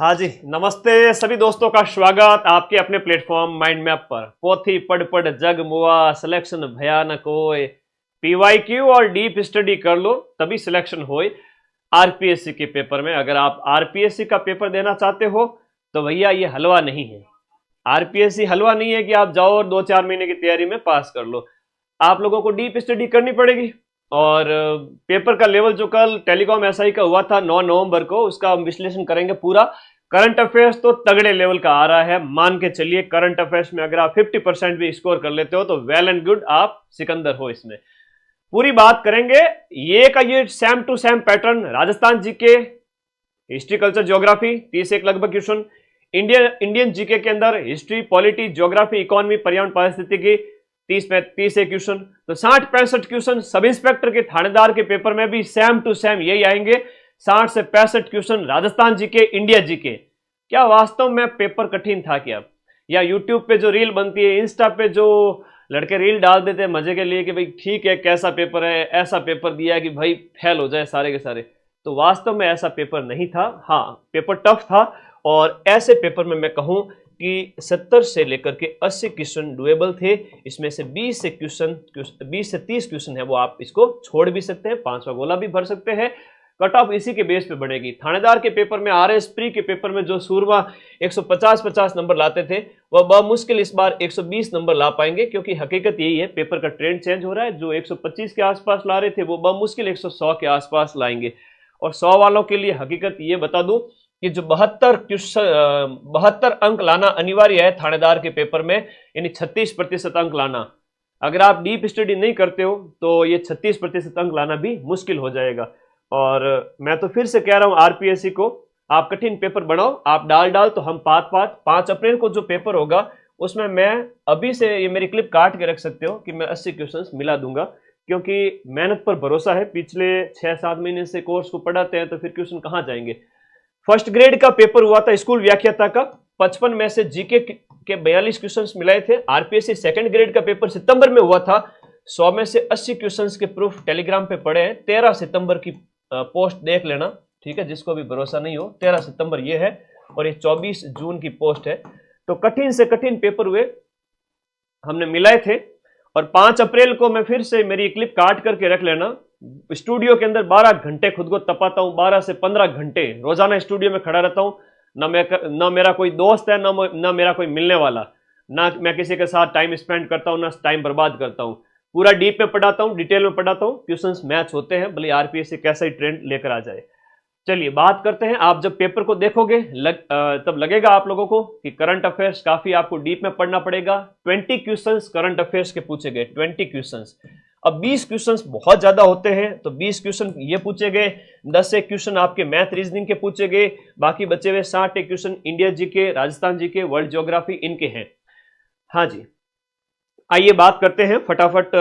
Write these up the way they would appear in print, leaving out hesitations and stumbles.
हाँ जी, नमस्ते सभी दोस्तों का स्वागत आपके अपने प्लेटफॉर्म माइंड मैप पर। पोथी पढ़ पढ़ जग मुआ, सिलेक्शन भयानक होए। पीवाईक्यू और डीप स्टडी कर लो तभी सिलेक्शन होए आरपीएससी के पेपर में। अगर आप आरपीएससी का पेपर देना चाहते हो तो भैया ये हलवा नहीं है। आरपीएससी हलवा नहीं है कि आप जाओ और 2-4 महीने की तैयारी में पास कर लो। आप लोगों को डीप स्टडी करनी पड़ेगी। और पेपर का लेवल जो कल टेलीकॉम एसआई का हुआ था 9 नवंबर को, उसका हम विश्लेषण करेंगे पूरा। करंट अफेयर्स तो तगड़े लेवल का आ रहा है, मान के चलिए। करंट अफेयर्स में अगर आप 50% भी स्कोर कर लेते हो तो वेल एंड गुड, आप सिकंदर हो। इसमें पूरी बात करेंगे। ये same to same pattern Rajasthan GK, history, culture, geography 30 लगभग क्वेश्चन। इंडियन जीके के अंदर हिस्ट्री, पॉलिटी, ज्योग्राफी, इकोनॉमी, पर्यावरण, पारिस्थितिकी 30 क्वेश्चन। तो 60-65 क्वेश्चन सब इंस्पेक्टर के, थानेदार के पेपर में भी सेम टू सेम यही आएंगे। 60 से 65 question Rajasthan GK, India GK. क्या वास्तव में पेपर कठिन था क्या? या यूट्यूब पे जो रील बनती है, इंस्टा पे जो लड़के रील डाल देते हैं मजे के लिए कि भाई ठीक है कैसा पेपर है, ऐसा पेपर दिया है कि भाई फेल हो जाए सारे के सारे, तो वास्तव में ऐसा पेपर नहीं था। हाँ, पेपर टफ था। और ऐसे पेपर में मैं कहूं कि 70 से लेकर के 80 क्वेश्चन डुएबल थे। इसमें से 20 से 30 क्वेश्चन है वो आप इसको छोड़ भी सकते हैं, 5वां गोला भी भर सकते हैं। कट ऑफ इसी के बेस पे बढ़ेगी। थानेदार के पेपर में, आरएस प्री के पेपर में जो सूरमा 150 नंबर लाते थे वह बमुश्किल इस बार 120 नंबर ला पाएंगे, क्योंकि हकीकत यही है पेपर का ट्रेंड चेंज हो रहा है। जो 125 के आसपास ला रहे थे वो बमुश्किल 100 के आसपास लाएंगे। और 100 वालों के लिए हकीकत ये बता दूं कि जो 72 अंक लाना अनिवार्य है थानेदार के पेपर में, यानी 36% अंक लाना। अगर आप डीप स्टडी नहीं करते हो तो ये 36% अंक लाना भी मुश्किल हो जाएगा। और मैं तो फिर से कह रहा हूं आरपीएससी को, आप कठिन पेपर बनाओ, आप डाल तो हम 5 अप्रैल को जो पेपर होगा उसमें मैं अभी से, ये मेरी क्लिप काट के रख सकते हो कि मैं 80 क्वेश्चन मिला दूंगा, क्योंकि मेहनत पर भरोसा है। पिछले 6-7 महीने से कोर्स को पढ़ाते हैं तो फिर क्वेश्चन कहां जाएंगे। फर्स्ट ग्रेड का पेपर हुआ था स्कूल व्याख्याता का, 55 में से जीके के 42 क्वेश्चंस मिलाए थे। आरपीएससी सेकंड ग्रेड का पेपर सितंबर में हुआ था, 100 में से 80 क्वेश्चंस के प्रूफ टेलीग्राम पे पड़े हैं। 13 सितंबर की पोस्ट देख लेना, ठीक है, जिसको भी भरोसा नहीं हो। 13 सितंबर ये है और ये 24 जून की पोस्ट है। तो कठिन से कठिन पेपर हुए, हमने मिलाए थे। और 5 अप्रैल को मैं फिर से, मेरी क्लिप काट करके रख लेना, स्टूडियो के अंदर 12 घंटे खुद को तपाता हूं। 12 से 15 घंटे रोजाना स्टूडियो में खड़ा रहता हूं। ना मेरा कोई दोस्त है, ना मेरा कोई मिलने वाला, ना मैं किसी के साथ टाइम स्पेंड करता हूं, ना टाइम बर्बाद करता हूं। पूरा डीप में पढ़ाता हूं, डिटेल में पढ़ाता हूं। क्वेश्चंस मैच होते हैं, भले आरपीएससी कैसा ही ट्रेंड लेकर आ जाए। चलिए बात करते हैं। आप जब पेपर को देखोगे तब लगेगा आप लोगों को कि करंट अफेयर्स काफी आपको डीप में पढ़ना पड़ेगा। 20 क्वेश्चंस करंट अफेयर्स के पूछे गए, 20 क्वेश्चंस। अब 20 क्वेश्चंस बहुत ज्यादा होते हैं, तो 20 क्वेश्चन ये पूछे गए, 10 एक क्वेश्चन आपके मैथ रीजनिंग के पूछे गए, बाकी बचे हुए 60 एक question India GK, Rajasthan GK, world geography इनके हैं। हाँ जी, आइए बात करते हैं फटाफट।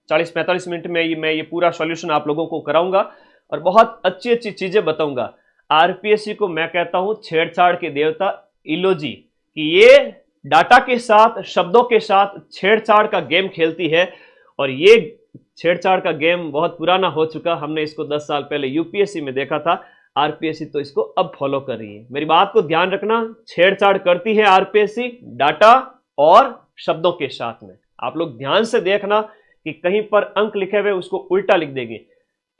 40-45 मिनट में मैं ये पूरा सॉल्यूशन आप लोगों को कराऊंगा और बहुत अच्छी अच्छी चीजें बताऊंगा। आरपीएससी को मैं कहता हूं छेड़छाड़ के देवता इलोजी, कि ये डाटा के साथ, शब्दों के साथ छेड़छाड़ का गेम खेलती है। और ये छेड़छाड़ का गेम बहुत पुराना हो चुका, हमने इसको 10 साल पहले यूपीएससी में देखा था। आरपीएससी तो इसको अब फॉलो कर रही है। मेरी बात को ध्यान रखना, छेड़छाड़ करती है आरपीएससी डाटा और शब्दों के साथ में। आप लोग ध्यान से देखना कि कहीं पर अंक लिखे हुए उसको उल्टा लिख देंगे।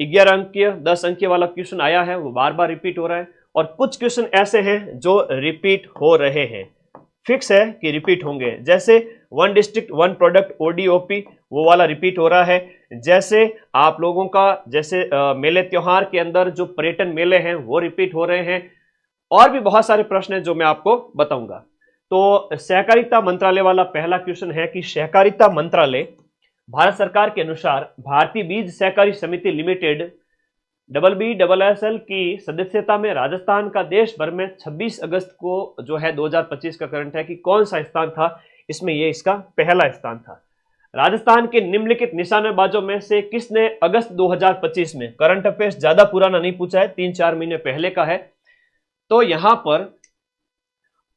11 अंकीय, 10 अंकीय वाला क्वेश्चन आया है, वो बार बार रिपीट हो रहा है। और कुछ क्वेश्चन ऐसे हैं जो रिपीट हो रहे हैं, फिक्स है कि रिपीट होंगे। जैसे 1 डिस्ट्रिक्ट 1 प्रोडक्ट ओडीओपी, वो वाला रिपीट हो रहा है। जैसे आप लोगों का, जैसे मेले त्योहार के अंदर जो पर्यटन मेले हैं वो रिपीट हो रहे हैं। और भी बहुत सारे प्रश्न हैं जो मैं आपको बताऊंगा। तो सहकारिता मंत्रालय वाला पहला क्वेश्चन है कि सहकारिता मंत्रालय भारत सरकार के अनुसार भारतीय बीज सहकारी समिति लिमिटेड BBSL की सदस्यता में राजस्थान का देश भर में 26 अगस्त को जो है 2025 का करंट है कि कौन सा स्थान था, इसमें ये इसका पहला स्थान था। राजस्थान के निम्नलिखित निशानेबाजों में से किसने अगस्त 2025 में, करंट अफेयर्स ज्यादा पुराना नहीं पूछा है, 3-4 महीने पहले का है। तो यहां पर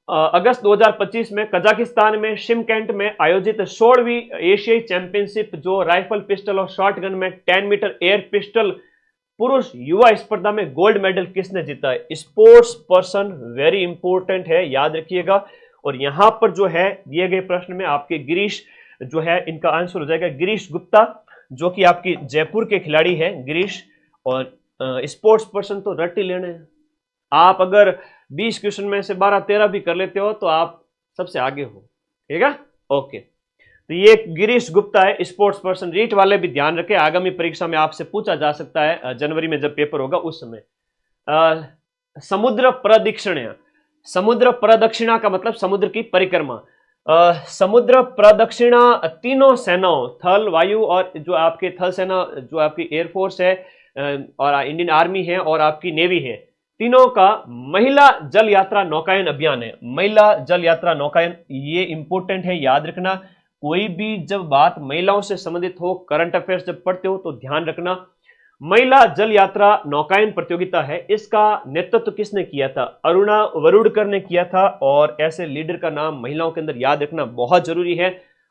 अगस्त 2025 में कजाकिस्तान में शिमकेंट में आयोजित 16वीं एशियाई चैंपियनशिप, जो राइफल पिस्टल और शॉटगन में 10 मीटर एयर पिस्टल पुरुष युवा स्पर्धा में गोल्ड मेडल किसने जीता है? स्पोर्ट्स पर्सन, वेरी इंपॉर्टेंट है, याद रखिएगा। और यहां पर जो है दिए गए प्रश्न में आपके गिरीश जो है, इनका आंसर हो जाएगा गिरीश गुप्ता, जो कि आपकी जयपुर के खिलाड़ी है गिरीश। और स्पोर्ट्स पर्सन तो रट ही लेने हैं आप, अगर 20 क्वेश्चन में से 12-13 भी कर लेते हो तो आप सबसे आगे हो, ठीक है। ओके, तो ये गिरीश गुप्ता है स्पोर्ट्स पर्सन। रीट वाले भी ध्यान रखें, आगामी परीक्षा में आपसे पूछा जा सकता है जनवरी में जब पेपर होगा उस समय। समुद्र प्रदक्षिणा, समुद्र प्रदक्षिणा का मतलब समुद्र की परिक्रमा। समुद्र प्रदक्षिणा तीनों सेनाओं, थल, वायु और जो आपके थल सेना, जो आपकी एयरफोर्स है और इंडियन आर्मी है और आपकी नेवी है, तीनों का महिला जल यात्रा नौकायन अभियान है। महिला जल यात्रा नौकायन, ये इंपॉर्टेंट है, याद रखना। कोई भी जब बात महिलाओं से संबंधित हो, करंट अफेयर्स जब पढ़ते हो तो ध्यान रखना। महिला जल यात्रा नौकायन प्रतियोगिता है, इसका नेतृत्व किसने किया था? अरुणा वरुड़कर ने किया था। और ऐसे लीडर का नाम महिलाओं के अंदर याद रखना बहुत जरूरी है।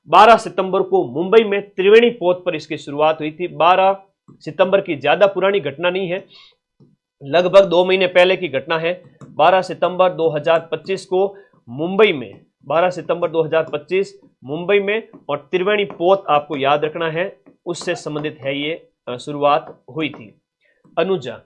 12 सितंबर को मुंबई में त्रिवेणी पोत पर इसकी शुरुआत हुई थी। 12 सितंबर की ज्यादा पुरानी घटना नहीं है, लगभग 2 महीने पहले की घटना है। 12 सितंबर 2025 को मुंबई में, 12 सितंबर 2025 मुंबई में, और त्रिवेणी पोत आपको याद रखना है, उससे संबंधित है ये शुरुआत हुई थी। अनुजा,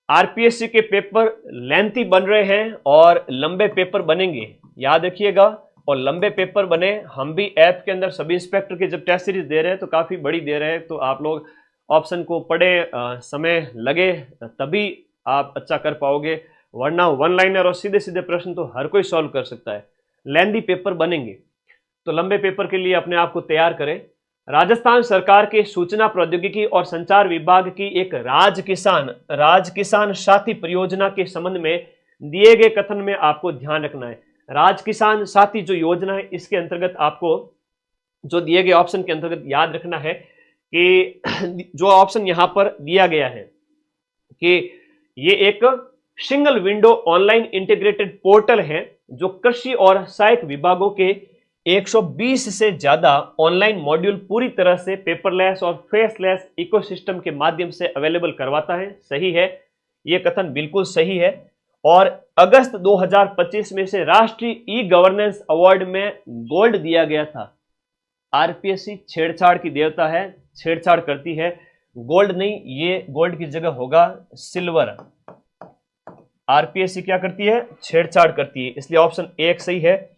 आरपीएससी के पेपर लेंथी बन रहे हैं और लंबे पेपर बनेंगे, याद रखिएगा। और लंबे पेपर बने, हम भी ऐप के अंदर सब इंस्पेक्टर के जब टेस्ट सीरीज दे रहे हैं तो काफी बड़ी दे रहे हैं, तो आप लोग ऑप्शन को पढ़े, समय लगे तभी आप अच्छा कर पाओगे, वरना वन लाइनर और सीधे सीधे प्रश्न तो हर कोई सॉल्व कर सकता है। लेंथी पेपर बनेंगे तो लंबे पेपर के लिए अपने आप को तैयार करें। राजस्थान सरकार के सूचना प्रौद्योगिकी और संचार विभाग की एक राज किसान साथी परियोजना के संबंध में दिए गए कथन में आपको ध्यान रखना है। राज किसान साथी जो योजना है, इसके अंतर्गत आपको जो दिए गए ऑप्शन के अंतर्गत याद रखना है कि जो ऑप्शन यहां पर दिया गया है कि ये एक single window online integrated portal है जो कृषि और सहायक विभागों के 120 से ज्यादा ऑनलाइन मॉड्यूल पूरी तरह से पेपरलेस और फेसलेस इकोसिस्टम के माध्यम से अवेलेबल करवाता है। सही है, यह कथन बिल्कुल सही है। और अगस्त 2025 में से राष्ट्रीय ई गवर्नेंस अवार्ड में गोल्ड दिया गया था। आरपीएससी छेड़छाड़ की देवता है, छेड़छाड़ करती है, गोल्ड नहीं, ये गोल्ड की जगह होगा सिल्वर। आरपीएससी क्या करती है? छेड़छाड़ करती है, इसलिए ऑप्शन 1 सही है,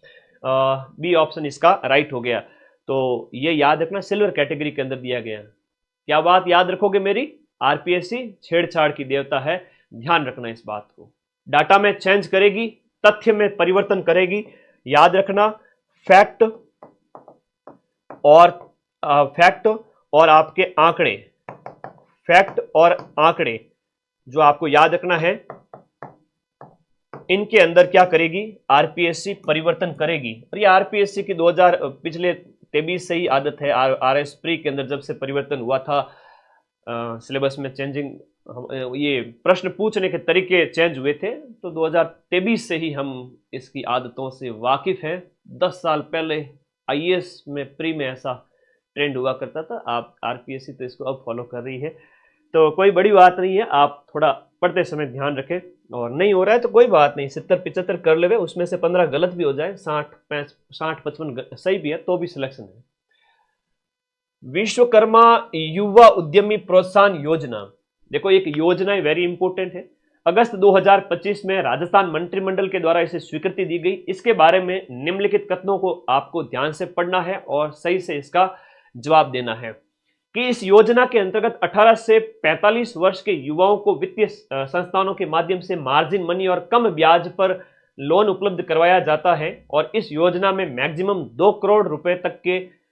बी ऑप्शन इसका राइट हो गया। तो ये याद रखना, सिल्वर कैटेगरी के अंदर दिया गया। क्या बात याद रखोगे मेरी? आरपीएससी छेड़छाड़ की देवता है, ध्यान रखना इस बात को। डाटा में चेंज करेगी, तथ्य में परिवर्तन करेगी, याद रखना। फैक्ट और आपके आंकड़े, फैक्ट और आंकड़े जो आपको याद रखना है, इनके अंदर क्या करेगी? आरपीएससी परिवर्तन करेगी। और ये आरपीएससी की 2000 पिछले 23 से ही आदत है। आरएस प्री के अंदर जब से परिवर्तन हुआ था, सिलेबस में चेंजिंग, ये प्रश्न पूछने के तरीके चेंज हुए थे, तो 2023 से ही हम इसकी आदतों से वाकिफ हैं। 10 साल पहले आईएएस में प्री में ऐसा ट्रेंड हुआ करता था, आप आरपीएससी तो इसको अब फॉलो कर रही है, तो कोई बड़ी बात नहीं है। आप थोड़ा पढ़ते समय ध्यान रखें, और नहीं हो रहा है तो कोई बात नहीं, 70-75 कर ले, उसमें से 15 गलत भी हो जाए, 60-55 सही भी है तो भी सिलेक्शन है। विश्वकर्मा युवा उद्यमी प्रोत्साहन योजना, देखो एक योजना है, वेरी इंपॉर्टेंट है। अगस्त 2025 में राजस्थान मंत्रिमंडल के द्वारा इसे स्वीकृति दी गई। इसके बारे में निम्नलिखित कथनों को आपको ध्यान से पढ़ना है और सही से इसका जवाब देना है कि इस योजना के अंतर्गत 18 से 45 वर्ष के युवाओं को वित्तीय संस्थानों के माध्यम से मार्जिन मनी और कम ब्याज पर लोन उपलब्ध करवाया जाता है। और इस योजना में मैक्सिमम 2 करोड़ रुपए तक के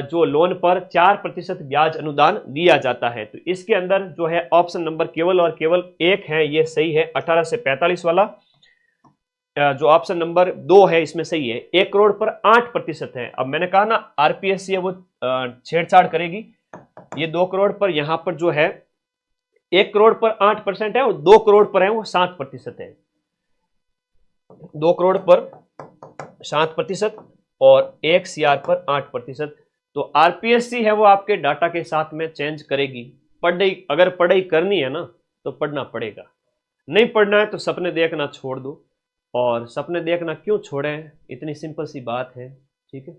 जो लोन पर 4% ब्याज अनुदान दिया जाता है। तो इसके अंदर जो है ऑप्शन नंबर केवल और केवल 1 है, ये सही है। 18 से 45 वाला जो ऑप्शन नंबर 2 है इसमें सही है। 1 करोड़ पर 8% है। अब मैंने कहा ना आरपीएससी है वो छेड़छाड़ करेगी। ये 2 करोड़ पर यहां पर जो है 1 करोड़ पर 8% है और 2 करोड़ पर है वो 7% है। 2 करोड़ पर 7% और 1 सीआर पर 8%। तो आरपीएससी है वो आपके डाटा के साथ में चेंज करेगी। अगर पढ़ाई करनी है ना तो पढ़ना पड़ेगा, नहीं पढ़ना है तो सपने देखना छोड़ दो। और सपने देखना क्यों छोड़ें, इतनी सिंपल सी बात है, ठीक है।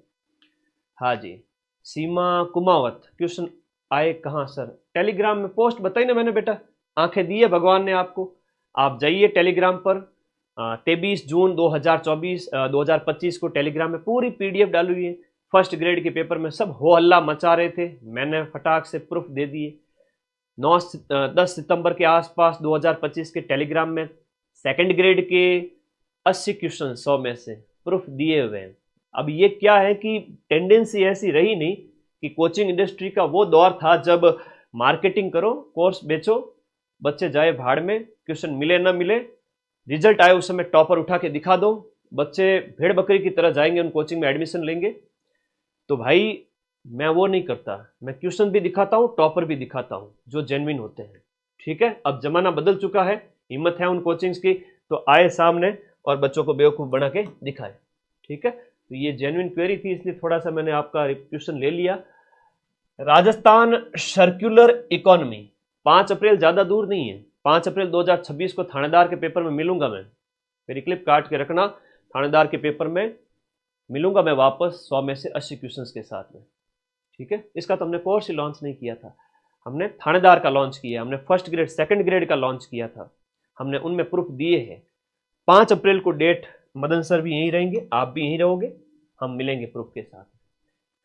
हाँ जी, सीमा कुमावत, क्वेश्चन आए कहाँ सर? टेलीग्राम में पोस्ट बताई ना मैंने बेटा, आंखें दी है भगवान ने आपको। आप जाइए टेलीग्राम पर, 23 जून 2025 को टेलीग्राम में पूरी पीडीएफ डाली हुई है। फर्स्ट ग्रेड के पेपर में सब हो हल्ला मचा रहे थे, मैंने फटाक से प्रूफ दे दिए। 10 सितंबर के आसपास 2025 के टेलीग्राम में सेकंड ग्रेड के 80 क्वेश्चन 100 में से प्रूफ दिए हुए हैं। अब ये क्या है कि टेंडेंसी ऐसी रही नहीं कि कोचिंग इंडस्ट्री का वो दौर था जब मार्केटिंग करो, कोर्स बेचो, बच्चे जाए भाड़ में, क्वेश्चन मिले ना मिले, रिजल्ट आए उस समय टॉपर उठा के दिखा दो, बच्चे भेड़ बकरी की तरह जाएंगे उन कोचिंग में एडमिशन लेंगे। तो भाई मैं वो नहीं करता, मैं क्वेश्चन भी दिखाता हूँ, टॉपर भी दिखाता हूँ जो जेन्युइन होते हैं, ठीक है। अब जमाना बदल चुका है, हिम्मत है उन कोचिंग्स की तो आए सामने और बच्चों को बेवकूफ़ बना के दिखाए, ठीक है। तो ये जेन्युइन क्वेरी थी, इसलिए थोड़ा सा मैंने आपका क्वेश्चन ले लिया। राजस्थान सर्कुलर इकोनॉमी, 5 अप्रैल ज़्यादा दूर नहीं है, 5 अप्रैल 2026 को थानेदार के पेपर में मिलूंगा मैं, मेरी क्लिप काट के रखना, थानेदार के पेपर में मिलूंगा मैं वापस 100 में से 80 क्वेश्चंस के साथ में, ठीक है। इसका तो हमने कोर्स ही लॉन्च नहीं किया था, हमने थानेदार का लॉन्च किया, हमने फर्स्ट ग्रेड सेकंड ग्रेड का लॉन्च किया था, हमने उनमें प्रूफ दिए हैं। 5 अप्रैल को डेट, मदन सर भी यहीं रहेंगे, आप भी यहीं रहोगे, हम मिलेंगे प्रूफ के साथ।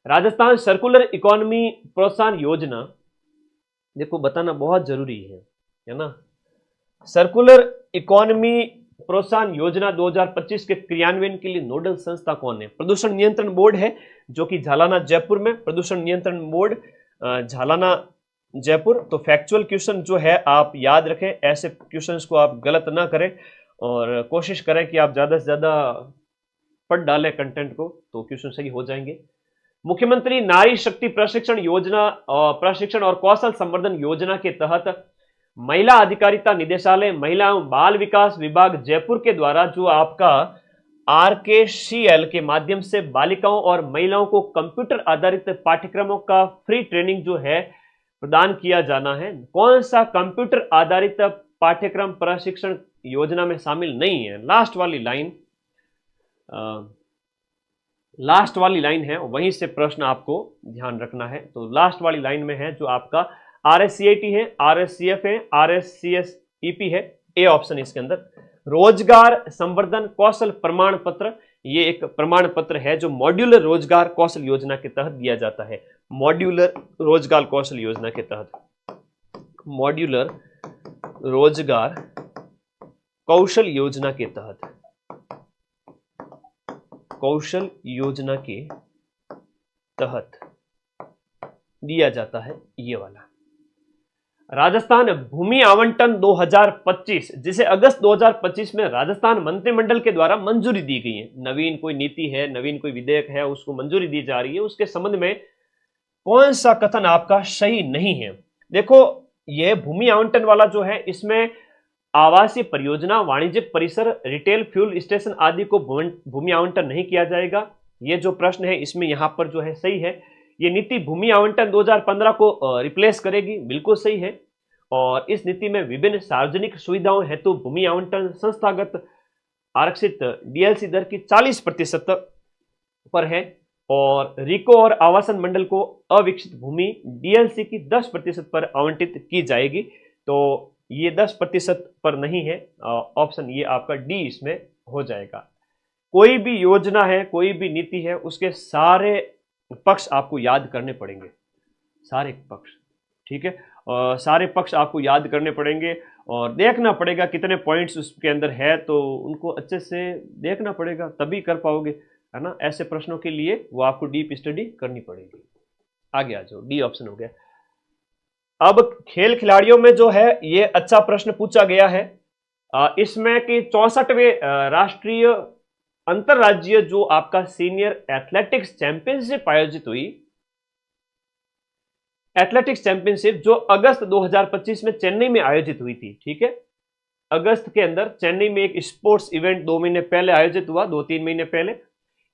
राजस्थान सर्कुलर इकोनॉमी प्रोत्साहन योजना, देखो बताना बहुत जरूरी है ना। सर्कुलर इकोनॉमी प्रोत्साहन योजना 2025 के क्रियान्वयन के लिए नोडल संस्था कौन है? प्रदूषण नियंत्रण बोर्ड है, जो कि झालाना जयपुर में, प्रदूषण नियंत्रण बोर्ड झालाना जयपुर। तो फैक्चुअल क्वेश्चन जो है आप याद रखें, ऐसे क्वेश्चंस को आप गलत ना करें और कोशिश करें कि आप ज़्यादा से ज़्यादा पढ़ डालें कंटेंट को, तो क्वेश्चन सही हो जाएंगे। मुख्यमंत्री नारी शक्ति प्रशिक्षण योजना, प्रशिक्षण और कौशल संवर्धन योजना के तहत महिला अधिकारिता निदेशालय, महिला एवं बाल विकास विभाग जयपुर के द्वारा जो आपका RKCL के माध्यम से बालिकाओं और महिलाओं को कंप्यूटर आधारित पाठ्यक्रमों का फ्री ट्रेनिंग जो है प्रदान किया जाना है। कौन सा कंप्यूटर आधारित पाठ्यक्रम प्रशिक्षण योजना में शामिल नहीं है? लास्ट वाली लाइन है, वहीं से प्रश्न आपको ध्यान रखना है। तो लास्ट वाली लाइन में है जो आपका RSCAT है, RSCF है, RSCSEP है, ए ऑप्शन इसके अंदर। रोजगार संवर्धन कौशल प्रमाण पत्र, ये एक प्रमाण पत्र है जो मॉड्यूलर रोजगार कौशल योजना के तहत दिया जाता है। मॉड्यूलर रोजगार कौशल योजना के तहत, मॉड्यूलर रोजगार कौशल योजना के तहत, कौशल योजना के तहत दिया जाता है ये वाला। राजस्थान भूमि आवंटन 2025, जिसे अगस्त 2025 में राजस्थान मंत्रिमंडल के द्वारा मंजूरी दी गई है। नवीन कोई नीति है, नवीन कोई विधेयक है, उसको मंजूरी दी जा रही है, उसके संबंध में कौन सा कथन आपका सही नहीं है? देखो, यह भूमि आवंटन वाला जो है, इसमें आवासीय परियोजना, वाणिज्यिक परिसर, रिटेल, फ्यूल स्टेशन आदि को भूमि आवंटन नहीं किया जाएगा। ये जो प्रश्न है इसमें यहां पर जो है सही है। ये नीति भूमि आवंटन 2015 को रिप्लेस करेगी, बिल्कुल सही है। और इस नीति में विभिन्न सार्वजनिक सुविधाओं हेतु भूमि आवंटन संस्थागत आरक्षित डीएलसी दर की 40% पर है और रिको और आवासन मंडल को अविकसित भूमि डीएलसी की 10% पर आवंटित की जाएगी। तो ये 10% पर नहीं है, ऑप्शन ये आपका डी इसमें हो जाएगा। कोई भी योजना है, कोई भी नीति है, उसके सारे पक्ष आपको याद करने पड़ेंगे, सारे पक्ष, ठीक है। सारे पक्ष आपको याद करने पड़ेंगे और देखना पड़ेगा कितने पॉइंट्स उसके अंदर है, तो उनको अच्छे से देखना पड़ेगा, तभी कर पाओगे, है ना। ऐसे प्रश्नों के लिए वो आपको डीप स्टडी करनी पड़ेगी। आगे आ जाओ, डी ऑप्शन हो गया। अब खेल खिलाड़ियों में जो है ये अच्छा प्रश्न पूछा गया है, इसमें कि 64वें राष्ट्रीय अंतरराज्यीय जो आपका सीनियर एथलेटिक्स चैंपियनशिप आयोजित हुई, एथलेटिक्स चैंपियनशिप जो अगस्त 2025 में चेन्नई में आयोजित हुई थी, ठीक है। अगस्त के अंदर चेन्नई में एक स्पोर्ट्स इवेंट 2 महीने पहले आयोजित हुआ, 2-3 महीने पहले।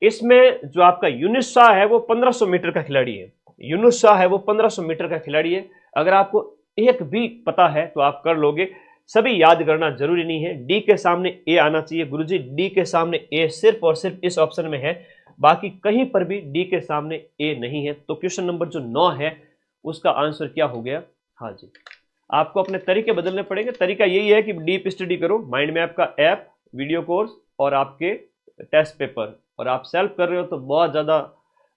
इसमें जो आपका यूनुस शाह है वो 1500 मीटर का खिलाड़ी है, यूनुस शाह है वो 1500 मीटर का खिलाड़ी है। अगर आपको एक भी पता है तो आप कर लोगे, सभी याद करना जरूरी नहीं है। डी के सामने ए आना चाहिए गुरुजी, डी के सामने ए सिर्फ और सिर्फ इस ऑप्शन में है, बाकी कहीं पर भी डी के सामने ए नहीं है। तो क्वेश्चन नंबर जो 9 है उसका आंसर क्या हो गया? हाँ जी, आपको अपने तरीके बदलने पड़ेंगे। तरीका यही है कि डीप स्टडी करो, माइंड मैप का ऐप, वीडियो कोर्स और आपके टेस्ट पेपर, और आप सेल्फ कर रहे हो तो बहुत ज़्यादा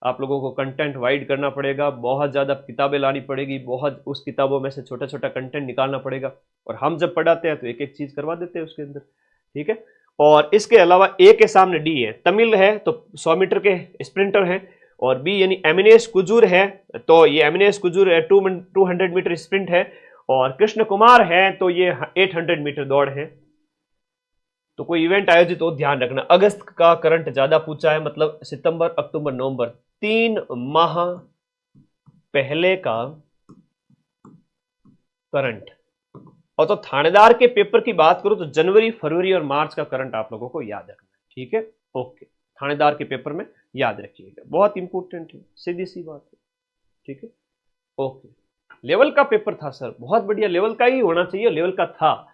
आप लोगों को कंटेंट वाइड करना पड़ेगा, बहुत ज़्यादा किताबें लानी पड़ेगी, बहुत उस किताबों में से छोटा छोटा कंटेंट निकालना पड़ेगा, और हम जब पढ़ाते हैं तो एक एक चीज़ करवा देते हैं उसके अंदर, ठीक है। और इसके अलावा ए के सामने डी है, तमिल है तो 100 मीटर के स्प्रिंटर हैं, और बी यानी एमिनेश कुजूर है तो ये एमिनेश कुजूर 200 मीटर स्प्रिंट है, और कृष्ण कुमार है तो ये 800 मीटर दौड़ है। तो कोई इवेंट आयोजित हो, ध्यान रखना अगस्त का करंट ज्यादा पूछा है, मतलब सितंबर अक्टूबर नवंबर 3 माह पहले का करंट। और तो थानेदार के पेपर की बात करो तो जनवरी फरवरी और मार्च का करंट आप लोगों को याद रखना है, ठीक है। ओके, थानेदार के पेपर में याद रखिएगा, बहुत इंपॉर्टेंट है, सीधी सी बात है, ठीक है। ओके, लेवल का पेपर था सर, बहुत बढ़िया, लेवल का ही होना चाहिए, लेवल का था।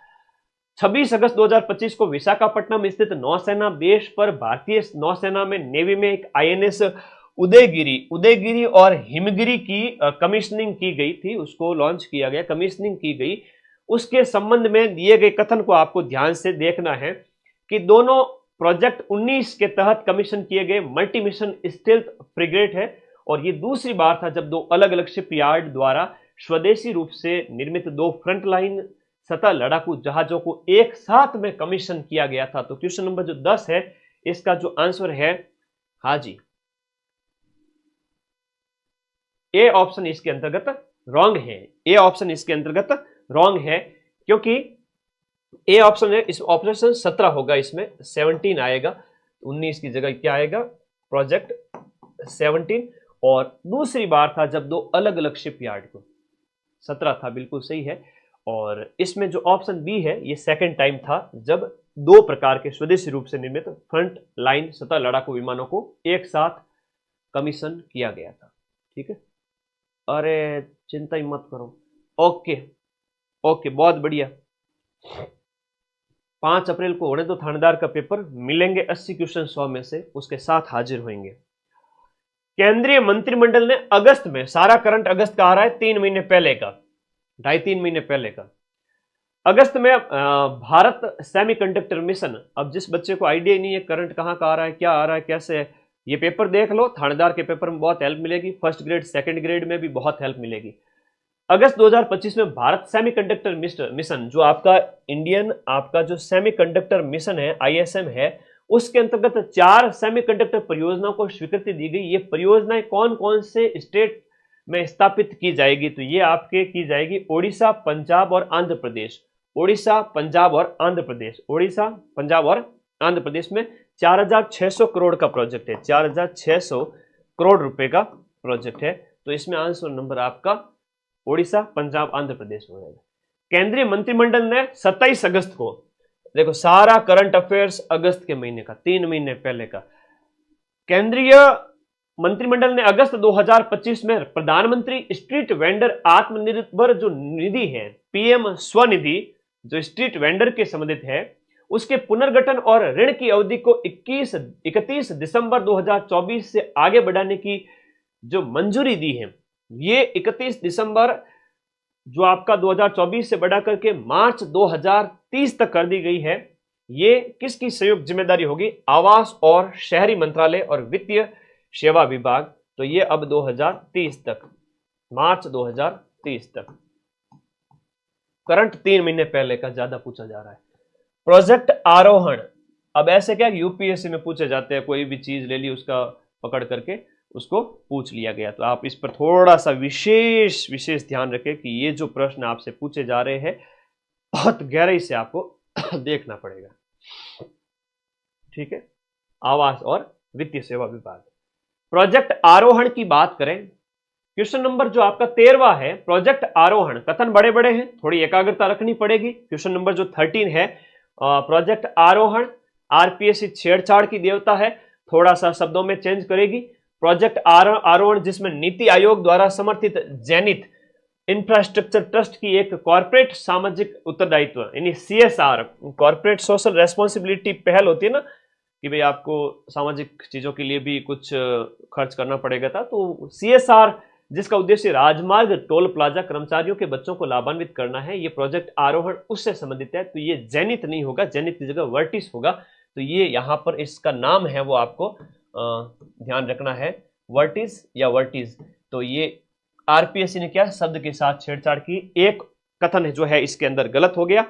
26 अगस्त 2025 को विशाखापट्टनम स्थित नौसेना बेस पर भारतीय नौसेना में नेवी में एक आईएनएस उदयगिरी और हिमगिरी की कमीशनिंग की गई थी, उसको लॉन्च किया गया, कमीशनिंग की गई। उसके संबंध में दिए गए कथन को आपको ध्यान से देखना है कि दोनों प्रोजेक्ट 19 के तहत कमीशन किए गए मल्टी मिशन स्टील्थ फ्रिगेट है, और ये दूसरी बार था जब दो अलग अलग शिपयार्ड द्वारा स्वदेशी रूप से निर्मित 2 फ्रंटलाइन सतह लड़ाकू जहाजों को एक साथ में कमीशन किया गया था। तो क्वेश्चन नंबर जो 10 है इसका जो आंसर है, हाँ जी, ए ऑप्शन इसके अंतर्गत रॉन्ग है, ए ऑप्शन इसके अंतर्गत रॉन्ग है, क्योंकि ए ऑप्शन है, इस ऑप्शन 17 होगा, इसमें 17 आएगा, 19 की जगह क्या आएगा, प्रोजेक्ट 17। और दूसरी बार था जब दो अलग अलग शिपयार्ड को, 17 था, बिल्कुल सही है। और इसमें जो ऑप्शन बी है ये सेकंड टाइम था जब 2 प्रकार के स्वदेशी रूप से निर्मित फ्रंट लाइन सतह लड़ाकू विमानों को एक साथ कमीशन किया गया था, ठीक है। अरे चिंता ही मत करो, ओके ओके, बहुत बढ़िया। 5 अप्रैल को होने तो थानेदार का पेपर, मिलेंगे 80 क्वेश्चन 100 में से, उसके साथ हाजिर होंगे। केंद्रीय मंत्रिमंडल ने अगस्त में, सारा करंट अगस्त का आ रहा है, 3 महीने पहले का, 2.5-3 महीने पहले का, अगस्त में भारत सेमीकंडक्टर मिशन। अब जिस बच्चे को आइडिया नहीं है करंट कहां का आ रहा है, क्या आ रहा है, कैसे है, ये पेपर देख लो, थानेदार के पेपर में बहुत हेल्प मिलेगी, फर्स्ट ग्रेड सेकंड ग्रेड में भी बहुत हेल्प मिलेगी। अगस्त 2025 में भारत सेमीकंडक्टर मिशन, जो आपका इंडियन आपका जो सेमीकंडक्टर मिशन है, आईएसएम है, उसके अंतर्गत 4 सेमीकंडक्टर परियोजनाओं को स्वीकृति दी गई। ये परियोजनाएं कौन कौन से स्टेट में स्थापित की जाएगी, तो ये आपके की जाएगी ओडिशा, पंजाब और आंध्र प्रदेश, ओडिशा, पंजाब और आंध्र प्रदेश, ओडिशा, पंजाब और आंध्र प्रदेश में 4600 करोड़ का प्रोजेक्ट है, 4600 करोड़ रुपए का प्रोजेक्ट है। तो इसमें आंसर नंबर आपका ओडिशा, पंजाब, आंध्र प्रदेश हो जाएगा। केंद्रीय मंत्रिमंडल ने 27 अगस्त को, देखो सारा करंट अफेयर्स अगस्त के महीने का, 3 महीने पहले का, केंद्रीय मंत्रिमंडल ने अगस्त 2025 में प्रधानमंत्री स्ट्रीट वेंडर आत्मनिर्भर जो निधि है, पीएम स्वनिधि, जो स्ट्रीट वेंडर के संबंधित है, उसके पुनर्गठन और ऋण की अवधि को 31 दिसंबर 2024 से आगे बढ़ाने की जो मंजूरी दी है, ये 31 दिसंबर जो आपका 2024 से बढ़ा करके मार्च 2030 तक कर दी गई है। ये किसकी संयुक्त जिम्मेदारी होगी? आवास और शहरी मंत्रालय और वित्तीय सेवा विभाग। तो ये अब 2030 तक, मार्च 2030 तक, करंट 3 महीने पहले का ज्यादा पूछा जा रहा है। प्रोजेक्ट आरोहण, अब ऐसे क्या यूपीएससी में पूछे जाते हैं, कोई भी चीज ले ली उसका पकड़ करके उसको पूछ लिया गया, तो आप इस पर थोड़ा सा विशेष ध्यान रखें कि ये जो प्रश्न आपसे पूछे जा रहे हैं बहुत गहराई से आपको देखना पड़ेगा, ठीक है। आवास और वित्तीय सेवा विभाग। प्रोजेक्ट आरोहण की बात करें, क्वेश्चन नंबर जो आपका 13वां है, प्रोजेक्ट आरोहण, कथन बड़े बड़े हैं, थोड़ी एकाग्रता रखनी पड़ेगी। क्वेश्चन नंबर जो 13 है, प्रोजेक्ट आरोहण, आरपीएससी छेड़छाड़ की देवता है, थोड़ा सा शब्दों में चेंज करेगी। प्रोजेक्ट आरोहण जिसमें नीति आयोग द्वारा समर्थित जेनिथ इंफ्रास्ट्रक्चर ट्रस्ट की एक कॉर्पोरेट सामाजिक उत्तरदायित्व यानी CSR, कॉर्पोरेट सोशल रेस्पॉन्सिबिलिटी पहल होती है ना कि भाई आपको सामाजिक चीजों के लिए भी कुछ खर्च करना पड़ेगा था, तो CSR जिसका उद्देश्य राजमार्ग टोल प्लाजा कर्मचारियों के बच्चों को लाभान्वित करना है, ये प्रोजेक्ट आरोहण उससे संबंधित है। तो ये जेनिथ नहीं होगा, जेनिथ की जगह वर्टिस होगा। तो ये यहाँ पर इसका नाम है वो आपको ध्यान रखना है, वर्टिस या वर्टिस। तो ये RPSC ने क्या शब्द के साथ छेड़छाड़ की, एक कथन जो है इसके अंदर गलत हो गया।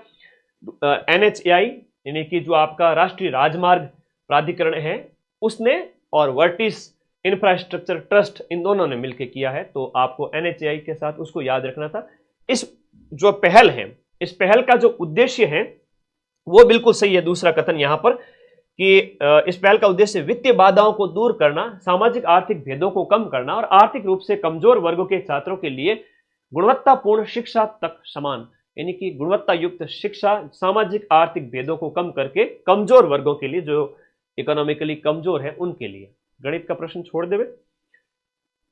NHAI यानी कि जो आपका राष्ट्रीय राजमार्ग प्राधिकरण है उसने, और वर्टिस इंफ्रास्ट्रक्चर ट्रस्ट, इन दोनों ने मिलकर किया है। तो आपको NHAI के साथ उसको याद रखना था। इस जो पहल है, इस पहल का जो उद्देश्य है वो बिल्कुल सही है। दूसरा कथन यहां पर कि इस पहल का उद्देश्य वित्तीय बाधाओं को दूर करना, सामाजिक आर्थिक भेदों को कम करना और आर्थिक रूप से कमजोर वर्गों के छात्रों के लिए गुणवत्तापूर्ण शिक्षा तक समान, यानी कि गुणवत्ता युक्त शिक्षा, सामाजिक आर्थिक भेदों को कम करके कमजोर वर्गों के लिए, जो इकोनॉमिकली कमजोर है उनके लिए। गणित का प्रश्न छोड़ देवे।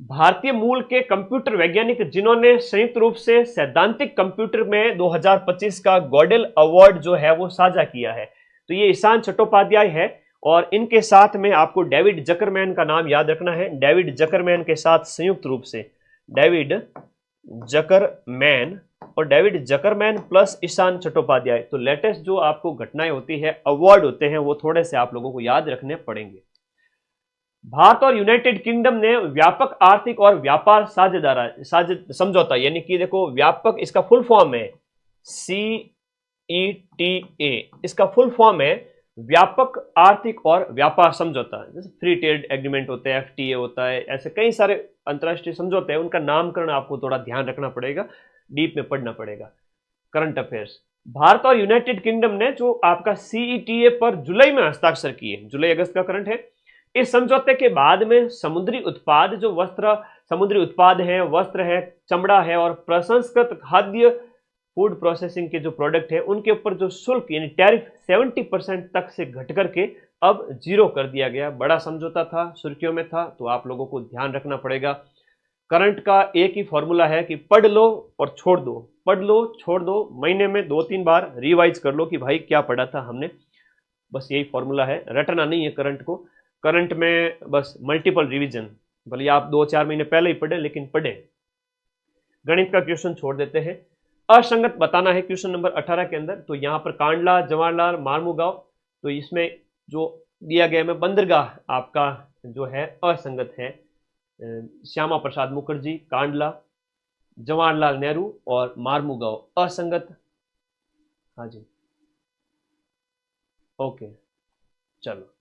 भारतीय मूल के कंप्यूटर वैज्ञानिक जिन्होंने संयुक्त रूप से सैद्धांतिक कंप्यूटर में 2025 का गॉडेल अवार्ड जो है वो साझा किया है, तो ये ईशान चट्टोपाध्याय है। और इनके साथ में आपको डेविड जकरमैन का नाम याद रखना है। डेविड जकरमैन के साथ संयुक्त रूप से डेविड जकरमैन, और डेविड जकरमैन प्लस ईशान चट्टोपाध्याय। तो लेटेस्ट जो आपको घटनाएं होती है, अवार्ड होते हैं, वो थोड़े से आप लोगों को याद रखने पड़ेंगे। भारत और यूनाइटेड किंगडम ने व्यापक आर्थिक और व्यापार समझौता, यानी कि देखो व्यापक इसका फुल फॉर्म है CETA, इसका फुल फॉर्म है व्यापक आर्थिक और व्यापार समझौता। जैसे फ्री ट्रेड एग्रीमेंट होते हैं, FTA होता है, ऐसे कई सारे अंतर्राष्ट्रीय समझौते हैं, उनका नामकरण आपको थोड़ा ध्यान रखना पड़ेगा, डीप में पढ़ना पड़ेगा। करंट अफेयर्स, भारत और यूनाइटेड किंगडम ने जो आपका CETA पर जुलाई में हस्ताक्षर किए, जुलाई अगस्त का करंट है। इस समझौते के बाद में समुद्री उत्पाद, जो समुद्री उत्पाद है, वस्त्र है, चमड़ा है और प्रसंस्कृत खाद्य फूड प्रोसेसिंग के जो प्रोडक्ट है, उनके ऊपर जो शुल्क यानी टैरिफ 70% तक से घट करके अब 0 कर दिया गया। बड़ा समझौता था, सुर्खियों में था, तो आप लोगों को ध्यान रखना पड़ेगा। करंट का एक ही फॉर्मूला है कि पढ़ लो और छोड़ दो, पढ़ लो छोड़ दो, महीने में 2-3 बार रिवाइज कर लो कि भाई क्या पढ़ा था हमने, बस यही फॉर्मूला है। रटना नहीं है करंट को, करंट में बस मल्टीपल रिवीजन, भले आप 2-4 महीने पहले ही पढ़े, लेकिन पढ़े। गणित का क्वेश्चन छोड़ देते हैं। असंगत बताना है क्वेश्चन नंबर 18 के अंदर। तो यहां पर कांडला, जवाहरलाल, मारमुगांव, तो इसमें जो दिया गया में बंदरगाह आपका जो है असंगत है। श्यामा प्रसाद मुखर्जी, कांडला, जवाहरलाल नेहरू और मारमुगांव असंगत। हाँ जी, ओके, चलो।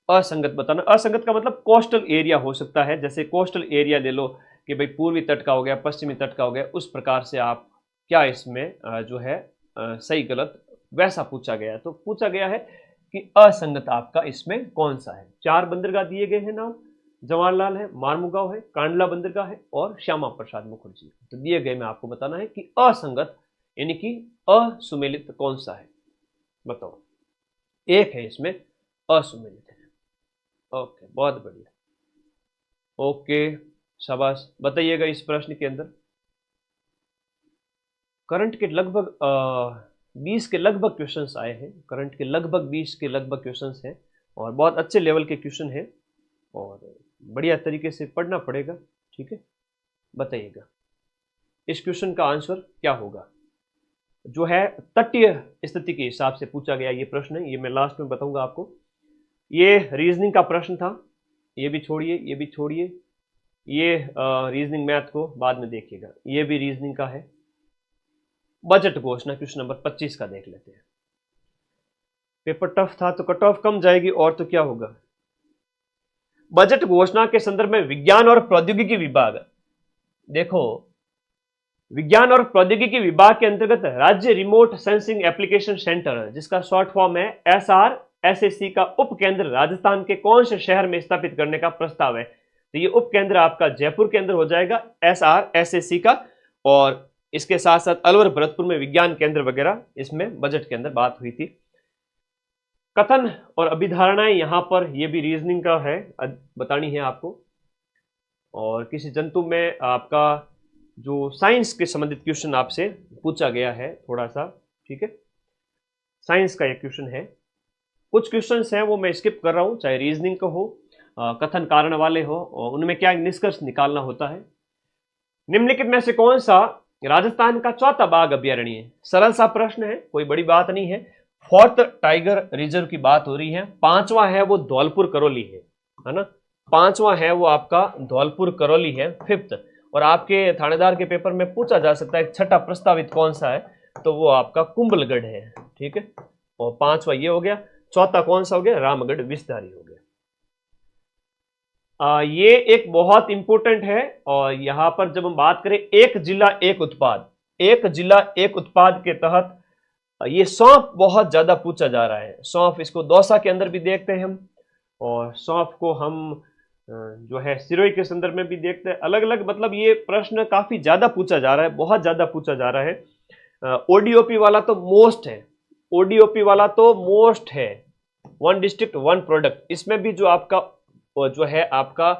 असंगत बताना, असंगत का मतलब कोस्टल एरिया हो सकता है, जैसे कोस्टल एरिया ले लो कि भाई पूर्वी तट का हो गया, पश्चिमी तट का हो गया, उस प्रकार से आप क्या इसमें जो है सही गलत वैसा पूछा गया है। तो पूछा गया है कि असंगत आपका इसमें कौन सा है। 4 बंदरगाह दिए गए हैं नाम, जवाहरलाल है, मारमुगांव है, कांडला बंदरगाह है और श्यामा प्रसाद मुखर्जी। तो दिए गए में आपको बताना है कि असंगत यानी कि असुमेलित कौन सा है, बताओ। एक है इसमें असुमेलित है। ओके, बहुत बढ़िया, ओके, शाबाश। बताइएगा इस प्रश्न के अंदर करंट के लगभग 20 के लगभग क्वेश्चंस आए हैं, करंट के लगभग 20 के लगभग क्वेश्चंस हैं और बहुत अच्छे लेवल के क्वेश्चन हैं और बढ़िया तरीके से पढ़ना पड़ेगा, ठीक है। बताइएगा इस क्वेश्चन का आंसर क्या होगा। जो है तटीय स्थिति के हिसाब से पूछा गया ये प्रश्न है, ये मैं लास्ट में बताऊंगा आपको। ये रीजनिंग का प्रश्न था, ये भी छोड़िए, ये भी छोड़िए, ये रीजनिंग मैथ को बाद में देखिएगा। ये भी रीजनिंग का है। बजट घोषणा क्वेश्चन नंबर 25 का देख लेते हैं। पेपर टफ था तो कट ऑफ कम जाएगी, और तो क्या होगा। बजट घोषणा के संदर्भ में विज्ञान और प्रौद्योगिकी विभाग, देखो विज्ञान और प्रौद्योगिकी विभाग के अंतर्गत राज्य रिमोट सेंसिंग एप्लीकेशन सेंटर, जिसका शॉर्ट फॉर्म है SRSAC का उप केंद्र राजस्थान के कौन से शहर में स्थापित करने का प्रस्ताव है। तो ये उप केंद्र आपका जयपुर के अंदर हो जाएगा SRSAC का, और इसके साथ साथ अलवर भरतपुर में विज्ञान केंद्र वगैरह इसमें बजट के अंदर बात हुई थी। कथन और अभिधारणाएं यहां पर, ये भी रीजनिंग का है, बतानी है आपको। और किसी जंतु में आपका जो साइंस के संबंधित क्वेश्चन आपसे पूछा गया है थोड़ा सा, ठीक है। साइंस का एक क्वेश्चन है, कुछ क्वेश्चंस हैं वो मैं स्किप कर रहा हूं, चाहे रीजनिंग का हो, कथन कारण वाले हो, और उनमें क्या निष्कर्ष निकालना होता है। निम्नलिखित में से कौन सा राजस्थान का चौथा बाघ अभ्यारण्य है? सरल सा प्रश्न है, कोई बड़ी बात नहीं है। फोर्थ टाइगर रिजर्व की बात हो रही है। पांचवा है वो धौलपुर करौली है ना, पांचवा है वो आपका धौलपुर करौली है, फिफ्थ। और आपके थानेदार के पेपर में पूछा जा सकता है छठा प्रस्तावित कौन सा है, तो वो आपका कुंभलगढ़ है, ठीक है। और पांचवा ये हो गया, चौथा कौन सा हो गया? रामगढ़ विस्तारी हो गया। ये एक बहुत इंपॉर्टेंट है, और यहां पर जब हम बात करें एक जिला एक उत्पाद, एक जिला एक उत्पाद के तहत ये सौंफ बहुत ज्यादा पूछा जा रहा है। सौंफ, इसको दौसा के अंदर भी देखते हैं हम, और सौंफ को हम जो है सिरोही के संदर्भ में भी देखते हैं। अलग अलग, मतलब ये प्रश्न काफी ज्यादा पूछा जा रहा है, बहुत ज्यादा पूछा जा रहा है। ओडीओपी वाला तो मोस्ट है, ओडीओपी वाला तो मोस्ट है, वन डिस्ट्रिक्ट वन प्रोडक्ट। इसमें भी जो आपका जो है आपका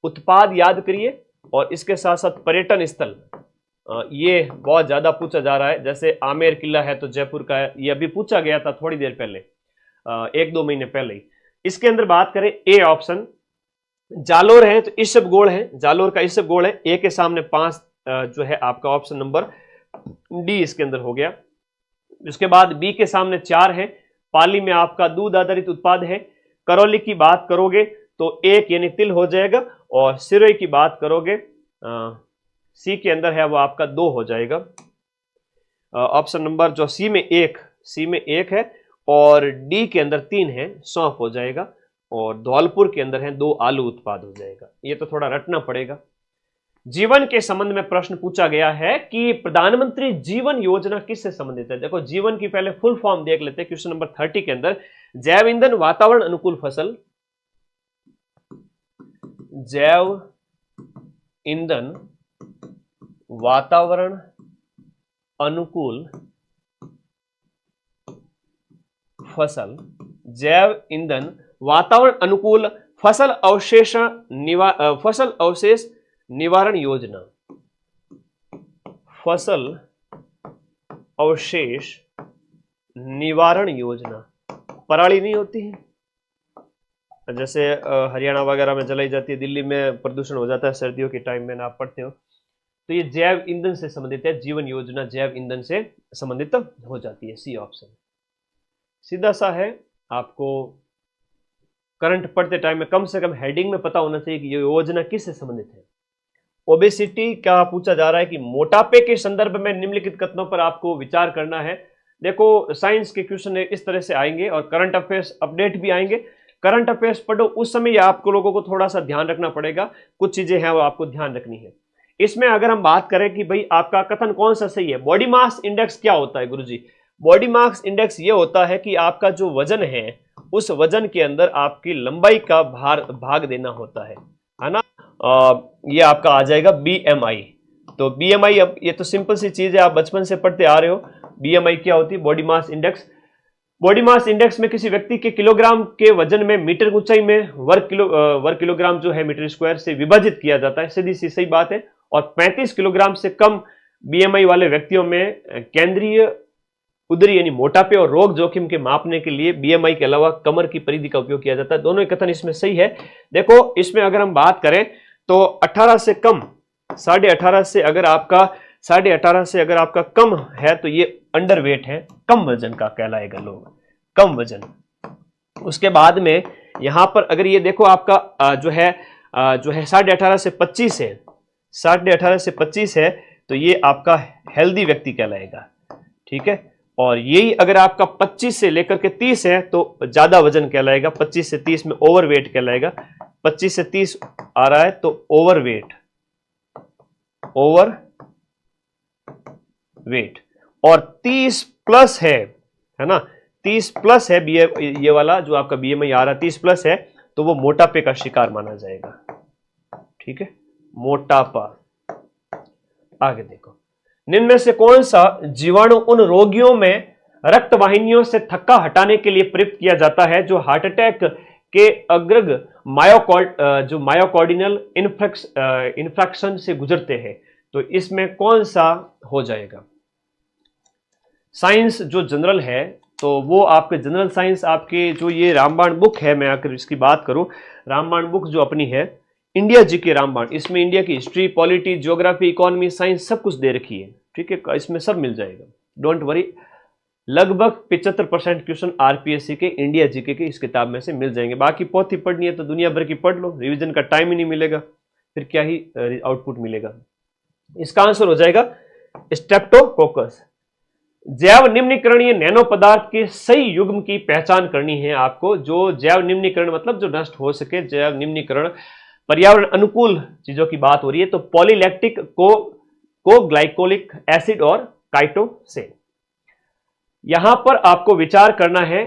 उत्पाद याद करिए, और इसके साथ साथ पर्यटन स्थल, ये बहुत ज्यादा पूछा जा रहा है। जैसे आमेर किला है तो जयपुर का है, ये अभी पूछा गया था थोड़ी देर पहले, एक दो महीने पहले ही। इसके अंदर बात करें ए ऑप्शन, जालोर है तो ईसबगोल है, जालोर का ईसबगोल है। ए के सामने 5 जो है आपका ऑप्शन नंबर डी इसके अंदर हो गया। उसके बाद बी के सामने 4 है, पाली में आपका दूध आधारित उत्पाद है। करौली की बात करोगे तो 1 यानी तिल हो जाएगा, और सिरोही की बात करोगे सी के अंदर है वो आपका 2 हो जाएगा। ऑप्शन नंबर जो सी में 1 है, और डी के अंदर 3 है, सौंफ हो जाएगा। और धौलपुर के अंदर है 2 आलू उत्पाद हो जाएगा। ये तो थोड़ा रटना पड़ेगा। जीवन के संबंध में प्रश्न पूछा गया है कि प्रधानमंत्री जीवन योजना किससे संबंधित है? देखो जीवन की पहले फुल फॉर्म देख लेते हैं क्वेश्चन नंबर 30 के अंदर। जैव ईंधन वातावरण अनुकूल फसल, जैव ईंधन वातावरण अनुकूल फसल, जैव ईंधन वातावरण अनुकूल फसल अवशेष निवारण योजना, फसल अवशेष निवारण योजना। पराली नहीं होती है, जैसे हरियाणा वगैरह में जलाई जाती है, दिल्ली में प्रदूषण हो जाता है सर्दियों के टाइम में ना, आप पढ़ते हो। तो ये जैव ईंधन से संबंधित है, जीवन योजना जैव ईंधन से संबंधित हो जाती है, सी ऑप्शन। सीधा सा है, आपको करंट पढ़ते टाइम में कम से कम हेडिंग में पता होना चाहिए कि ये योजना किससे संबंधित है। ओबेसिटी का पूछा जा रहा है कि मोटापे के संदर्भ में निम्नलिखित कथनों पर आपको विचार करना है। देखो साइंस के क्वेश्चन इस तरह से आएंगे, और करंट अफेयर्स अपडेट भी आएंगे। करंट अफेयर्स पढ़ो उस समय आपको लोगों को थोड़ा सा ध्यान रखना पड़ेगा, कुछ चीजें हैं वो आपको ध्यान रखनी है। इसमें अगर हम बात करें कि भाई आपका कथन कौन सा सही है, बॉडी मास इंडेक्स क्या होता है गुरुजी? बॉडी मास इंडेक्स ये होता है कि आपका जो वजन है उस वजन के अंदर आपकी लंबाई का भाग देना होता है ना। ये आपका आ जाएगा बीएमआई। तो बीएमआई, अब ये तो सिंपल सी चीज है, आप बचपन से पढ़ते आ रहे हो। बीएमआई क्या होती है? Body mass index. Body mass index में किसी व्यक्ति के किलोग्राम के वजन में मीटर ऊंचाई में वर्ग किलोग्राम जो है मीटर स्क्वायर से विभाजित किया जाता है, सीधी सी सही बात है। और 35 किलोग्राम से कम बीएमआई वाले व्यक्तियों में केंद्रीय उदरी यानी मोटापे और रोग जोखिम के मापने के लिए बीएमआई के अलावा कमर की परिधि का उपयोग किया जाता है। दोनों कथन इसमें सही है। देखो इसमें अगर हम बात करें तो 18 से कम, 18.5 से अगर आपका 18.5 से अगर आपका कम है तो ये अंडर वेट है, कम वजन का कहलाएगा लोग, कम वजन। उसके बाद में यहां पर अगर ये देखो आपका जो है 18.5 से 25 है, 18.5 से 25 है तो ये आपका हेल्दी व्यक्ति कहलाएगा, ठीक है। और यही अगर आपका 25 से लेकर के 30 है तो ज्यादा वजन कहलाएगा, 25 से 30 में ओवरवेट कहलाएगा। 25 से 30 आ रहा है तो ओवरवेट, और 30 प्लस है ना, 30 प्लस है ये वाला जो आपका बीएमआई आ रहा है 30 प्लस है तो वो मोटापे का शिकार माना जाएगा, ठीक है, मोटापा। आगे देखो, निम्न में से कौन सा जीवाणु उन रोगियों में रक्त वाहिनियों से थक्का हटाने के लिए प्रयुक्त किया जाता है जो हार्ट अटैक के अग्रग मायोकार्डिनल इन्फ्रैक्शन से गुजरते हैं? तो इसमें कौन सा हो जाएगा? साइंस जो जनरल है तो वो आपके जनरल साइंस आपके जो ये रामबाण बुक है, मैं अगर इसकी बात करूं, रामबाण बुक जो अपनी है इंडिया जीके रामबाण, इसमें इंडिया की history, polity, geography, economy, science सब कुछ दे रखी है। ठीक है, इसमें सब मिल जाएगा, डोंट वरी। लगभग 75% क्वेश्चन आरपीएससी के इंडिया जीके के इस किताब में से मिल जाएंगे। बाकी पोथी पढ़नी है तो दुनिया भर की पढ़ लो, रिवीजन का टाइम ही नहीं मिलेगा, फिर क्या ही आउटपुट मिलेगा। इसका आंसर हो जाएगा स्ट्रेप्टोकोकस। जैव निम्नीकरणीय नैनो पदार्थ के सही युग्म की पहचान करनी है आपको। जो जैव निम्नीकरण मतलब जो नष्ट हो सके, जैव निम्नीकरण पर्यावरण अनुकूल चीजों की बात हो रही है, तो पॉलीलैक्टिक को ग्लाइकोलिक एसिड और काइटोसेन। यहां पर आपको विचार करना है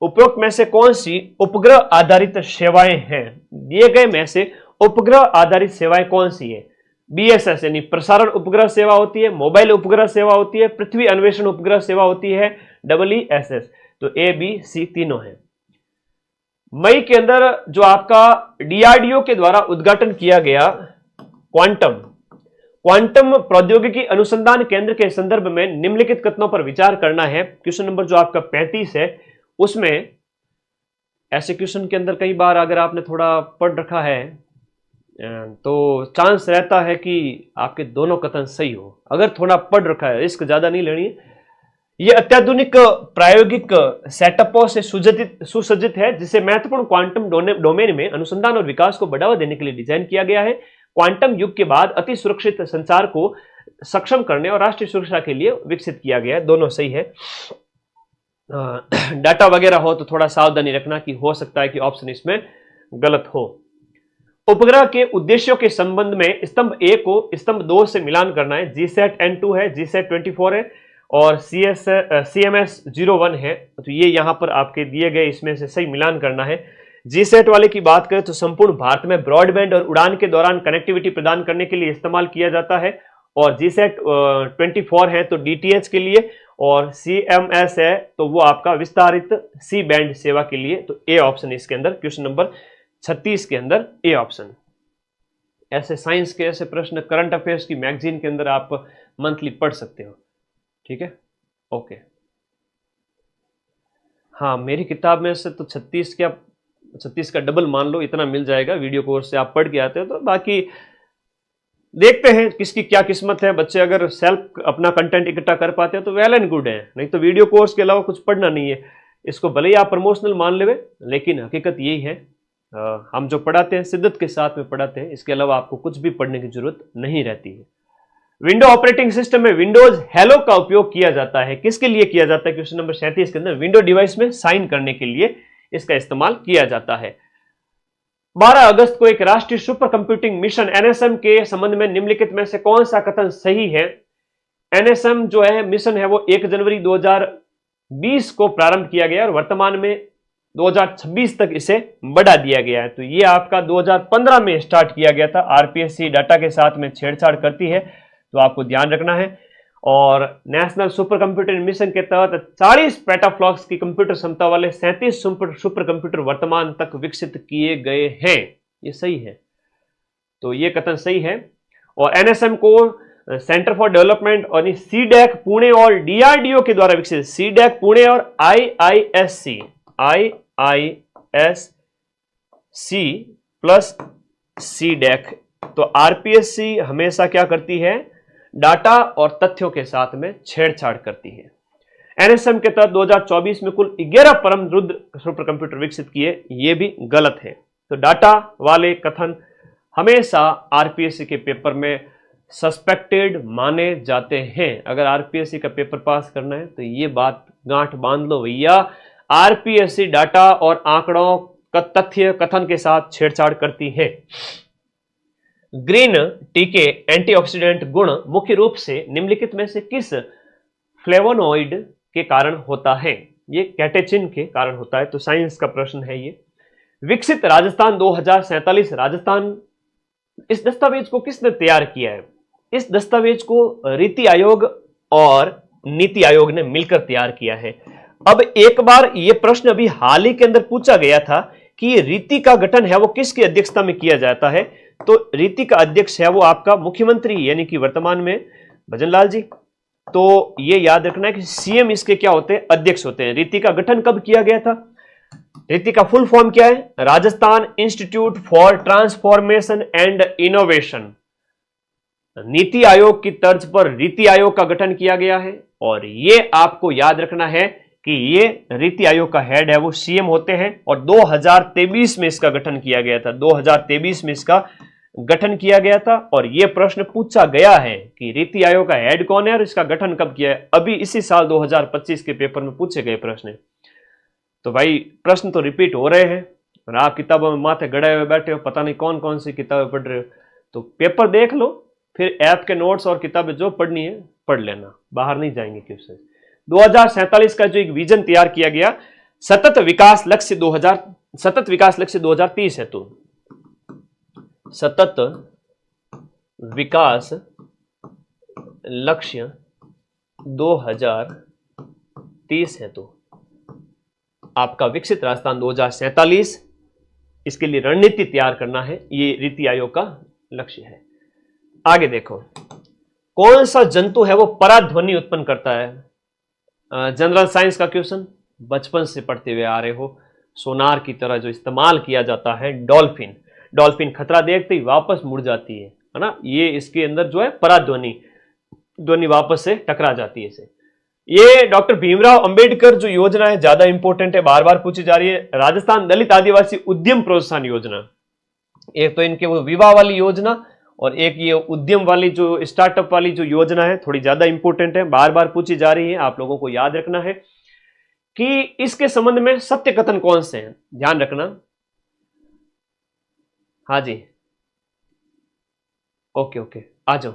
उपरोक्त में से कौन सी उपग्रह आधारित सेवाएं हैं। दिए गए में से उपग्रह आधारित सेवाएं कौन सी है? बीएसएस यानी प्रसारण उपग्रह सेवा होती है, मोबाइल उपग्रह सेवा होती है, पृथ्वी अन्वेषण उपग्रह सेवा होती है, EESS। तो ए बी सी तीनों है। मई के अंदर जो आपका डीआरडीओ के द्वारा उद्घाटन किया गया क्वांटम प्रौद्योगिकी अनुसंधान केंद्र के संदर्भ में निम्नलिखित कथनों पर विचार करना है। क्वेश्चन नंबर जो आपका 35 है, उसमें ऐसे क्वेश्चन के अंदर कई बार अगर आपने थोड़ा पढ़ रखा है तो चांस रहता है कि आपके दोनों कथन सही हो। अगर थोड़ा पढ़ रखा है, रिस्क ज्यादा नहीं लेनी है। यह अत्याधुनिक प्रायोगिक सेटअपों से सुसज्जित है, जिसे महत्वपूर्ण क्वांटम डोमेन में अनुसंधान और विकास को बढ़ावा देने के लिए डिजाइन किया गया है। क्वांटम युग के बाद अति सुरक्षित संचार को सक्षम करने और राष्ट्रीय सुरक्षा के लिए विकसित किया गया है। दोनों सही है। डाटा वगैरह हो तो थोड़ा सावधानी रखना कि हो सकता है कि ऑप्शन इसमें गलत हो। उपग्रह के उद्देश्यों के संबंध में स्तंभ ए को स्तंभ 2 से मिलान करना है। जीसैट N2 है, जीसैट 24 है और CMS 01 है। तो ये यहां पर आपके दिए गए इसमें से सही मिलान करना है। जीसैट वाले की बात करें तो संपूर्ण भारत में ब्रॉडबैंड और उड़ान के दौरान कनेक्टिविटी प्रदान करने के लिए इस्तेमाल किया जाता है। और जीसैट 24 है तो DTH के लिए, और CMS है तो वो आपका विस्तारित सी बैंड सेवा के लिए। तो ए ऑप्शन इसके अंदर क्वेश्चन नंबर 36 के अंदर ए ऑप्शन। ऐसे साइंस के ऐसे प्रश्न करंट अफेयर्स की मैगजीन के अंदर आप मंथली पढ़ सकते हो। ठीक है, ओके। हाँ, मेरी किताब में से तो 36 का डबल मान लो, इतना मिल जाएगा। वीडियो कोर्स से आप पढ़ के आते हो तो बाकी देखते हैं किसकी क्या किस्मत है। बच्चे अगर सेल्फ अपना कंटेंट इकट्ठा कर पाते हैं तो वेल एंड गुड है, नहीं तो वीडियो कोर्स के अलावा कुछ पढ़ना नहीं है। इसको भले ही आप प्रमोशनल मान लेवे, लेकिन हकीकत यही है हम जो पढ़ाते हैं शिद्दत के साथ में पढ़ाते हैं। इसके अलावा आपको कुछ भी पढ़ने की जरूरत नहीं रहती है। विंडो ऑपरेटिंग सिस्टम में विंडोज हेलो का उपयोग किया जाता है। किसके लिए किया जाता है? क्वेश्चन नंबर 37 के अंदर विंडो डिवाइस में साइन करने के लिए इसका इस्तेमाल किया जाता है। 12 अगस्त को एक राष्ट्रीय सुपर कंप्यूटिंग मिशन NSM के संबंध में निम्नलिखित में से कौन सा कथन सही है? NSM जो है मिशन है वो 1 जनवरी 2020 को प्रारंभ किया गया और वर्तमान में 2026 तक इसे बढ़ा दिया गया है। तो ये आपका 2015 में स्टार्ट किया गया था। आरपीएससी डाटा के साथ में छेड़छाड़ करती है तो आपको ध्यान रखना है। और नेशनल सुपर कंप्यूटर मिशन के तहत 40 पेटाफ्लॉप्स की कंप्यूटर क्षमता वाले 37 सुपर कंप्यूटर वर्तमान तक विकसित किए गए हैं। ये सही है, तो ये कथन सही है। और एनएसएम को सेंटर फॉर डेवलपमेंट और सीडैक पुणे और डीआरडीओ के द्वारा विकसित, सीडैक पुणे और आईआईएससी प्लस सीडैक। तो आरपीएससी हमेशा क्या करती है? डाटा और तथ्यों के साथ में छेड़छाड़ करती है। एनएसएम के तहत 2024 में कुल 11 परम रुद्र सुपर कंप्यूटर विकसित किए, ये भी गलत है। तो डाटा वाले कथन हमेशा आरपीएससी के पेपर में सस्पेक्टेड माने जाते हैं। अगर आरपीएससी का पेपर पास करना है तो ये बात गांठ बांध लो भैया, आरपीएससी डाटा और आंकड़ों का तथ्य कथन के साथ छेड़छाड़ करती है। ग्रीन टी के एंटीऑक्सीडेंट गुण मुख्य रूप से निम्नलिखित में से किस फ्लेवोनोइड के कारण होता है? ये कैटेचिन के कारण होता है। तो साइंस का प्रश्न है ये। विकसित राजस्थान 2047 राजस्थान, इस दस्तावेज को किसने तैयार किया है? इस दस्तावेज को रीति आयोग और नीति आयोग ने मिलकर तैयार किया है। अब एक बार यह प्रश्न अभी हाल ही के अंदर पूछा गया था कि रीति का गठन है वो किसकी अध्यक्षता में किया जाता है? तो रीति का अध्यक्ष है वो आपका मुख्यमंत्री यानी कि वर्तमान में भजनलाल जी। तो ये याद रखना है कि सीएम इसके क्या होते हैं, अध्यक्ष होते हैं। रीति का गठन कब किया गया था? रीति का फुल फॉर्म क्या है? Rajasthan institute for transformation and innovation. NITI Aayog की तर्ज पर रीति आयोग का गठन किया गया है और ये आपको याद रखना है कि ये रीति आयोग का हेड है वो सीएम होते हैं और 2023 में इसका गठन किया गया था। 2023 में इसका गठन किया गया था और यह प्रश्न पूछा गया है कि रीति आयोग का हेड कौन है और इसका गठन कब किया है। अभी इसी साल 2025 के पेपर में पूछे गए प्रश्न। तो भाई प्रश्न तो रिपीट हो रहे हैं और आप किताबों में माथे गड़े हुए बैठे हो, पता नहीं कौन कौन सी किताबें पढ़ रहे हो। तो पेपर देख लो, फिर ऐप के नोट्स और किताबें जो पढ़नी है पढ़ लेना, बाहर नहीं जाएंगे क्वेश्चन। 2047 का जो एक विजन तैयार किया गया, सतत विकास लक्ष्य 2030 है। तो सतत विकास लक्ष्य 2030 है। तो आपका विकसित राजस्थान 2047 इसके लिए रणनीति तैयार करना है, ये रीति आयोग का लक्ष्य है। आगे देखो, कौन सा जंतु है वो पराध्वनि उत्पन्न करता है? जनरल साइंस का क्वेश्चन, बचपन से पढ़ते हुए आ रहे हो। सोनार की तरह जो इस्तेमाल किया जाता है डॉल्फिन। डॉल्फिन खतरा देखते ही वापस मुड़ जाती है ना, ये इसके अंदर जो है पराध्वनि, ध्वनि वापस से टकरा जाती है इसे। ये डॉक्टर भीमराव अंबेडकर जो योजना है ज्यादा इंपॉर्टेंट है, बार बार पूछी जा रही है। राजस्थान दलित आदिवासी उद्यम प्रोत्साहन योजना, एक तो इनके वो विवाह वाली योजना और एक ये उद्यम वाली जो स्टार्टअप वाली जो योजना है थोड़ी ज्यादा इंपॉर्टेंट है, बार बार पूछी जा रही है। आप लोगों को याद रखना है कि इसके संबंध में सत्य कथन कौन से हैं, ध्यान रखना। हाँ जी, ओके ओके, आ जाओ।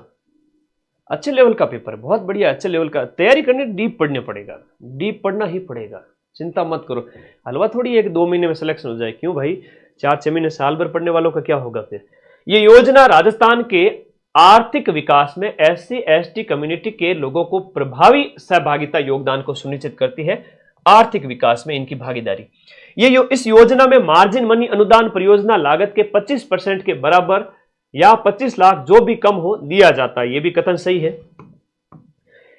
अच्छे लेवल का पेपर, बहुत बढ़िया, अच्छे लेवल का तैयारी करने, डीप पढ़ने पड़ेगा, डीप पढ़ना ही पड़ेगा, चिंता मत करो। हलवा थोड़ी 1-2 महीने में सिलेक्शन हो जाए, क्यों भाई, 4-6 महीने साल भर पढ़ने वालों का क्या होगा फिर। ये योजना राजस्थान के आर्थिक विकास में SC/ST कम्युनिटी के लोगों को प्रभावी सहभागिता योगदान को सुनिश्चित करती है, आर्थिक विकास में इनकी भागीदारी। इस योजना में मार्जिन मनी अनुदान परियोजना लागत के 25% के बराबर या 25 लाख जो भी कम हो दिया जाता है, यह भी कथन सही है।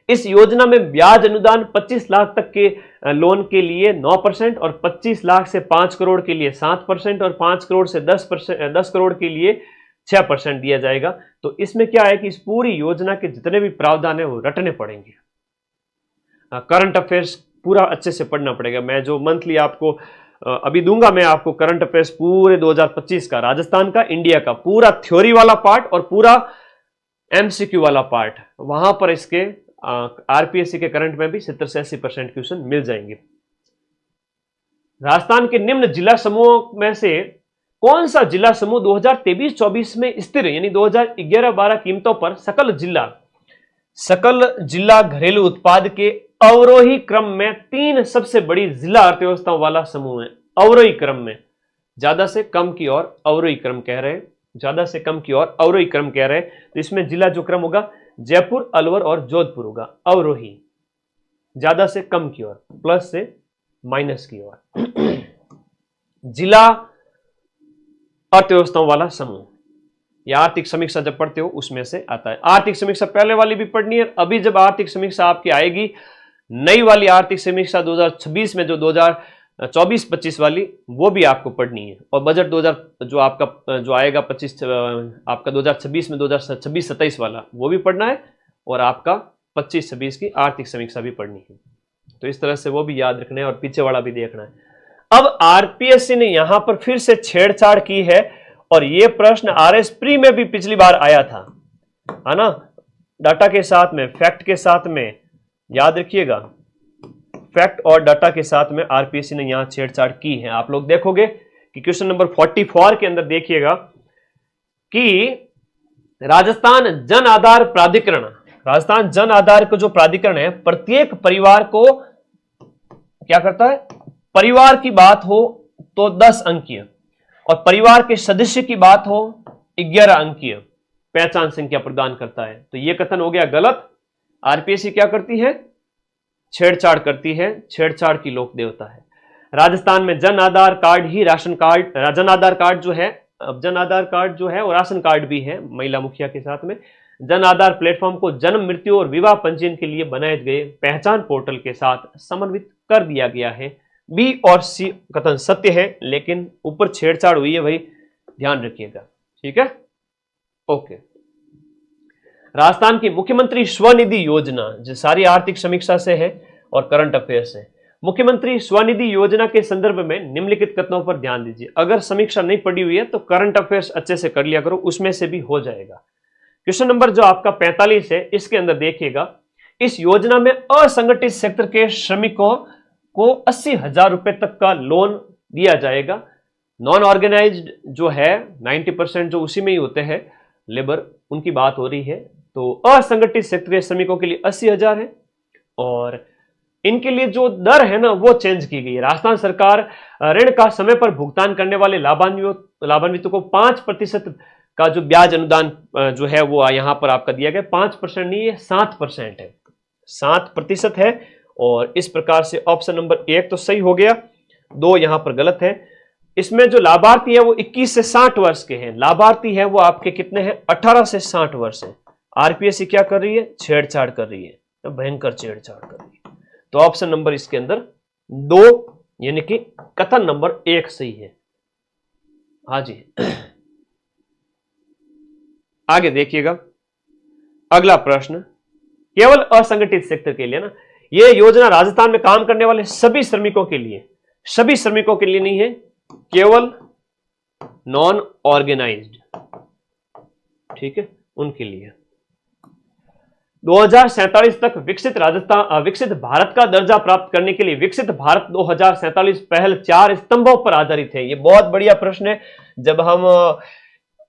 इस योजना में ब्याज अनुदान 25 लाख तक के लोन के लिए 9% और 25 लाख से 5 करोड़ के लिए 7% और 5 करोड़ से 10 करोड़ के लिए 6% दिया जाएगा। तो इसमें क्या है कि इस पूरी योजना के जितने भी प्रावधान है वो रटने पड़ेंगे। करंट अफेयर्स पूरा अच्छे से पढ़ना पड़ेगा। मैं जो मंथली आपको अभी दूंगा, मैं आपको करंट अफेयर्स पूरे 2025 का, राजस्थान का, इंडिया का पूरा थ्योरी वाला पार्ट और पूरा MCQ वाला पार्ट, वहां पर इसके RPSC के करंट में भी 70 से 80% क्वेश्चन मिल जाएंगे। राजस्थान के निम्न जिला समूहों में से कौन सा जिला समूह 2023-24 में स्थिर यानी 2011-12 कीमतों पर सकल जिला घरेलू उत्पाद के अवरोही क्रम में 3 सबसे बड़ी जिला अर्थव्यवस्थाओं वाला समूह है। अवरोही क्रम में, ज्यादा से कम की ओर अवरोही क्रम कह रहे हैं, ज्यादा से कम की ओर अवरोही क्रम कह रहे हैं। तो इसमें जिला जो क्रम होगा जयपुर, अलवर और जोधपुर होगा। अवरोही, ज्यादा से कम की ओर, प्लस से माइनस की ओर, जिला अर्थव्यवस्थाओं वाला समूह। या आर्थिक समीक्षा जब पढ़ते हो उसमें से आता है। आर्थिक समीक्षा पहले वाली भी पढ़नी है। अभी जब आर्थिक समीक्षा आपकी आएगी, नई वाली आर्थिक समीक्षा 2026 में, जो 2024-25 वाली, वो भी आपको पढ़नी है। और बजट 2000 जो आपका जो आएगा 25 आपका 2026 में 2026-27 वाला, वो भी पढ़ना है। और आपका 25-26 की आर्थिक समीक्षा भी पढ़नी है। तो इस तरह से वो भी याद रखना है और पीछे वाला भी देखना है। अब RPSC ने यहां पर फिर से छेड़छाड़ की है और ये प्रश्न RS प्री में भी पिछली बार आया था, है ना, डाटा के साथ में, फैक्ट के साथ में, याद रखिएगा, फैक्ट और डाटा के साथ में RPSC ने यहां छेड़छाड़ की है। आप लोग देखोगे कि क्वेश्चन नंबर 44 के अंदर देखिएगा कि राजस्थान जन आधार प्राधिकरण, राजस्थान जन आधार का जो प्राधिकरण है, प्रत्येक परिवार को क्या करता है, परिवार की बात हो तो 10 अंकीय और परिवार के सदस्य की बात हो 11 अंकीय पहचान संख्या प्रदान करता है। तो यह कथन हो गया गलत। RPSC क्या करती है, छेड़छाड़ करती है, छेड़छाड़ की लोक देवता है। राजस्थान में जन आधार कार्ड ही ration card, Jan Aadhaar card जो है अब जन आधार कार्ड जो है और राशन कार्ड भी है महिला मुखिया के साथ में। जन आधार प्लेटफॉर्म को जन्म, मृत्यु और विवाह पंजीयन के लिए बनाए गए पहचान पोर्टल के साथ समन्वित कर दिया गया है। बी और सी कथन सत्य है, लेकिन ऊपर छेड़छाड़ हुई है भाई, ध्यान रखिएगा। ठीक है, ओके। राजस्थान की मुख्यमंत्री स्वनिधि योजना, जो सारी आर्थिक समीक्षा से है और करंट अफेयर से। मुख्यमंत्री स्वनिधि योजना के संदर्भ में निम्नलिखित कथनों पर ध्यान दीजिए। अगर समीक्षा नहीं पढ़ी हुई है तो करंट अफेयर्स अच्छे से कर लिया करो, उसमें से भी हो जाएगा। क्वेश्चन नंबर जो आपका 45 है, इसके अंदर देखिएगा, इस योजना में असंगठित सेक्टर के श्रमिकों को 80,000 रुपए तक का लोन दिया जाएगा। नॉन ऑर्गेनाइज्ड जो है 90% जो उसी में ही होते हैं लेबर, उनकी बात हो रही है। तो असंगठित सेक्टर के श्रमिकों के लिए 80,000 है और इनके लिए जो दर है ना वो चेंज की गई है। राजस्थान सरकार ऋण का समय पर भुगतान करने वाले लाभान्वितों को 5% का जो ब्याज अनुदान जो है वो यहां पर आपका दिया गया। 5% नहीं है, 7% है, 7% है। और इस प्रकार से ऑप्शन नंबर 1 तो सही हो गया, 2 यहां पर गलत है। इसमें जो लाभार्थी है वो 21 से 60 वर्ष के हैं। लाभार्थी है वो आपके कितने हैं, 18 से 60 वर्ष है। आरपीएससी क्या कर रही है, छेड़छाड़ कर रही है, तो भयंकर छेड़छाड़ कर रही है। तो ऑप्शन नंबर इसके अंदर 2 यानी कि कथन नंबर 1 सही है। हाँ जी, आगे देखिएगा अगला प्रश्न, केवल असंगठित सेक्टर के लिए ना, यह योजना राजस्थान में काम करने वाले सभी श्रमिकों के लिए, सभी श्रमिकों के लिए नहीं है, केवल नॉन ऑर्गेनाइज्ड, ठीक है, उनके लिए। 2047 तक विकसित भारत का दर्जा प्राप्त करने के लिए विकसित भारत 2047 पहल 4 स्तंभों पर आधारित है। ये बहुत बढ़िया प्रश्न है। जब हम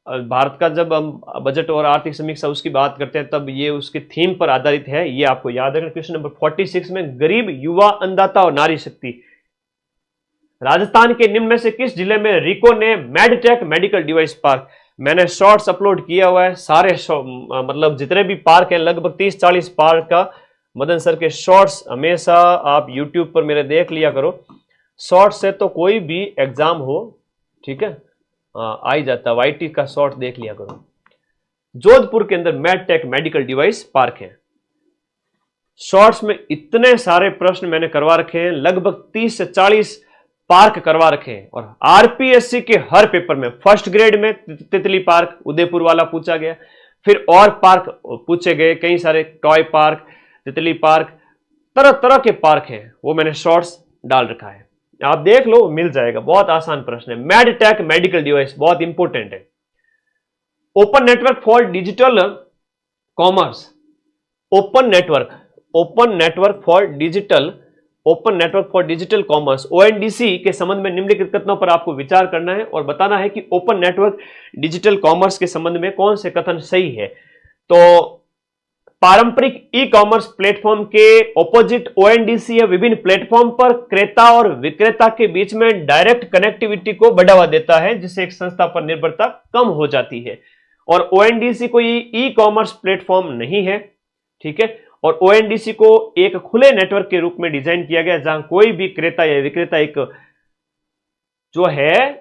भारत का जब हम बजट और आर्थिक समीक्षा उसकी बात करते हैं तब ये उसके थीम पर आधारित है, ये आपको याद रखना। क्वेश्चन नंबर 46 में गरीब, युवा, अन्नदाता और नारी शक्ति। राजस्थान के निम्न में से किस जिले में रिको ने मेडटेक मेडिकल डिवाइस पार्क, मैंने शॉर्ट्स अपलोड किया हुआ है सारे मतलब जितने भी पार्क हैं लगभग 30-40 पार्क का मदन सर के शॉर्ट्स हमेशा आप यूट्यूब पर मेरे देख लिया करो। शॉर्ट्स से तो कोई भी एग्जाम हो, ठीक है, आ ही जाता। वाईटी का शॉर्ट देख लिया करो। जोधपुर के अंदर मेडटेक मेडिकल डिवाइस पार्क है। शॉर्ट्स में इतने सारे प्रश्न मैंने करवा रखे हैं, लगभग 30 से 40 पार्क करवा रखे हैं। और आरपीएससी के हर पेपर में फर्स्ट ग्रेड में तितली पार्क उदयपुर वाला पूछा गया, फिर और पार्क पूछे गए, कई सारे टॉय पार्क, तितली पार्क, तरह तरह के पार्क हैं, वो मैंने शॉर्ट्स डाल रखा है, आप देख लो, मिल जाएगा। बहुत आसान प्रश्न है। मेडटेक मेडिकल डिवाइस बहुत इंपॉर्टेंट है। Open network for digital commerce, open network for digital commerce ONDC के संबंध में निम्नलिखित कथनों पर आपको विचार करना है और बताना है कि ओपन नेटवर्क डिजिटल कॉमर्स के संबंध में कौन से कथन सही है। तो पारंपरिक ई कॉमर्स प्लेटफॉर्म के ऑपोजिट ओएनडीसी या विभिन्न प्लेटफॉर्म पर क्रेता और विक्रेता के बीच में डायरेक्ट कनेक्टिविटी को बढ़ावा देता है, जिससे एक संस्था पर निर्भरता कम हो जाती है। और ओएनडीसी कोई ई कॉमर्स प्लेटफॉर्म नहीं है, ठीक है। और ओएनडीसी को एक खुले नेटवर्क के रूप में डिजाइन किया गया, जहां कोई भी क्रेता या विक्रेता एक जो है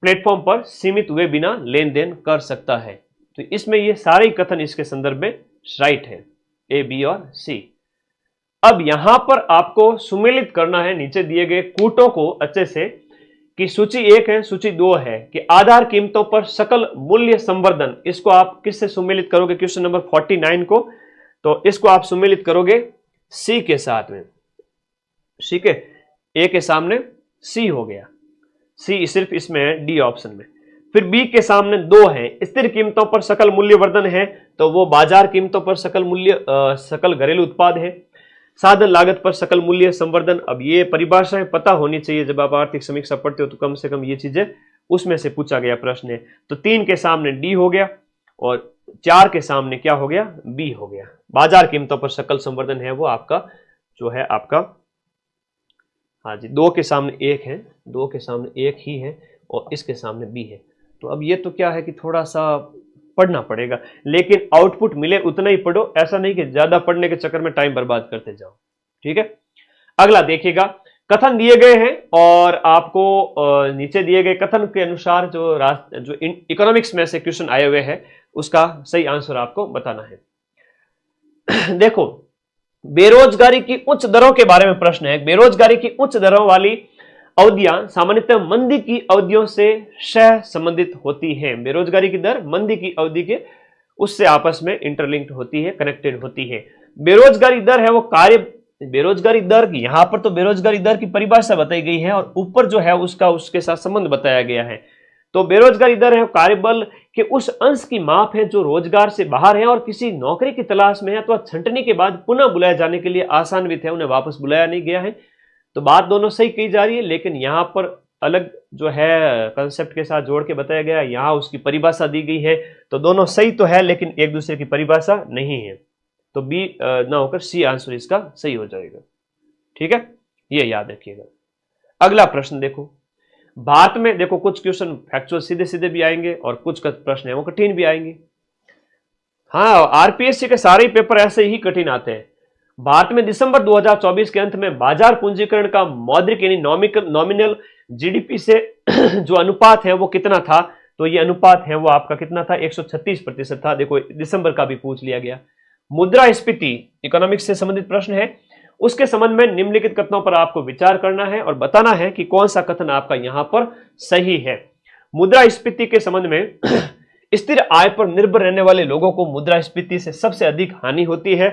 प्लेटफॉर्म पर सीमित हुए बिना लेन देन कर सकता है। तो इसमें ये सारे कथन इसके संदर्भ में राइट है, ए, बी और सी। अब यहां पर आपको सुमेलित करना है नीचे दिए गए कूटों को अच्छे से, कि सूची 1 है, सूची 2 है कि आधार कीमतों पर सकल मूल्य संवर्धन, इसको आप किससे सुमेलित करोगे, क्वेश्चन नंबर 49 को, तो इसको आप सुमेलित करोगे सी के साथ में, ठीक है। ए के सामने सी हो गया, सी सिर्फ इसमें है डी ऑप्शन में। फिर बी के सामने 2 है, स्थिर कीमतों पर सकल मूल्य वर्धन है, तो वो बाजार कीमतों पर सकल घरेलू उत्पाद है। साधन लागत पर सकल मूल्य संवर्धन, अब ये परिभाषाएं पता होनी चाहिए, जब आप आर्थिक समीक्षा पढ़ते हो तो कम से कम ये चीजें उसमें से पूछा गया प्रश्न है। तो 3 के सामने डी हो गया और 4 के सामने क्या हो गया, बी हो गया। बाजार कीमतों पर सकल संवर्धन है वो आपका जो है आपका, हाँ जी, 2 के सामने 1 है, 2 के सामने 1 ही है और इसके सामने बी है। तो अब ये तो क्या है कि थोड़ा सा पढ़ना पड़ेगा, लेकिन आउटपुट मिले उतना ही पढ़ो, ऐसा नहीं कि ज्यादा पढ़ने के चक्कर में टाइम बर्बाद करते जाओ, ठीक है। अगला देखिएगा, कथन दिए गए हैं और आपको नीचे दिए गए कथन के अनुसार जो इकोनॉमिक्स में से क्वेश्चन आए हुए हैं उसका सही आंसर आपको बताना है। देखो, बेरोजगारी की उच्च दरों के बारे में प्रश्न है। बेरोजगारी की उच्च दरों वाली अवधियां सामान्यतः मंदी की अवधियों से सह संबंधित होती हैं। बेरोजगारी की दर मंदी की अवधि के उससे आपस में इंटरलिंक्ड होती है, कनेक्टेड होती है। बेरोजगारी दर है वो बेरोजगारी दर, यहां पर तो बेरोजगारी दर की परिभाषा बताई गई है और ऊपर जो है उसके साथ संबंध बताया गया है। तो बेरोजगारी दर है कार्यबल के उस अंश की माप है जो रोजगार से बाहर है और किसी नौकरी की तलाश में है अथवा छंटनी के बाद पुनः बुलाए जाने के लिए आसान्वित है, उन्हें वापस बुलाया नहीं गया है। तो बात दोनों सही कही जा रही है, लेकिन यहां पर अलग जो है कंसेप्ट के साथ जोड़ के बताया गया, यहां उसकी परिभाषा दी गई है। तो दोनों सही तो है लेकिन एक दूसरे की परिभाषा नहीं है। तो बी ना होकर सी आंसर इसका सही हो जाएगा। ठीक है, ये याद रखिएगा। अगला प्रश्न देखो, भारत में देखो कुछ क्वेश्चन फैक्चुअल सीधे सीधे भी आएंगे और कुछ प्रश्न है वो कठिन भी आएंगे। हाँ, आरपीएससी के सारे पेपर ऐसे ही कठिन आते हैं। भारत में दिसंबर 2024 के अंत में बाजार पूंजीकरण का मौद्रिक यानी नॉमिनल जीडीपी से जो अनुपात है वो कितना था? तो ये अनुपात है वो आपका कितना था? 136% था। देखो दिसंबर का भी पूछ लिया गया। मुद्रास्फीति इकोनॉमिक्स से संबंधित प्रश्न है, उसके संबंध में निम्नलिखित कथनों पर आपको विचार करना है और बताना है कि कौन सा कथन आपका यहां पर सही है। मुद्रास्फीति के संबंध में स्थिर आय पर निर्भर रहने वाले लोगों को मुद्रास्फीति से सबसे अधिक हानि होती है।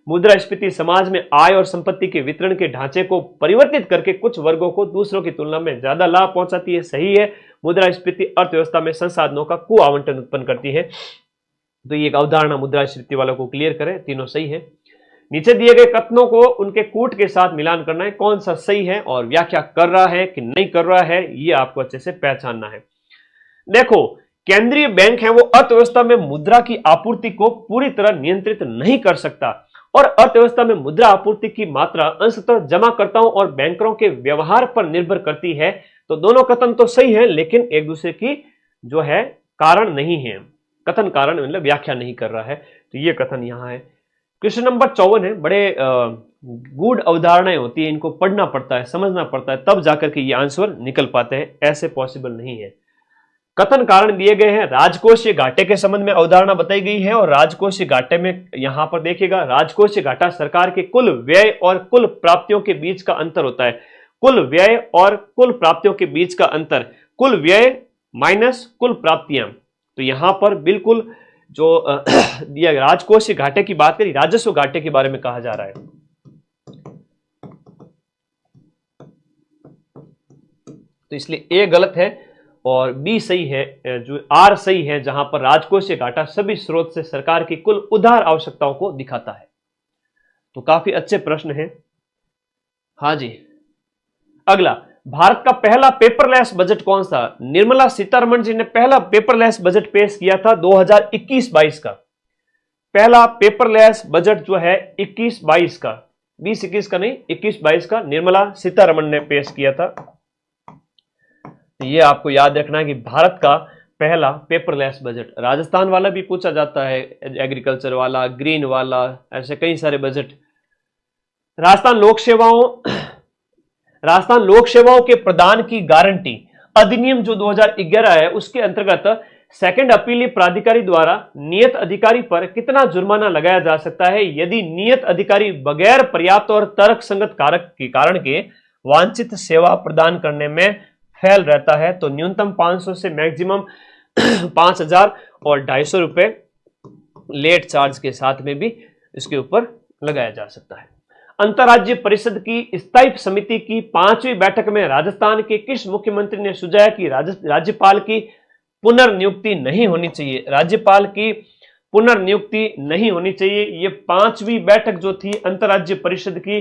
मुद्रास्फीति समाज में आय और संपत्ति के वितरण के ढांचे को परिवर्तित करके कुछ वर्गों को दूसरों की तुलना में ज्यादा लाभ पहुंचाती है। सही है, मुद्रास्फीति अर्थव्यवस्था में संसाधनों का कुआवंटन उत्पन्न करती है। तो ये एक अवधारणा मुद्रास्फीति वालों को क्लियर करें, तीनों सही है। नीचे दिए गए कथनों को उनके कूट के साथ मिलान करना है, कौन सा सही है और व्याख्या कर रहा है कि नहीं कर रहा है, ये आपको अच्छे से पहचानना है। देखो, केंद्रीय बैंक है वो अर्थव्यवस्था में मुद्रा की आपूर्ति को पूरी तरह नियंत्रित नहीं कर सकता और अर्थव्यवस्था में मुद्रा आपूर्ति की मात्रा अंशतः जमाकर्ताओं और बैंकरों के व्यवहार पर निर्भर करती है। तो दोनों कथन तो सही है लेकिन एक दूसरे की जो है कारण नहीं है। कथन कारण मतलब व्याख्या नहीं कर रहा है, तो ये कथन यहां है। क्वेश्चन नंबर 54 है। बड़े गूढ़ अवधारणाएं होती है, इनको पढ़ना पड़ता है, समझना पड़ता है, तब जाकर के ये आंसर निकल पाते हैं, ऐसे पॉसिबल नहीं है। कथन कारण दिए गए हैं। राजकोषीय घाटे के संबंध में अवधारणा बताई गई है और राजकोषीय घाटे में यहां पर देखिएगा, राजकोषीय घाटा सरकार के कुल व्यय और कुल प्राप्तियों के बीच का अंतर होता है। कुल व्यय और कुल प्राप्तियों के बीच का अंतर, कुल व्यय माइनस कुल प्राप्तियां। तो यहां पर बिल्कुल जो दिया राजकोषीय घाटे की बात करी, राजस्व घाटे के बारे में कहा जा रहा है। तो इसलिए ए गलत है और बी सही है, जो आर सही है, जहां पर राजकोषीय घाटा सभी स्रोत से सरकार की कुल उधार आवश्यकताओं को दिखाता है। तो काफी अच्छे प्रश्न हैं। हाँ जी, अगला, भारत का पहला पेपरलेस बजट कौन सा? निर्मला सीतारमण जी ने पहला पेपरलेस बजट पेश किया था 2021-22 का। पहला पेपरलेस बजट जो है 21-22 का, 20-21 का नहीं, 21-22 का निर्मला सीतारमण ने पेश किया था। ये आपको याद रखना है कि भारत का पहला पेपरलेस बजट। राजस्थान वाला भी पूछा जाता है, एग्रीकल्चर वाला, ग्रीन वाला, ऐसे कई सारे बजट। राजस्थान लोक सेवाओं के प्रदान की गारंटी अधिनियम जो 2011 है, उसके अंतर्गत सेकंड अपीलीय प्राधिकारी द्वारा नियत अधिकारी पर कितना जुर्माना लगाया जा सकता है यदि नियत अधिकारी बगैर पर्याप्त और तर्कसंगत कारक के कारण के वांछित सेवा प्रदान करने में फेल रहता है? तो न्यूनतम 500 से मैक्सिमम 5000 और 250 रुपए लेट चार्ज के साथ में भी इसके ऊपर लगाया जा सकता है। अंतर्राज्यीय परिषद की स्थायी समिति की 5वीं बैठक में राजस्थान के किस मुख्यमंत्री ने सुझाया कि राज्यपाल की पुनर्नियुक्ति नहीं होनी चाहिए? राज्यपाल की पुनर्नियुक्ति नहीं होनी चाहिए। ये 5वीं बैठक जो थी अंतर्राज्यीय परिषद की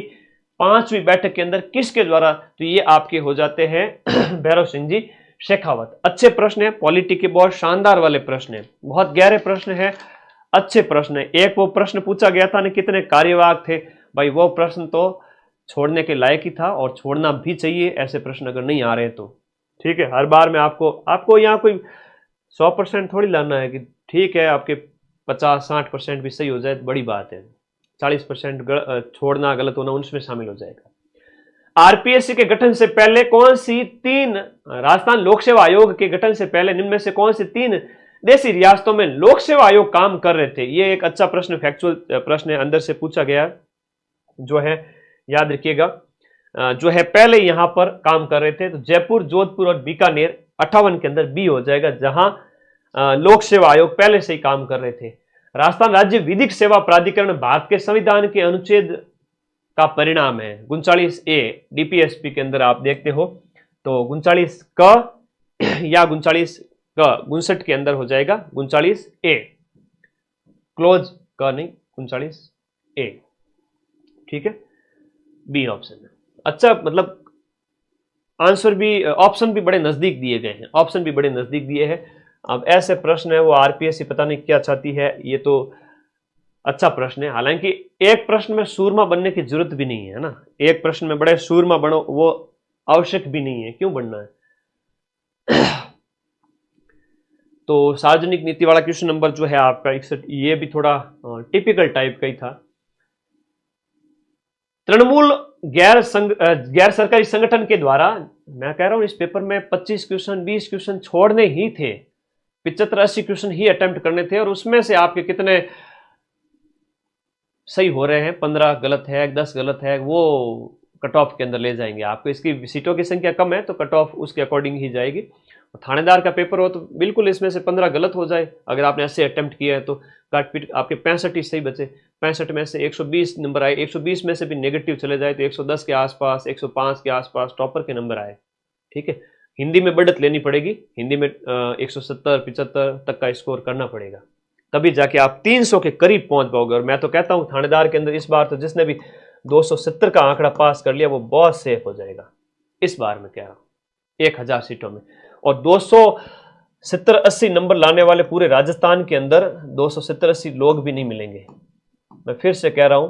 5वीं बैठक के अंदर किसके द्वारा? तो ये आपके हो जाते हैं भैरव सिंह जी शेखावत। अच्छे प्रश्न है, पॉलिटी के बहुत शानदार वाले प्रश्न है, बहुत गहरे प्रश्न है, अच्छे प्रश्न है। एक वो प्रश्न पूछा गया था ना, कितने कार्यवाहक थे? भाई वो प्रश्न तो छोड़ने के लायक ही था और छोड़ना भी चाहिए ऐसे प्रश्न अगर नहीं आ रहे तो। ठीक है, हर बार में आपको यहाँ कोई 100% थोड़ी लाना है कि ठीक है आपके 50-60% भी सही हो जाए तो बड़ी बात है, 40% छोड़ना, गलत होना उसमें शामिल हो जाएगा। आरपीएससी के गठन से पहले कौन सी तीन, राजस्थान लोक सेवा आयोग के गठन से पहले निम्न में से कौन सी तीन देशी रियासतों में लोक सेवा आयोग काम कर रहे थे? ये एक अच्छा प्रश्न, फैक्चुअल प्रश्न है, अंदर से पूछा गया जो है, याद रखिएगा। जो है पहले यहां पर काम कर रहे थे, तो जयपुर, जोधपुर और बीकानेर 58 के अंदर बी हो जाएगा, जहां लोक सेवा आयोग पहले से ही काम कर रहे थे। राजस्थान राज्य विधिक सेवा प्राधिकरण भारत के संविधान के अनुच्छेद का परिणाम है 39A। डीपीएसपी के अंदर आप देखते हो तो 39 क या 39 क 59 के अंदर हो जाएगा 39A, क्लोज क नहीं, 39A, ठीक है, बी ऑप्शन है। अच्छा, मतलब आंसर भी, ऑप्शन भी बड़े नजदीक दिए गए हैं, ऑप्शन भी बड़े नजदीक दिए हैं। अब ऐसे प्रश्न है वो आरपीएससी पता नहीं क्या चाहती है, ये तो अच्छा प्रश्न है। हालांकि एक प्रश्न में सूरमा बनने की जरूरत भी नहीं है ना, एक प्रश्न में बड़े सूरमा बनो वो आवश्यक भी नहीं है, क्यों बनना है। तो सार्वजनिक नीति वाला क्वेश्चन नंबर जो है आपका 61, ये भी थोड़ा टिपिकल टाइप का ही था। तृणमूल गैर सरकारी संगठन के द्वारा, मैं कह रहा हूं इस पेपर में 25 क्वेश्चन 20 क्वेश्चन छोड़ने ही थे, 75-80 क्वेश्चन ही अटेम्प्ट करने थे, और उसमें से आपके कितने सही हो रहे हैं, 15 गलत है, 10 गलत है, वो कट ऑफ के अंदर ले जाएंगे आपको। इसकी सीटों की संख्या कम है तो कट ऑफ उसके अकॉर्डिंग ही जाएगी। थानेदार का पेपर हो तो बिल्कुल इसमें से 15 गलत हो जाए, अगर आपने ऐसे अटेम्प्ट किया है तो काट पीट आपके 65 ही सही बचे, 65 में से 120 नंबर आए, 120 में से भी नेगेटिव चले जाए तो 110 के आसपास, 105 के आसपास टॉपर के नंबर आए, ठीक है। हिंदी में बढ़त लेनी पड़ेगी, हिंदी में 170-75 तक का स्कोर करना पड़ेगा, तभी जाके आप 300 के करीब पहुंच पाओगे। और मैं तो कहता हूं थानेदार के अंदर इस बार तो जिसने भी 270 का आंकड़ा पास कर लिया वो बहुत सेफ हो जाएगा, इस बार मैं कह रहा हूं 1000 सीटों में। और 270-80 नंबर लाने वाले पूरे राजस्थान के अंदर 270-80 लोग भी नहीं मिलेंगे। मैं फिर से कह रहा हूं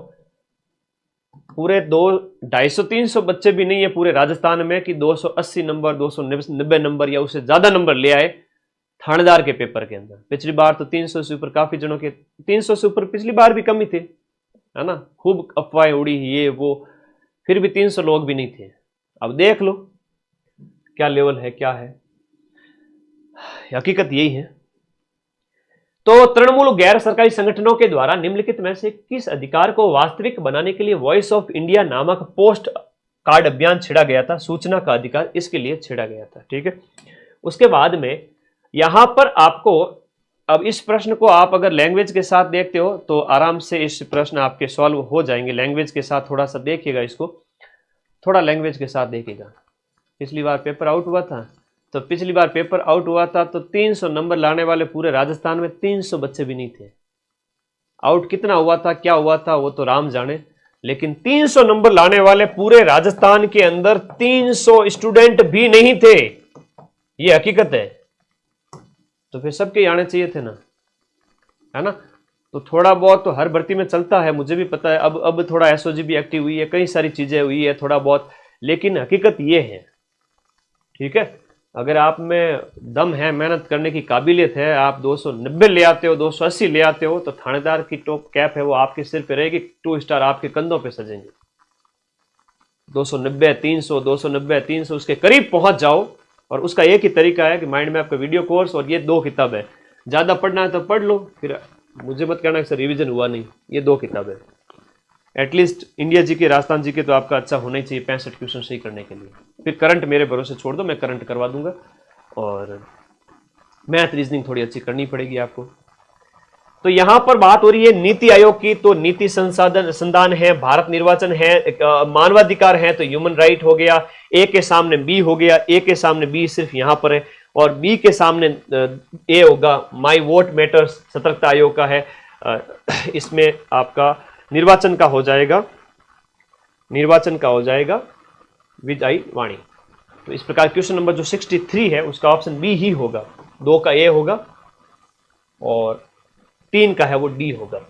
पूरे 250-300 बच्चे भी नहीं है पूरे राजस्थान में कि 280 नंबर 290 नंबर या उससे ज्यादा नंबर ले आए थानेदार के पेपर के अंदर। पिछली बार तो 300 से ऊपर काफी जनों के, 300 से ऊपर पिछली बार भी कम ही थे, है ना, खूब अफवाहें उड़ी ये वो, फिर भी 300 लोग भी नहीं थे। अब देख लो क्या लेवल है, क्या है, हकीकत यही है। तो तृणमूल गैर सरकारी संगठनों के द्वारा निम्नलिखित में से किस अधिकार को वास्तविक बनाने के लिए वॉइस ऑफ इंडिया नामक पोस्ट कार्ड अभियान छेड़ा गया था? सूचना का अधिकार, इसके लिए छेड़ा गया था, ठीक है। उसके बाद में यहां पर आपको, अब इस प्रश्न को आप अगर लैंग्वेज के साथ देखते हो तो आराम से इस प्रश्न आपके सॉल्व हो जाएंगे। लैंग्वेज के साथ थोड़ा सा देखिएगा, इसको थोड़ा लैंग्वेज के साथ देखिएगा। पिछली बार पेपर आउट हुआ था, तो पिछली बार पेपर आउट हुआ था तो 300 नंबर लाने वाले पूरे राजस्थान में 300 बच्चे भी नहीं थे। आउट कितना हुआ था, क्या हुआ था, वो तो राम जाने, लेकिन 300 नंबर लाने वाले पूरे राजस्थान के अंदर 300 स्टूडेंट भी नहीं थे, ये हकीकत है। तो फिर सबके आने चाहिए थे ना, है ना। तो थोड़ा बहुत तो हर भर्ती में चलता है, मुझे भी पता है। अब थोड़ा एसओजी भी एक्टिव हुई है, कई सारी चीजें हुई है थोड़ा बहुत, लेकिन हकीकत ये है, ठीक है। अगर आप में दम है, मेहनत करने की काबिलियत है, आप 290 ले आते हो, 280 ले आते हो, तो थानेदार की टॉप कैप है वो आपके सिर पे रहेगी, 2 स्टार आपके कंधों पे सजेंगे। 290 300 290 300 उसके करीब पहुंच जाओ। और उसका एक ही तरीका है कि माइंड मैप का वीडियो कोर्स और ये 2 किताब है। ज्यादा पढ़ना है तो पढ़ लो, फिर मुझे मत कहना कि सर रिवीजन हुआ नहीं, ये 2 किताब है। एटलीस्ट इंडिया जी के, राजस्थान जी के तो आपका अच्छा होना ही चाहिए 65 क्वेश्चन सही करने के लिए। फिर करंट मेरे भरोसे छोड़ दो, मैं करंट करवा दूंगा, और मैथ रीजनिंग थोड़ी अच्छी करनी पड़ेगी आपको। तो यहां पर बात हो रही है नीति आयोग की, तो नीति संधान है, भारत निर्वाचन है, मानवाधिकार है, तो ह्यूमन राइट हो गया, ए के सामने बी हो गया, ए के सामने बी सिर्फ यहां पर है, और बी के सामने ए होगा, माई वोट मैटर्स सतर्कता आयोग का है, इसमें आपका निर्वाचन का हो जाएगा, निर्वाचन का हो जाएगा विजयी वाणी। तो इस प्रकार क्वेश्चन नंबर जो 63 है उसका ऑप्शन बी ही होगा, 2 का ए होगा और 3 का है वो डी होगा।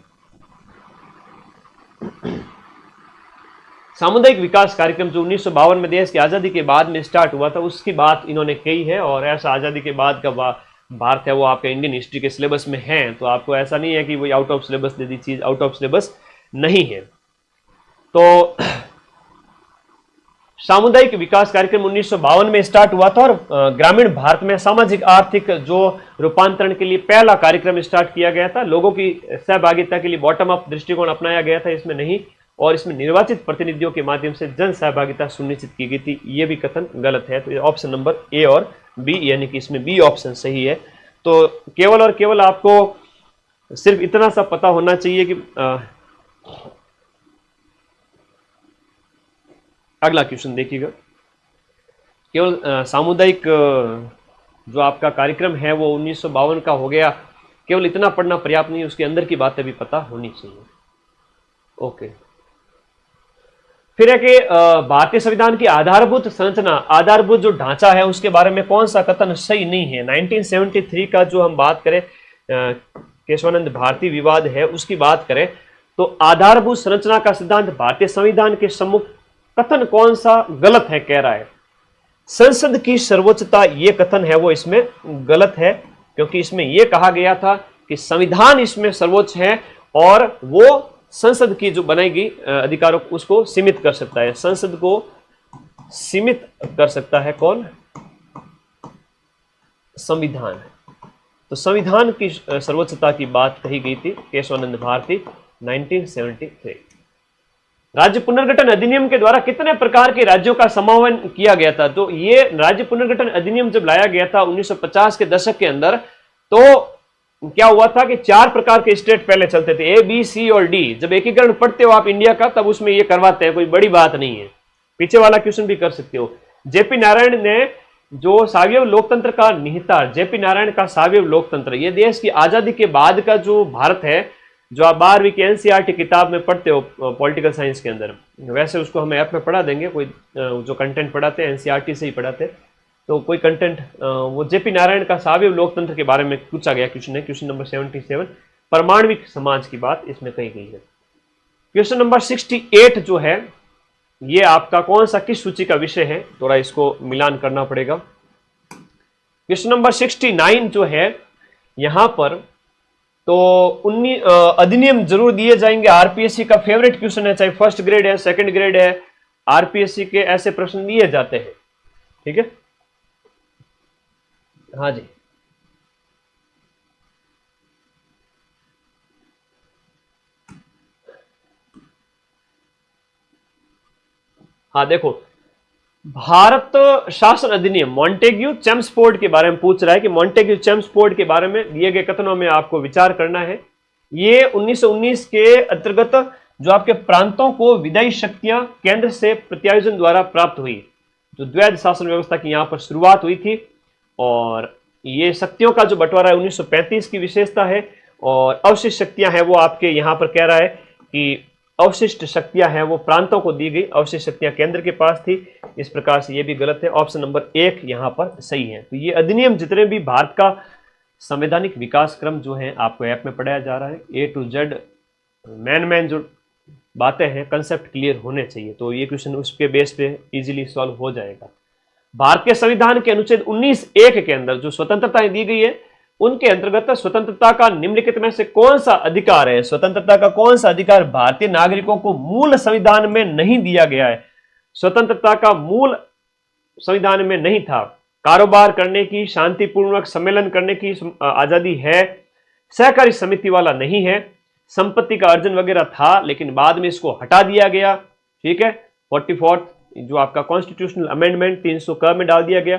सामुदायिक विकास कार्यक्रम जो 1952 में देश की आजादी के बाद में स्टार्ट हुआ था, उसकी बात इन्होंने कही है। और ऐसा आजादी के बाद का भारत है वो आपके इंडियन हिस्ट्री के सिलेबस में है, तो आपको ऐसा नहीं है कि वो आउट ऑफ सिलेबस दे दी चीज, आउट ऑफ सिलेबस नहीं है। तो सामुदायिक विकास कार्यक्रम 1952 में स्टार्ट हुआ था और ग्रामीण भारत में सामाजिक आर्थिक जो रूपांतरण के लिए पहला कार्यक्रम स्टार्ट किया गया था। लोगों की सहभागिता के लिए बॉटम अप दृष्टिकोण अपनाया गया था इसमें नहीं, और इसमें निर्वाचित प्रतिनिधियों के माध्यम से जन सहभागिता सुनिश्चित की गई थी। ये भी कथन गलत है। तो ऑप्शन नंबर ए और बी, यानी कि इसमें बी ऑप्शन सही है। तो केवल और केवल आपको सिर्फ इतना सा पता होना चाहिए कि अगला क्वेश्चन देखिएगा। केवल सामुदायिक जो आपका कार्यक्रम है वो 1952 का हो गया, केवल इतना पढ़ना पर्याप्त नहीं, उसके अंदर की बातें भी पता होनी चाहिए। ओके, फिर है कि भारतीय संविधान की आधारभूत संरचना, आधारभूत जो ढांचा है उसके बारे में कौन सा कथन सही नहीं है। 1973 का जो हम बात करें, केशवानंद भारती विवाद है, उसकी बात करें तो आधारभूत संरचना का सिद्धांत भारतीय संविधान के सम्मुख कथन कौन सा गलत है कह रहा है। संसद की सर्वोच्चता, ये कथन है वो इसमें गलत है, क्योंकि इसमें यह कहा गया था कि संविधान इसमें सर्वोच्च है और वो संसद की जो बनाएगी अधिकारों उसको सीमित कर सकता है। संसद को सीमित कर सकता है कौन? संविधान। तो संविधान की सर्वोच्चता की बात कही गई थी केशवानंद भारती 1973। राज्य पुनर्गठन अधिनियम के द्वारा कितने प्रकार के राज्यों का समावेशन किया गया था? तो ये राज्य पुनर्गठन अधिनियम जब लाया गया था 1950 के दशक के अंदर, तो क्या हुआ था कि 4 प्रकार के स्टेट पहले चलते थे, ए, बी, सी और डी। जब एकीकरण पढ़ते हो आप इंडिया का, तब उसमें ये करवाते हैं, कोई बड़ी बात नहीं है। पीछे वाला क्वेश्चन भी कर सकते हो। जेपी नारायण ने जो सावयव लोकतंत्र का निहितार्थ, जेपी नारायण का सावयव लोकतंत्र, ये देश की आजादी के बाद का जो भारत है, जो आप 12वीं की एनसीईआरटी किताब में पढ़ते हो पॉलिटिकल साइंस के अंदर, वैसे उसको हम ऐप में पढ़ा देंगे, कोई जो कंटेंट पढ़ाते हैं एनसीईआरटी से ही पढ़ाते हैं, तो कोई कंटेंट वो जेपी नारायण का सावयव लोकतंत्र के बारे में पूछा गया क्वेश्चन है, क्वेश्चन नंबर 77। परमाणविक समाज की बात इसमें कही गई है। क्वेश्चन नंबर 68 जो है ये आपका कौन सा किस सूची का विषय है, थोड़ा इसको मिलान करना पड़ेगा। क्वेश्चन नंबर 69 जो है यहां पर तो अधिनियम जरूर दिए जाएंगे। आरपीएससी का फेवरेट क्वेश्चन है, चाहे फर्स्ट ग्रेड है, सेकंड ग्रेड है, आरपीएससी के ऐसे प्रश्न दिए जाते हैं। ठीक है, हाँ जी। हाँ देखो, भारत शासन अधिनियम मॉन्टेग्यू चेम्सफोर्ड के बारे में पूछ रहा है कि मॉन्टेग्यू चेम्सफोर्ड के बारे में दिए गए कथनों में आपको विचार करना है। ये 1919 के अंतर्गत जो आपके प्रांतों को विधायी शक्तियां केंद्र से प्रत्यायोजन द्वारा प्राप्त हुई, जो द्वैध शासन व्यवस्था की यहां पर शुरुआत हुई थी, और ये शक्तियों का जो बंटवारा है 1935 की विशेषता है। और अवशिष्ट शक्तियां हैं वो आपके यहां पर कह रहा है कि अवशिष्ट शक्तियां हैं वो प्रांतों को दी गई, अवशिष्ट शक्तियां केंद्र के पास थी। इस प्रकार से ये भी गलत है। ऑप्शन नंबर 1 यहां पर सही है। तो ये अधिनियम जितने भी भारत का संवैधानिक विकास क्रम जो है आपको ऐप में पढ़ाया जा रहा है, ए टू जेड मैन जो बातें हैं, कंसेप्ट क्लियर होने चाहिए। तो ये क्वेश्चन उसके बेस पे इजीली सॉल्व हो जाएगा। भारत के संविधान के अनुच्छेद 19(1) के अंदर जो स्वतंत्रताएं दी गई है, उनके अंतर्गत स्वतंत्रता का निम्नलिखित में से कौन सा अधिकार है? स्वतंत्रता का कौन सा अधिकार भारतीय नागरिकों को मूल संविधान में नहीं दिया गया है? स्वतंत्रता का मूल संविधान में नहीं था। कारोबार करने की, शांतिपूर्वक सम्मेलन करने की आजादी है, सहकारी समिति वाला नहीं है, संपत्ति का अर्जन वगैरह था लेकिन बाद में इसको हटा दिया गया। ठीक है, 44 जो आपका कॉन्स्टिट्यूशनल अमेंडमेंट 300 क में डाल दिया गया।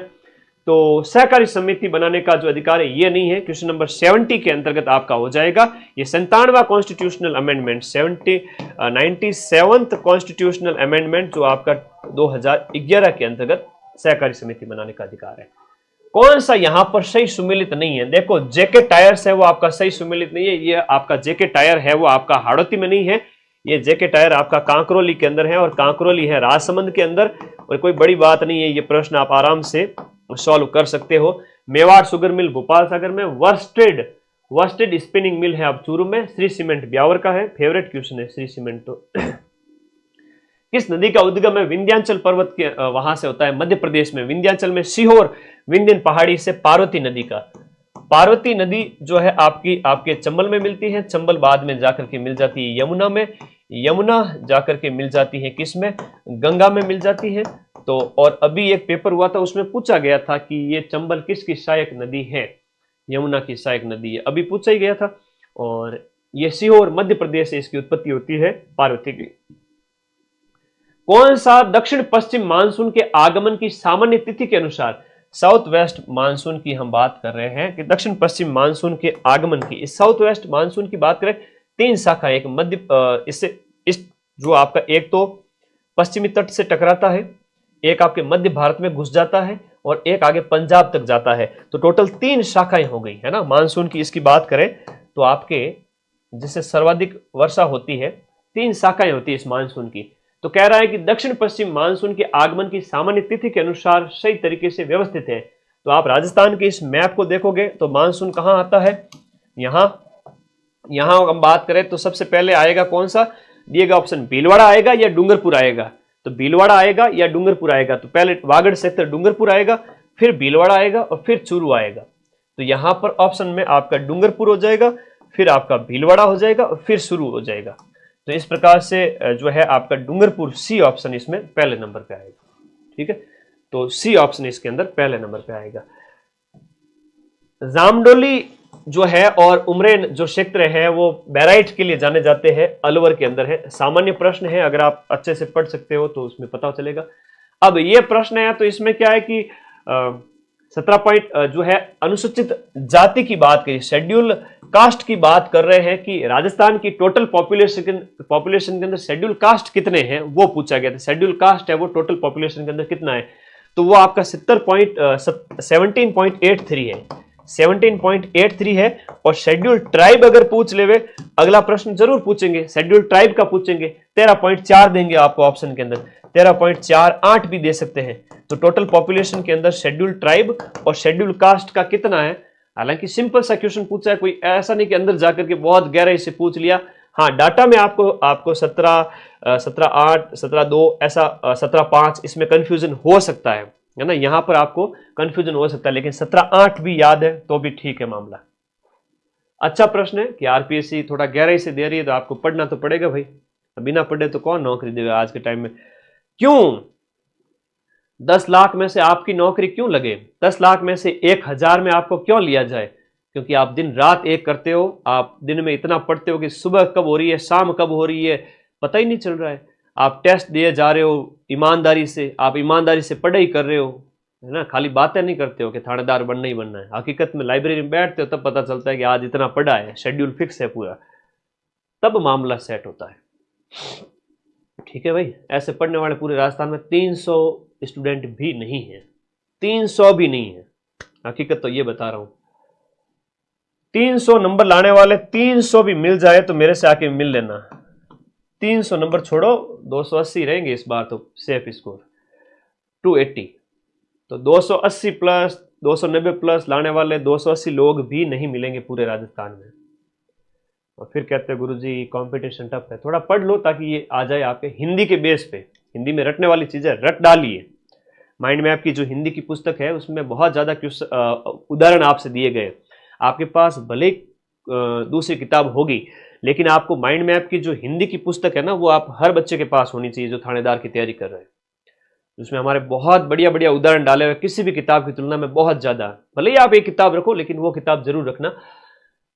तो सहकारी समिति बनाने का जो अधिकार है ये नहीं है। क्वेश्चन नंबर 70 के अंतर्गत आपका हो जाएगा ये 97वां constitutional amendment, 97th constitutional amendment जो आपका 2011 के अंतर्गत सहकारी समिति बनाने का अधिकार है। कौन सा यहां पर सही सुमेलित नहीं है? देखो, जेके टायर्स है वो आपका सही सुमेलित नहीं है। ये आपका जेके टायर है वो आपका हाड़ौती में नहीं है। ये जेके टायर आपका कांकरोली के अंदर है, और कांकरोली है राजसमंद के अंदर, और कोई बड़ी बात नहीं है। ये प्रश्न आप आराम से सॉल्व कर सकते हो। मेवाड़ शुगर मिल भोपाल सागर में, वर्स्टेड स्पिनिंग मिल है अब चूरू में, श्री सीमेंट ब्यावर का है। फेवरेट क्वेश्चन है श्री सीमेंट। तो किस नदी का उद्गम है? विंध्याचल पर्वत के वहां से होता है, मध्य प्रदेश में विंध्याचल में, सीहोर विंध्यन पहाड़ी से पार्वती नदी का। पार्वती नदी जो है आपके चंबल में मिलती है, चंबल बाद में जाकर के मिल जाती है यमुना में, यमुना जाकर के मिल जाती है किस में? गंगा में मिल जाती है। तो और अभी एक पेपर हुआ था, उसमें पूछा गया था कि ये चंबल किसकी सहायक नदी है? यमुना की सहायक नदी है, अभी पूछा ही गया था। और ये सीहोर मध्य प्रदेश से इसकी उत्पत्ति होती है, पार्वती की। कौन सा दक्षिण पश्चिम मानसून के आगमन की सामान्य तिथि के अनुसार, साउथ वेस्ट मानसून की हम बात कर रहे हैं कि दक्षिण पश्चिम मानसून के आगमन की, इस साउथ वेस्ट मानसून की बात करें, 3 शाखा, एक मध्य इससे इस जो आपका एक तो पश्चिमी तट से टकराता है, एक आपके मध्य भारत में घुस जाता है और एक आगे पंजाब तक जाता है। तो टोटल 3 शाखाएं हो गई है ना मानसून की। इसकी बात करें तो आपके जिससे सर्वाधिक वर्षा होती है, 3 शाखाएं होती है इस मानसून की। तो कह रहा है कि दक्षिण पश्चिम मानसून के आगमन की सामान्य तिथि के अनुसार सही तरीके से व्यवस्थित है। तो आप राजस्थान के इस मैप को देखोगे तो मानसून कहां आता है, यहां हम बात करें तो सबसे पहले आएगा कौन सा दिएगा ऑप्शन, भीलवाड़ा आएगा या डूंगरपुर आएगा? तो भीलवाड़ा आएगा या डूंगरपुर आएगा? तो पहले वागड़ सेक्टर डूंगरपुर आएगा, फिर भीलवाड़ा आएगा और फिर चूरू आएगा। तो यहां पर ऑप्शन में आपका डूंगरपुर हो जाएगा, फिर आपका भीलवाड़ा हो जाएगा और फिर शुरू हो जाएगा। तो इस प्रकार से जो है आपका डूंगरपुर, सी ऑप्शन इसमें पहले नंबर पे आएगा। ठीक है, तो सी ऑप्शन इसके अंदर पहले नंबर पे आएगा। जामडोली जो है और उमरेन जो क्षेत्र है वो बैराइट के लिए जाने जाते हैं, अलवर के अंदर है। सामान्य प्रश्न है, अगर आप अच्छे से पढ़ सकते हो तो उसमें पता चलेगा। अब ये प्रश्न है तो इसमें क्या है कि 17 पॉइंट जो है अनुसूचित जाति की बात करी, शेड्यूल कास्ट की बात कर रहे हैं कि राजस्थान की टोटल पॉपुलेशन के अंदर शेड्यूल कास्ट कितने हैं वो पूछा गया था। शेड्यूल कास्ट है वो टोटल पॉपुलेशन के अंदर कितना है, तो वो आपका 17.83 है, 17.83 है। और शेड्यूल ट्राइब अगर पूछ लेवे, अगला प्रश्न जरूर पूछेंगे, शेड्यूल ट्राइब का पूछेंगे, 13.4 देंगे आपको ऑप्शन के अंदर, 13.48 भी दे सकते हैं। तो टोटल पॉपुलेशन के अंदर शेड्यूल ट्राइब और शेड्यूल कास्ट का कितना है? हालांकि सिंपल सा क्वेश्चन पूछा है, कोई ऐसा नहीं कि अंदर जाकर के बहुत गहराई से पूछ लिया। हाँ, डाटा में आपको 17.8, 17.2 ऐसा 17.5 इसमें कंफ्यूजन हो सकता है ना, यहां पर आपको कंफ्यूजन हो सकता है, लेकिन 17.8 भी याद है तो भी ठीक है मामला। अच्छा प्रश्न है कि आरपीएससी थोड़ा गहराई से दे रही है तो आपको पढ़ना तो पड़ेगा भाई, बिना पढ़े तो कौन नौकरी देगा आज के टाइम में। क्यों 10 लाख में से आपकी नौकरी क्यों लगे, 10 लाख में से 1000 में आपको क्यों लिया जाए? क्योंकि आप दिन रात एक करते हो, आप दिन में इतना पढ़ते हो कि सुबह कब हो रही है, शाम कब हो रही है, पता ही नहीं चल रहा है। आप टेस्ट दिए जा रहे हो ईमानदारी से, आप ईमानदारी से पढ़ाई कर रहे हो, है ना, खाली बातें नहीं करते हो कि थानेदार बनना ही बनना है। हकीकत में लाइब्रेरी में बैठते हो तब पता चलता है कि आज इतना पढ़ा है, शेड्यूल फिक्स है पूरा, तब मामला सेट होता है। ठीक है भाई, ऐसे पढ़ने वाले पूरे राजस्थान में 300 स्टूडेंट भी नहीं है, 300 भी नहीं है, हकीकत तो ये बता रहा हूं। 300 नंबर लाने वाले 300 भी मिल जाए तो मेरे से आके मिल लेना। 300 नंबर छोड़ो, 280 रहेंगे इस बार तो सेफ स्कोर 280। तो 280 प्लस 290 प्लस लाने वाले 280 लोग भी नहीं मिलेंगे पूरे राजस्थान में। और फिर कहते हैं गुरुजी कंपटीशन टफ है, थोड़ा पढ़ लो ताकि ये आ जाए आपके हिंदी के बेस पे। हिंदी में रटने वाली चीजें रट डालिए। माइंड मैप की जो हिंदी की पुस्तक है उसमें बहुत ज्यादा उदाहरण आपसे दिए गए। आपके पास भले दूसरी किताब होगी, लेकिन आपको माइंड मैप की जो हिंदी की पुस्तक है ना, वो आप हर बच्चे के पास होनी चाहिए जो थानेदार की तैयारी कर रहे हैं। उसमें हमारे बहुत बढ़िया बढ़िया उदाहरण डाले हुए, किसी भी किताब की तुलना में बहुत ज्यादा। भले ही आप एक किताब रखो, लेकिन वो किताब जरूर रखना।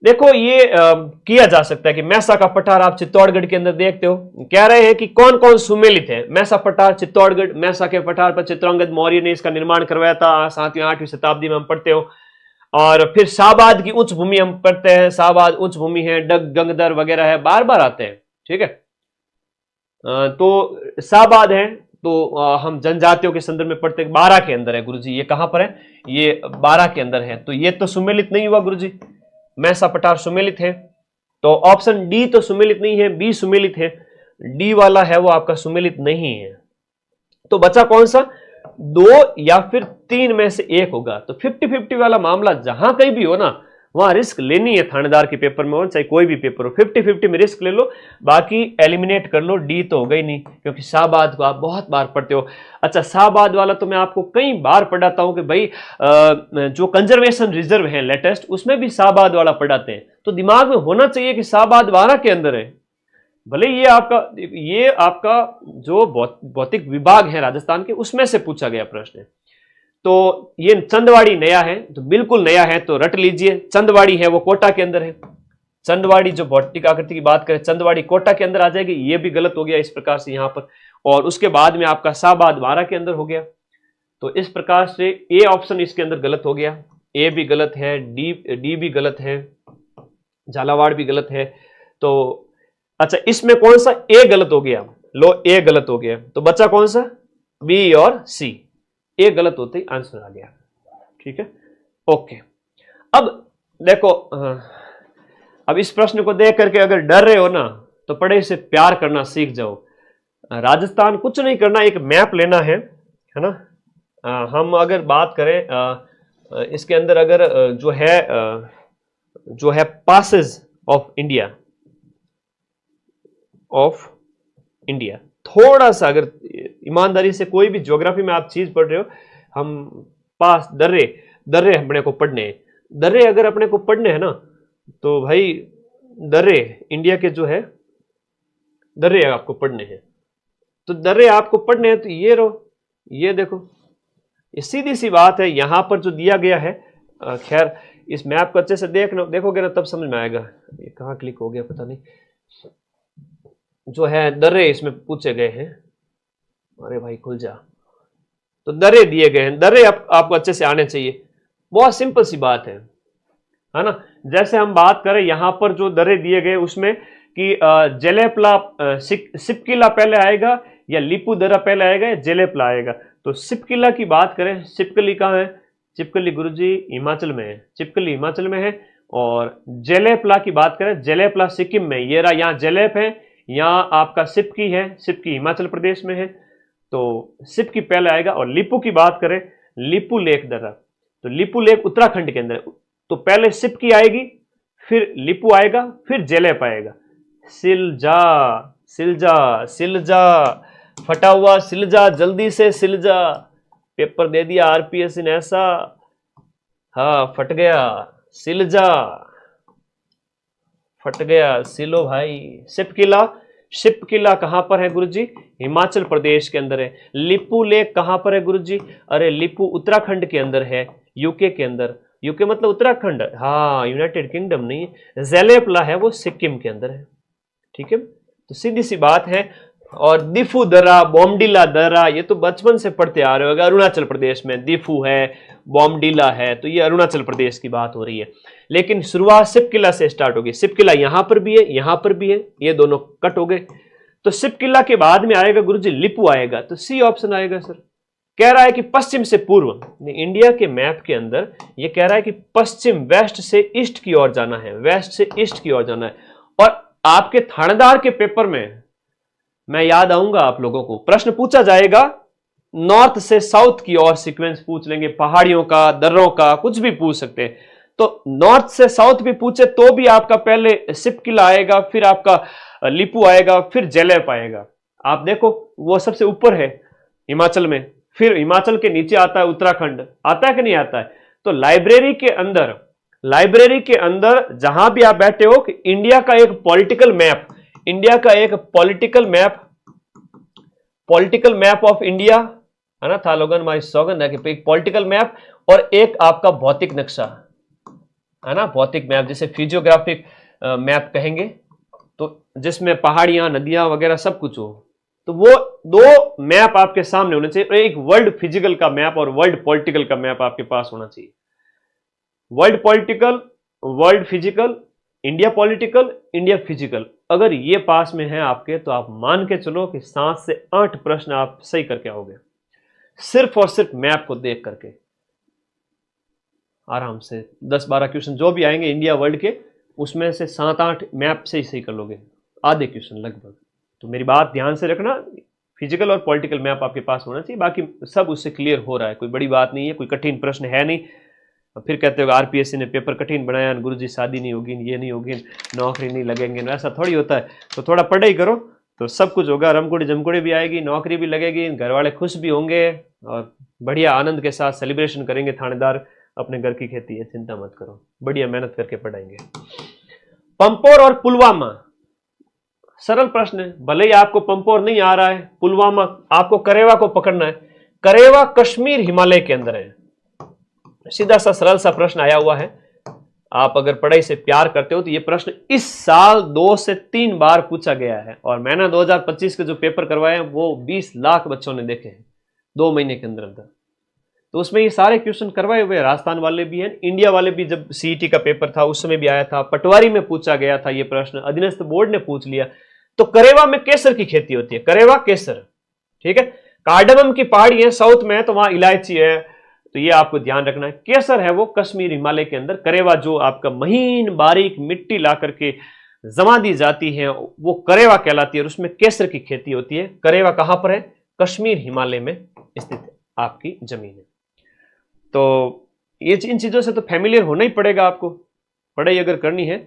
देखो ये किया जा सकता है कि मैसा का पठार आप चित्तौड़गढ़ के अंदर देखते हो, कह रहे हैं कि कौन कौन सुमेलित है। मैसा पठार चित्तौड़गढ़, मैसा के पठार पर चित्रांगद मौर्य ने इसका निर्माण करवाया था, 7वीं 8वीं शताब्दी में हम पढ़ते हो। और फिर शाहबाद की उच्च भूमि हम पढ़ते हैं, शाहबाद उच्च भूमि है, डग गंगदर वगैरह है, बार बार आते हैं। ठीक है, तो शाहबाद है तो हम जनजातियों के संदर्भ में पढ़ते हैं, 12 के अंदर है गुरुजी। ये कहां पर है? ये 12 के अंदर है। तो ये तो सुमेलित नहीं हुआ गुरुजी, मैसा पठार सुमेलित है। तो ऑप्शन डी तो सुमेलित नहीं है, बी सुमेलित है, डी वाला है वो आपका सुमेलित नहीं है। तो बचा कौन सा? 2 या फिर 3 में से एक होगा। तो 50-50 वाला मामला जहां कहीं भी हो ना, वहां रिस्क लेनी है थानेदार के पेपर में हो चाहे कोई भी पेपर हो, 50-50 में रिस्क ले लो, बाकी एलिमिनेट कर लो। डी तो हो गई नहीं, क्योंकि शाहबाद को आप बहुत बार पढ़ते हो। अच्छा, शाहबाद वाला तो मैं आपको कई बार पढ़ाता हूं कि भाई जो कंजर्वेशन रिजर्व है लेटेस्ट, उसमें भी शाहबाद वाला पढ़ाते हैं। तो दिमाग में होना चाहिए कि शाहबाद 12 के अंदर है, भले ये आपका जो भौतिक विभाग है राजस्थान के उसमें से पूछा गया प्रश्न है। तो ये चंदवाड़ी नया है, तो बिल्कुल नया है तो रट लीजिए। चंदवाड़ी है वो कोटा के अंदर है। चंदवाड़ी जो भौतिक आकृति की बात करें, चंदवाड़ी कोटा के अंदर आ जाएगी, ये भी गलत हो गया इस प्रकार से यहां पर। और उसके बाद में आपका शाहबाद बारा के अंदर हो गया। तो इस प्रकार से ए ऑप्शन इसके अंदर गलत हो गया, ए भी गलत है, डी भी गलत है, झालावाड़ भी गलत है। तो अच्छा, इसमें कौन सा ए गलत हो गया? लो, ए गलत हो गया, तो बचा कौन सा? बी और सी। ए गलत होते ही आंसर आ गया। ठीक है, ओके। अब देखो, अब इस प्रश्न को देख करके अगर डर रहे हो ना, तो पढ़ाई से प्यार करना सीख जाओ। राजस्थान कुछ नहीं करना, एक मैप लेना है ना। हम अगर बात करें इसके अंदर, अगर जो है पासेस ऑफ इंडिया, थोड़ा सा अगर ईमानदारी से कोई भी ज्योग्राफी में आप चीज पढ़ रहे हो, हम पास दर्रे अपने को पढ़ने हैं। दर्रे अगर अपने को पढ़ने हैं ना, तो भाई दर्रे इंडिया के जो है दर्रे आपको पढ़ने हैं। तो दर्रे आपको पढ़ने हैं, तो ये ये देखो, ये सीधी सी बात है। यहां पर जो दिया गया है, खैर इस मैप को अच्छे से देखोगे ना तब समझ में आएगा। ये कहाँ क्लिक हो गया पता नहीं। जो है दर्रे इसमें पूछे गए हैं। अरे भाई खुल जा। तो दर्रे दिए गए हैं, दर्रे आपको अच्छे से आने चाहिए। बहुत सिंपल सी बात है ना। जैसे हम बात करें यहां पर जो दर्रे दिए गए उसमें कि जेलेपला सिपकिला पहले आएगा या लिपू दर्रा पहले आएगा या जेलेपला आएगा। तो सिपकिला की बात करें, सिपकली कहाँ है? चिपकली गुरुजी हिमाचल में है, चिपकली हिमाचल में है। और जेलेपला की बात करें, जेलेपला सिक्किम में, ये रहा, यहाँ जेलेप है, यहाँ आपका सिपकी है, सिपकी हिमाचल प्रदेश में है। तो सिपकी पहले आएगा। और लिपू की बात करें, लिपू लेक दर्रा, तो लिपू लेक उत्तराखंड के अंदर है। तो पहले सिपकी आएगी, फिर लिपू आएगा, फिर जेलेप आएगा। सिलजा सिलजा सिलजा, फटा हुआ सिलजा, जल्दी से सिलजा। पेपर दे दिया आरपीएस ने ऐसा, हाँ फट गया, सिलजा, फट गया, सिलो भाई। शिपकिला कहां पर है गुरुजी? हिमाचल प्रदेश के अंदर है। लिपू लेक कहां पर है गुरुजी? अरे लिपू उत्तराखंड के अंदर है, यूके के अंदर। यूके मतलब उत्तराखंड, हाँ यूनाइटेड किंगडम नहीं है। जेलेपला है वो सिक्किम के अंदर है। ठीक है, तो सीधी सी बात है। और दिफू दर्रा, बोमडीला दर्रा, ये तो बचपन से पढ़ते आ रहे हो। अरुणाचल प्रदेश में दिफू है, बोमडीला है, तो ये अरुणाचल प्रदेश की बात हो रही है। लेकिन शुरुआत सिपकिला से स्टार्ट होगी। सिपकिला यहां पर भी है, यहां पर भी है, ये दोनों कट हो गए। तो सिपकिला के बाद में आएगा गुरुजी लिपू आएगा। तो सी ऑप्शन आएगा सर। कह रहा है कि पश्चिम से पूर्व, इंडिया के मैप के अंदर ये कह रहा है कि पश्चिम, वेस्ट से ईस्ट की ओर जाना है, वेस्ट से ईस्ट की ओर जाना है। और आपके थानेदार के पेपर में मैं याद आऊंगा आप लोगों को, प्रश्न पूछा जाएगा नॉर्थ से साउथ की ओर, सीक्वेंस पूछ लेंगे, पहाड़ियों का, दर्रों का, कुछ भी पूछ सकते हैं। तो नॉर्थ से साउथ भी पूछे तो भी आपका पहले सिपकिला आएगा, फिर आपका लिपू आएगा, फिर जेलेप आएगा। आप देखो वो सबसे ऊपर है हिमाचल में, फिर हिमाचल के नीचे आता है उत्तराखंड। आता है कि नहीं आता है? तो लाइब्रेरी के अंदर जहां भी आप बैठे हो कि इंडिया का एक पॉलिटिकल मैप ऑफ इंडिया है ना, था लोगन माई सौगंध है कि एक पॉलिटिकल मैप और एक आपका भौतिक नक्शा है ना, भौतिक मैप, जिसे फिजियोग्राफिक मैप कहेंगे, तो जिसमें पहाड़ियां, नदियां वगैरह सब कुछ हो। तो वो दो मैप आपके सामने होने चाहिए, एक वर्ल्ड फिजिकल का मैप और वर्ल्ड पॉलिटिकल का मैप आपके पास होना चाहिए। World political, world physical, India political, India physical, अगर ये पास में है आपके, तो आप मान के चलो कि 7 से 8 प्रश्न आप सही करके आओगे, सिर्फ और सिर्फ मैप को देख करके। आराम से 10-12 क्वेश्चन जो भी आएंगे इंडिया वर्ल्ड के, उसमें से 7-8 मैप से ही सही कर लोगे, आधे क्वेश्चन लगभग। तो मेरी बात ध्यान से रखना, फिजिकल और पॉलिटिकल मैप आपके पास होना चाहिए, बाकी सब उससे क्लियर हो रहा है, कोई बड़ी बात नहीं है, कोई कठिन प्रश्न है नहीं। फिर कहते हो आरपीएससी ने पेपर कठिन बनाया, गुरुजी शादी नहीं होगी, ये नहीं होगी, नौकरी नहीं लगेंगे, ऐसा थोड़ी होता है। तो थोड़ा पढ़ाई करो तो सब कुछ होगा, रमकुड़ी जमकुड़ी भी आएगी, नौकरी भी लगेगी, घर वाले खुश भी होंगे और बढ़िया आनंद के साथ सेलिब्रेशन करेंगे थानेदार अपने घर की खेती है, चिंता मत करो, बढ़िया मेहनत करके पढ़ाएंगे। पंपोर और पुलवामा सरल प्रश्न है, भले ही आपको पंपोर नहीं आ रहा है, पुलवामा, आपको करेवा को पकड़ना है। करेवा कश्मीर हिमालय के अंदर है। सीधा सा सरल सा प्रश्न आया हुआ है। आप अगर पढ़ाई से प्यार करते हो तो यह प्रश्न इस साल 2 से 3 बार पूछा गया है, और मैंने 2025 के जो पेपर करवाए हैं वो 20 लाख बच्चों ने देखे हैं 2 महीने के अंदर अंदर। तो उसमें ये सारे क्वेश्चन करवाए हुए, राजस्थान वाले भी हैं, इंडिया वाले भी। जब सीईटी का पेपर था उस समय भी आया था, पटवारी में पूछा गया था ये प्रश्न, अधीनस्थ बोर्ड ने पूछ लिया। तो करेवा में केसर की खेती होती है, करेवा केसर, ठीक है। कार्डमम की पहाड़ी है, साउथ में है, तो वहां इलायची है, तो ये आपको ध्यान रखना है। केसर है वो कश्मीर हिमालय के अंदर। करेवा जो आपका महीन बारीक मिट्टी ला करके जमा दी जाती है वो करेवा कहलाती है, और उसमें केसर की खेती होती है। करेवा कहां पर है? कश्मीर हिमालय में स्थित आपकी जमीन है। तो ये इन चीजों से तो फैमिलियर होना ही पड़ेगा आपको, पढ़ाई अगर करनी है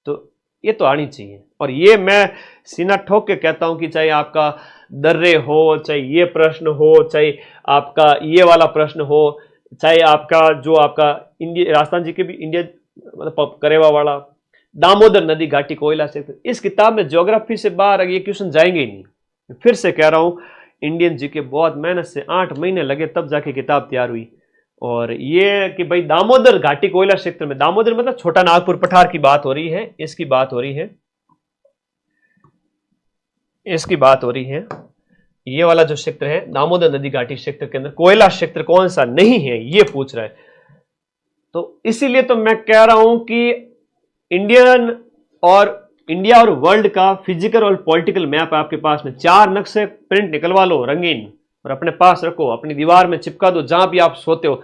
तो ये तो आनी चाहिए। और ये मैं सीना ठोक के कहता हूं कि चाहे आपका दर्रे हो, चाहे ये प्रश्न हो, चाहे आपका ये वाला प्रश्न हो, चाहे आपका जो आपका इंडिया, राजस्थान जी के भी इंडिया मतलब करेवा वाला, दामोदर नदी घाटी कोयला क्षेत्र, इस किताब में ज्योग्राफी से बाहर ये क्वेश्चन जाएंगे ही नहीं। फिर से कह रहा हूं, इंडियन जी के बहुत मेहनत से 8 महीने लगे तब जाके किताब तैयार हुई। और ये कि भाई दामोदर घाटी कोयला क्षेत्र में, दामोदर मतलब छोटा नागपुर पठार की बात हो रही है, इसकी बात हो रही है, इसकी बात हो रही है। ये वाला जो क्षेत्र है दामोदर नदी घाटी क्षेत्र के अंदर कोयला क्षेत्र कौन सा नहीं है ये पूछ रहा है। तो इसीलिए तो मैं कह रहा हूं कि इंडिया और वर्ल्ड का फिजिकल और पॉलिटिकल मैप आपके पास में 4 नक्शे प्रिंट निकलवा लो रंगीन, और अपने पास रखो, अपनी दीवार में चिपका दो जहां भी आप सोते हो।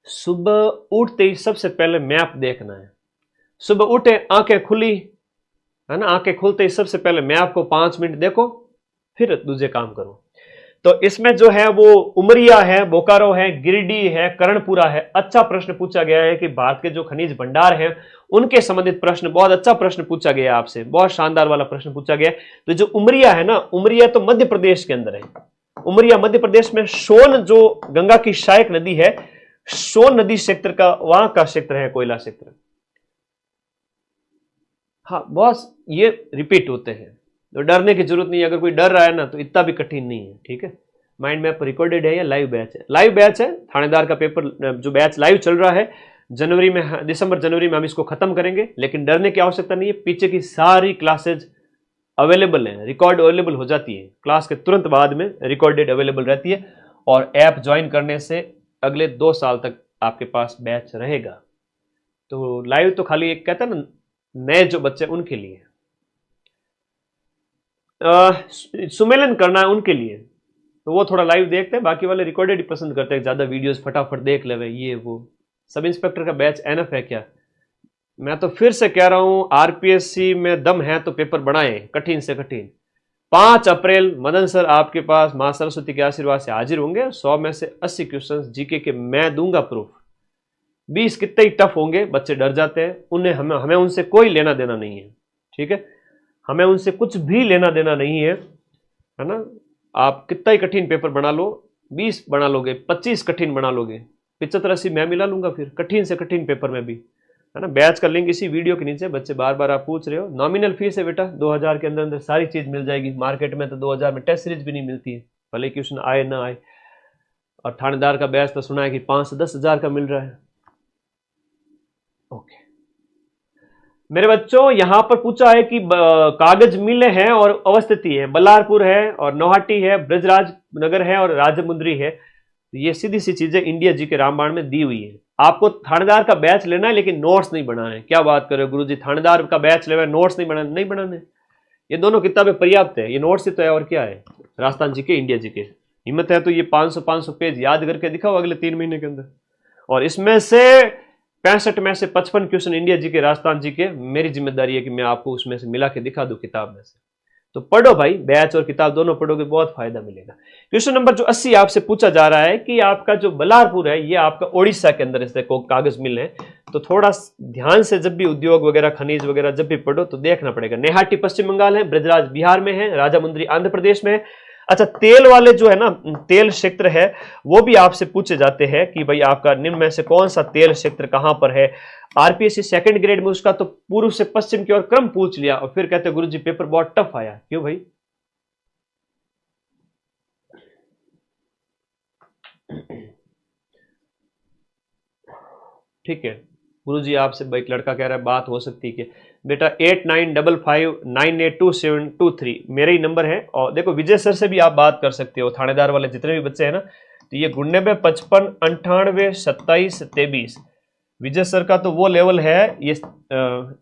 सुबह उठते ही सबसे पहले मैप देखना है। सुबह उठे, आंखें खुली है ना, आंखें खुलते ही सबसे पहले मैप को 5 मिनट देखो, फिर दूसरे काम करो। तो इसमें जो है वो उमरिया है, बोकारो है, गिरिडीह है, कर्णपुरा है। अच्छा प्रश्न पूछा गया है कि भारत के जो खनिज भंडार हैं उनके संबंधित प्रश्न, बहुत अच्छा प्रश्न पूछा गया आपसे, बहुत शानदार वाला प्रश्न पूछा गया। तो जो उमरिया है ना, उमरिया तो मध्य प्रदेश के अंदर है। उमरिया मध्य प्रदेश में सोन, जो गंगा की सहायक नदी है, सोन नदी क्षेत्र का वहां का क्षेत्र है कोयला क्षेत्र। हाँ बॉस, ये रिपीट होते हैं तो डरने की जरूरत नहीं है। अगर कोई डर रहा है ना तो इतना भी कठिन नहीं है, ठीक है। माइंड मैप रिकॉर्डेड है या लाइव बैच है? लाइव बैच है। थानेदार का पेपर जो बैच लाइव चल रहा है, जनवरी में, दिसंबर जनवरी में हम इसको खत्म करेंगे। लेकिन डरने की आवश्यकता नहीं है, पीछे की सारी क्लासेज अवेलेबल है, रिकॉर्ड अवेलेबल हो जाती है, क्लास के तुरंत बाद में रिकॉर्डेड अवेलेबल रहती है। और ऐप ज्वाइन करने से अगले 2 साल तक आपके पास बैच रहेगा। तो लाइव तो खाली एक कहता है ना, नए जो बच्चे उनके लिए, सुमेलन करना है उनके लिए, तो वो थोड़ा लाइव देखते हैं। बाकी वाले रिकॉर्डेड ही पसंद करते हैं, ज्यादा वीडियोस फटाफट देख ले ये वो। सब इंस्पेक्टर का बैच एनएफ है क्या? मैं तो फिर से कह रहा हूं, आरपीएससी में दम है तो पेपर बनाएं, कठिन से कठिन। 5 अप्रैल मदन सर आपके पास मां सरस्वती के आशीर्वाद से हाजिर होंगे। 100 में से 80 क्वेश्चंस जीके के मैं दूंगा प्रूफ। 20 कितने ही टफ होंगे, बच्चे डर जाते हैं, उन्हें हमें उनसे कोई लेना देना नहीं है, ठीक है। हमें उनसे कुछ भी लेना देना नहीं है ना। आप कितना ही कठिन पेपर बना लो, 20 बना लोगे, 25 कठिन बना लोगे, 75-80 मैं मिला लूंगा फिर कठिन से कठिन पेपर में भी, है ना। बैच का लिंक इसी वीडियो के नीचे। बच्चे बार बार आप पूछ रहे हो, नॉमिनल फीस है बेटा, 2000 के अंदर अंदर सारी चीज मिल जाएगी। मार्केट में तो 2000 में टेस्ट सीरीज भी नहीं मिलती है, भले क्वेश्चन आए ना आए। और थानेदार का बैच तो सुना है कि 5 से 10 हजार का मिल रहा है। ओके मेरे बच्चों, यहां पर पूछा है कि कागज मिल है और अवस्थिति है, बल्लारपुर है और नौहाटी है, ब्रजराज नगर है और राजमुंद्री है। ये सीधी सी चीजें इंडिया जी के रामबाण में दी हुई है। आपको थानेदार का बैच लेना है लेकिन नोट्स नहीं बनाने। क्या बात कर रहे हो गुरुजी, थानेदार का बैच लेना, नोट्स नहीं बनाने? नहीं बनाने, ये दोनों किताबें पर्याप्त है, ये नोट्स ही तो है और क्या है। राजस्थान जी के, इंडिया जी के, हिम्मत है तो ये 500 पेज याद करके दिखाओ अगले 3 महीने के अंदर। और इसमें से 65 में से 55 क्वेश्चन इंडिया जी के, राजस्थान जी के। मेरी जिम्मेदारी है कि मैं आपको उसमें से मिला के दिखा दूं किताब में से। तो पढ़ो भाई, बैच और किताब दोनों पढ़ोगे, बहुत फायदा मिलेगा। क्वेश्चन नंबर जो 80 आपसे पूछा जा रहा है कि आपका जो बल्लारपुर है ये आपका ओडिशा के अंदर इससे कागज मिल है। तो थोड़ा ध्यान से जब भी उद्योग वगैरह, खनिज वगैरह जब भी पढ़ो तो देखना पड़ेगा। नेहाटी पश्चिम बंगाल है, ब्रजराज बिहार में है, राजामुंद्री आंध्र प्रदेश में है, अच्छा, तेल वाले जो है ना, तेल क्षेत्र है, वो भी आपसे पूछे जाते हैं कि भाई आपका निम्न में से कौन सा तेल क्षेत्र कहां पर है। आरपीएससी सेकंड ग्रेड में उसका तो पूर्व से पश्चिम की ओर क्रम पूछ लिया और फिर कहते गुरुजी पेपर बहुत टफ आया। क्यों भाई? ठीक है, गुरुजी आपसे भाई, लड़का कह रहा है बात हो सकती है कि बेटा 8955982723 मेरे ही नंबर है। और देखो विजय सर से भी आप बात कर सकते हो, थानेदार वाले जितने भी बच्चे हैं ना, तो ये 9955982723 विजय सर का तो वो लेवल है, ये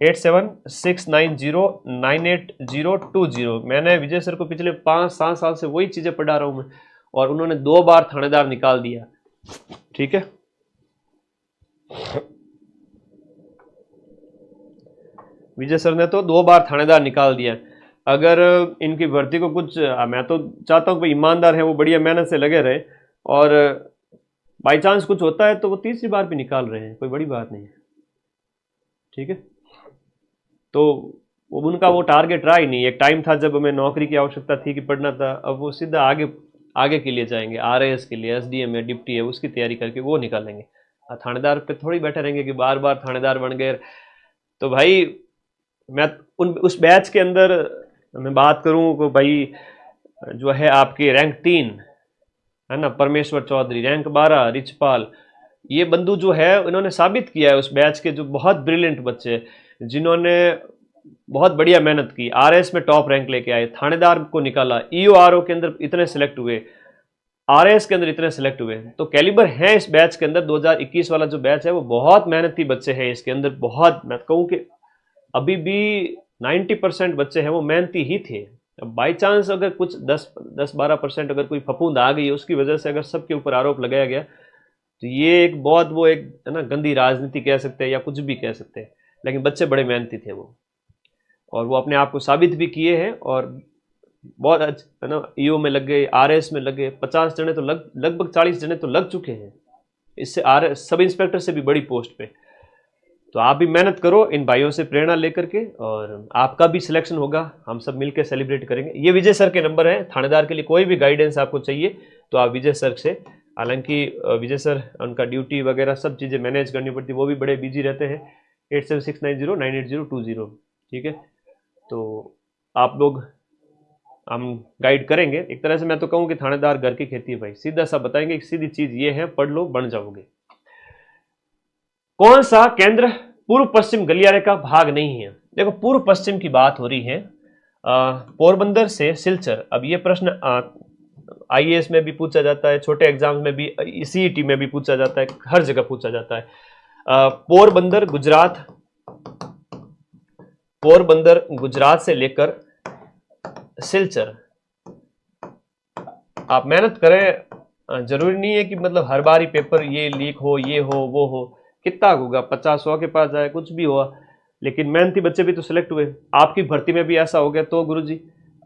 8769098020। मैंने विजय सर को पिछले 5-7 साल से वही चीजें पढ़ा रहा हूं मैं, और उन्होंने 2 बार थानेदार निकाल दिया। ठीक है, विजय सर ने तो 2 बार थानेदार निकाल दिया। अगर इनकी भर्ती को कुछ, मैं तो चाहता हूं कि ईमानदार है वो बढ़िया मेहनत से लगे रहे, और बाई चांस कुछ होता है तो वो तीसरी बार भी निकाल रहे हैं, कोई बड़ी बात नहीं है। ठीक है, तो उनका वो टारगेट रहा ही नहीं। एक टाइम था जब हमें नौकरी की आवश्यकता थी कि पढ़ना था, अब वो सीधा आगे आगे के लिए जाएंगे, आरएएस के लिए, एसडीएम है, डिप्टी है, उसकी तैयारी करके वो निकालेंगे। थानेदार पे थोड़ी बैठे रहेंगे कि बार बार थानेदार बन गए। तो भाई मैं उस बैच के अंदर मैं बात करूं तो भाई जो है आपके रैंक 3 है ना, परमेश्वर चौधरी, रैंक 12 रिचपाल, ये बंधु जो है इन्होंने साबित किया है उस बैच के जो बहुत ब्रिलियंट बच्चे जिन्होंने बहुत बढ़िया मेहनत की, आरएस में टॉप रैंक लेके आए, थानेदार को निकाला, ईओआरओ के अंदर इतने सिलेक्ट हुए, आरएस के अंदर इतने सिलेक्ट हुए। तो कैलिबर है इस बैच के अंदर। 2021 वाला जो बैच है वो बहुत मेहनती बच्चे हैं इसके अंदर, बहुत, मैं कहूँ कि अभी भी 90% बच्चे हैं वो मेहनती ही थे। अब बाई चांस अगर कुछ 10-12% अगर कोई फफूंद आ गई है उसकी वजह से अगर सबके ऊपर आरोप लगाया गया, तो ये एक बहुत, वो एक है ना गंदी राजनीति कह सकते हैं या कुछ भी कह सकते हैं, लेकिन बच्चे बड़े मेहनती थे वो, और वो अपने आप को साबित भी किए हैं, और बहुत है ना, ईओ में लग गए, आरएस में लग गए, 50 जने तो लगभग 40 जने तो लग चुके हैं इससे, आरएस सब इंस्पेक्टर से भी बड़ी पोस्ट पे। तो आप भी मेहनत करो इन भाइयों से प्रेरणा लेकर के, और आपका भी सिलेक्शन होगा, हम सब मिलकर सेलिब्रेट करेंगे। ये विजय सर के नंबर हैं। थानेदार के लिए कोई भी गाइडेंस आपको चाहिए तो आप विजय सर से, हालांकि विजय सर उनका ड्यूटी वगैरह सब चीज़ें मैनेज करनी पड़ती, वो भी बड़े बिजी रहते हैं। 8769098020। ठीक है, तो आप लोग, हम गाइड करेंगे एक तरह से। मैं तो कहूँ कि थानेदार घर की खेती है भाई, सीधा सा बताएंगे, सीधी चीज ये है, पढ़ लो बन जाओगे। कौन सा केंद्र पूर्व पश्चिम गलियारे का भाग नहीं है? देखो पूर्व पश्चिम की बात हो रही है, पोरबंदर से सिलचर। अब ये प्रश्न आईएएस में भी पूछा जाता है, छोटे एग्जाम में भी, सीईटी में भी पूछा जाता है, हर जगह पूछा जाता है। पोरबंदर गुजरात से लेकर सिलचर, आप मेहनत करें, जरूरी नहीं है कि मतलब हर बार ही पेपर ये लीक हो, ये हो, वो हो, कितना होगा, 50-100 के पास जाए, कुछ भी हुआ, लेकिन मेहनती बच्चे भी तो सिलेक्ट हुए। आपकी भर्ती में भी ऐसा हो गया तो गुरुजी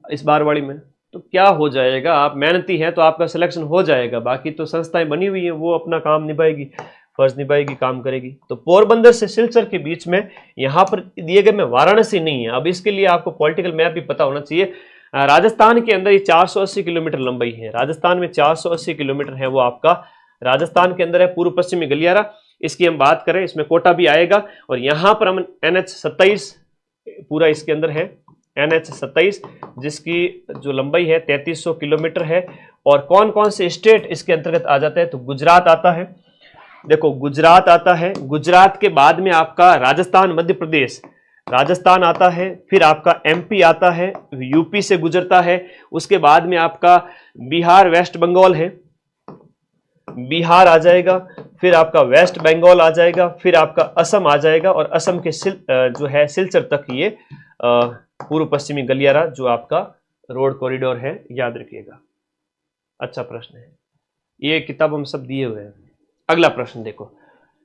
इस बार वाली में तो क्या हो जाएगा, आप मेहनती हैं तो आपका सिलेक्शन हो जाएगा। बाकी तो संस्थाएं बनी हुई हैं, वो अपना काम निभाएगी, फर्ज निभाएगी, काम करेगी। तो पोरबंदर से सिलचर के बीच में यहाँ पर दिए गए में वाराणसी नहीं है। अब इसके लिए आपको पॉलिटिकल मैप भी पता होना चाहिए। राजस्थान के अंदर ये 480 किलोमीटर लंबाई है, राजस्थान में 480 किलोमीटर है, वो आपका राजस्थान के अंदर है, पूर्व पश्चिमी गलियारा। इसकी हम बात करें, इसमें कोटा भी आएगा, और यहां पर हम NH27 पूरा इसके अंदर है, NH27 जिसकी जो लंबाई है 3300 किलोमीटर है। और कौन कौन से स्टेट इसके अंतर्गत आ जाते हैं, तो गुजरात आता है, देखो गुजरात आता है, गुजरात के बाद में आपका राजस्थान, मध्य प्रदेश, राजस्थान आता है, फिर आपका एमपी आता है, यूपी से गुजरता है, उसके बाद में आपका बिहार, वेस्ट बंगाल है, बिहार आ जाएगा, फिर आपका वेस्ट बंगाल आ जाएगा, फिर आपका असम आ जाएगा, और असम के जो है सिलचर तक ये पूर्व पश्चिमी गलियारा जो आपका रोड कॉरिडोर है, याद रखिएगा। अच्छा प्रश्न है, ये किताब हम सब दिए हुए हैं। अगला प्रश्न देखो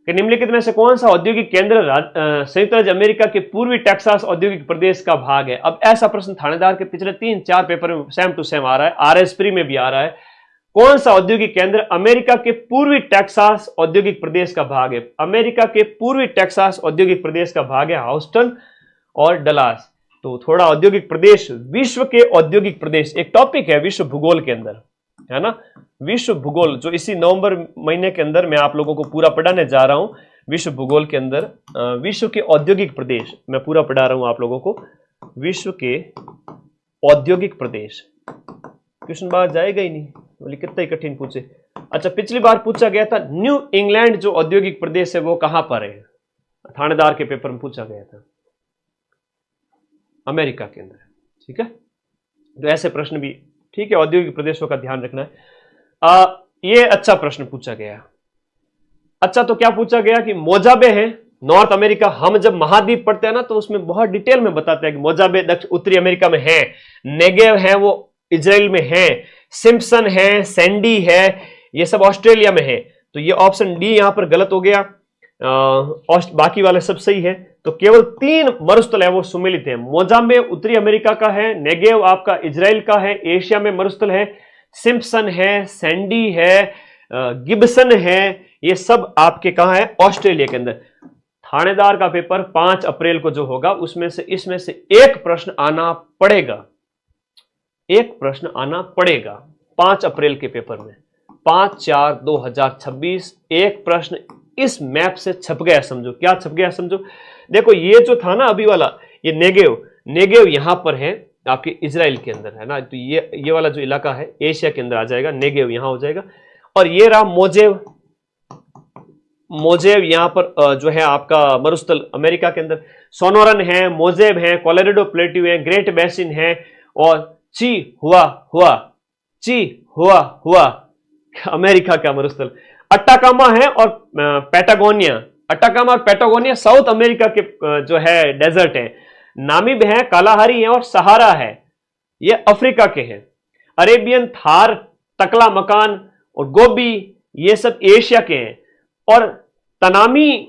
कि निम्नलिखित में से कौन सा औद्योगिक केंद्र संयुक्त राज्य अमेरिका के पूर्वी टेक्सास औद्योगिक प्रदेश का भाग है? अब ऐसा प्रश्न थानेदार के पिछले 3-4 पेपर में सेम टू सेम आ रहा है, आरएस प्री में भी आ रहा है। कौन सा औद्योगिक केंद्र अमेरिका के पूर्वी टेक्सास औद्योगिक प्रदेश का भाग है? अमेरिका के पूर्वी टेक्सास औद्योगिक प्रदेश का भाग है ह्यूस्टन और डलास। तो थोड़ा औद्योगिक प्रदेश, विश्व के औद्योगिक प्रदेश एक टॉपिक है विश्व भूगोल के अंदर, है ना। विश्व भूगोल जो इसी नवंबर महीने के अंदर मैं आप लोगों को पूरा पढ़ाने जा रहा हूं, विश्व भूगोल के अंदर विश्व के औद्योगिक प्रदेश मैं पूरा पढ़ा रहा हूं आप लोगों को। विश्व के औद्योगिक प्रदेश क्वेश्चन बाहर जाएगा ही नहीं, बोले कितना ही कठिन पूछे। अच्छा, पिछली बार पूछा गया था न्यू इंग्लैंड जो औद्योगिक प्रदेश है वो कहां पर है, थानेदार के पेपर में पूछा गया था, अमेरिका के अंदर, ठीक है। तो ऐसे प्रश्न भी ठीक है, औद्योगिक प्रदेशों का ध्यान रखना है। ये अच्छा प्रश्न पूछा गया। अच्छा, तो क्या पूछा गया कि मोजाबे है नॉर्थ अमेरिका, हम जब महाद्वीप पढ़ते हैं ना तो उसमें बहुत डिटेल में बताते हैं कि मोजाबे उत्तरी अमेरिका में है, नेगेव है वो इजराइल में है, सिम्पसन है, सैंडी है, ये सब ऑस्ट्रेलिया में है। तो ये ऑप्शन डी यहां पर गलत हो गया, बाकी वाले सब सही है। तो केवल 3 मरुस्थल है वो सुमेलित है। मोजाम्बे उत्तरी अमेरिका का है, नेगेव आपका इजराइल का है, एशिया में मरुस्थल है, सिम्पसन है, सैंडी है, गिब्सन है, ये सब आपके कहां है, ऑस्ट्रेलिया के अंदर। थानेदार का पेपर 5 अप्रैल को जो होगा उसमें से इसमें से एक प्रश्न आना पड़ेगा, एक प्रश्न आना पड़ेगा 5 अप्रैल के पेपर में। 5/4/2026 एक प्रश्न इस मैप से छप गया समझो। क्या छप गया समझो, देखो ये जो था ना अभी वाला, ये नेगेव यहां पर है आपके इजराइल के अंदर, है ना। तो ये वाला जो इलाका है एशिया के अंदर आ जाएगा, नेगेव यहां हो जाएगा। और ये रहा मोजेव यहां पर जो है आपका मरुस्थल अमेरिका के अंदर। सोनोरन है, मोजेब है, कोलोराडो प्लेट्यू है, ग्रेट बेसिन है, और ची हुआ अमेरिका का मरुस्थल। अट्टाकामा है और पैटागोनिया, अट्टाकामा और पैटागोनिया साउथ अमेरिका के जो है डेजर्ट है। नामीब है, कालाहारी है और सहारा है, ये अफ्रीका के हैं। अरेबियन थार, टकला मकान और गोबी ये सब एशिया के हैं। और Tanami,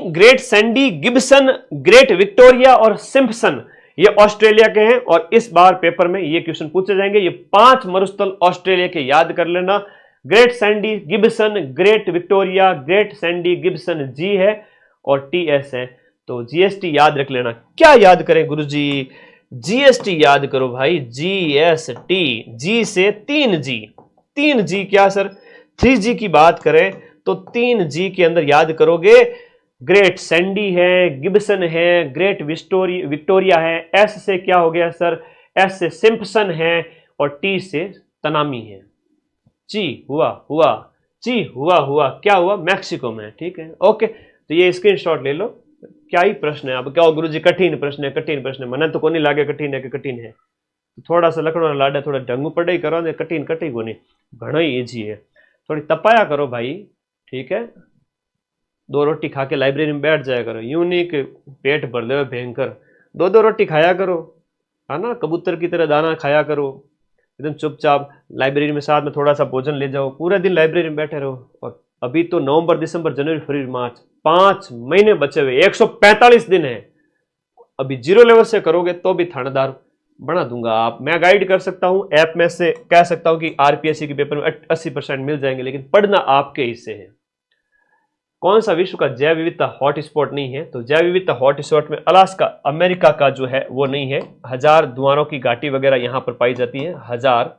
great Sandy, Gibson, great Victoria और सिम्पसन ये ऑस्ट्रेलिया के हैं। और इस बार पेपर में ये क्वेश्चन पूछे जाएंगे। ये 5 मरुस्थल ऑस्ट्रेलिया के याद कर लेना, great Sandy, Gibson, great Victoria, great Sandy, Gibson जी है और टीएस है। तो जीएसटी याद रख लेना। क्या याद करें गुरुजी, जीएसटी याद करो भाई, जीएसटी, जी से 3G क्या सर, 3G की बात करें तो 3G के अंदर याद करोगे, ग्रेट सैंडी है, गिब्सन है, ग्रेट विक्टोरिया है, एस से क्या हो गया सर, एस से सिम्पसन है और टी से तनामी है। ची हुआ क्या हुआ, मैक्सिको में, ठीक है। ओके, तो ये स्क्रीनशॉट ले लो। क्या ही प्रश्न है, अब क्या गुरुजी कठिन प्रश्न है, मने तो कोनी लागे कठिन है कि कठिन है, थोड़ा सा लखड़ो लाडा थोड़ा ढंगू पढ़ाई करो ने, कठिन कोनी, घणो ही इजी है। थोड़ी तपाया करो भाई, ठीक है। 2 रोटी खा के लाइब्रेरी में बैठ जाया करो, यूं नहीं कि पेट भर ले भयंकर। 2 रोटी खाया करो, है ना, कबूतर की तरह दाना खाया करो, एकदम चुपचाप। लाइब्रेरी में साथ में थोड़ा सा भोजन ले जाओ, पूरे दिन लाइब्रेरी में बैठे रहो। और अभी तो नवंबर, दिसंबर, जनवरी, फरवरी, मार्च 5 महीने बचे हुए, 145 दिन है। अभी 0 लेवल से करोगे तो भी थानेदार बना दूंगा आप, मैं गाइड कर सकता हूं, ऐप में से कह सकता हूं कि आरपीएससी के पेपर में 80% मिल जाएंगे, लेकिन पढ़ना आपके हिस्से है। कौन सा विश्व का जैव विविधता हॉटस्पॉट नहीं है, तो जैव विविधता हॉटस्पॉट में अलास्का अमेरिका का जो है वो नहीं है। 1000 धुआरों की घाटी वगैरह यहां पर पाई जाती है, 1000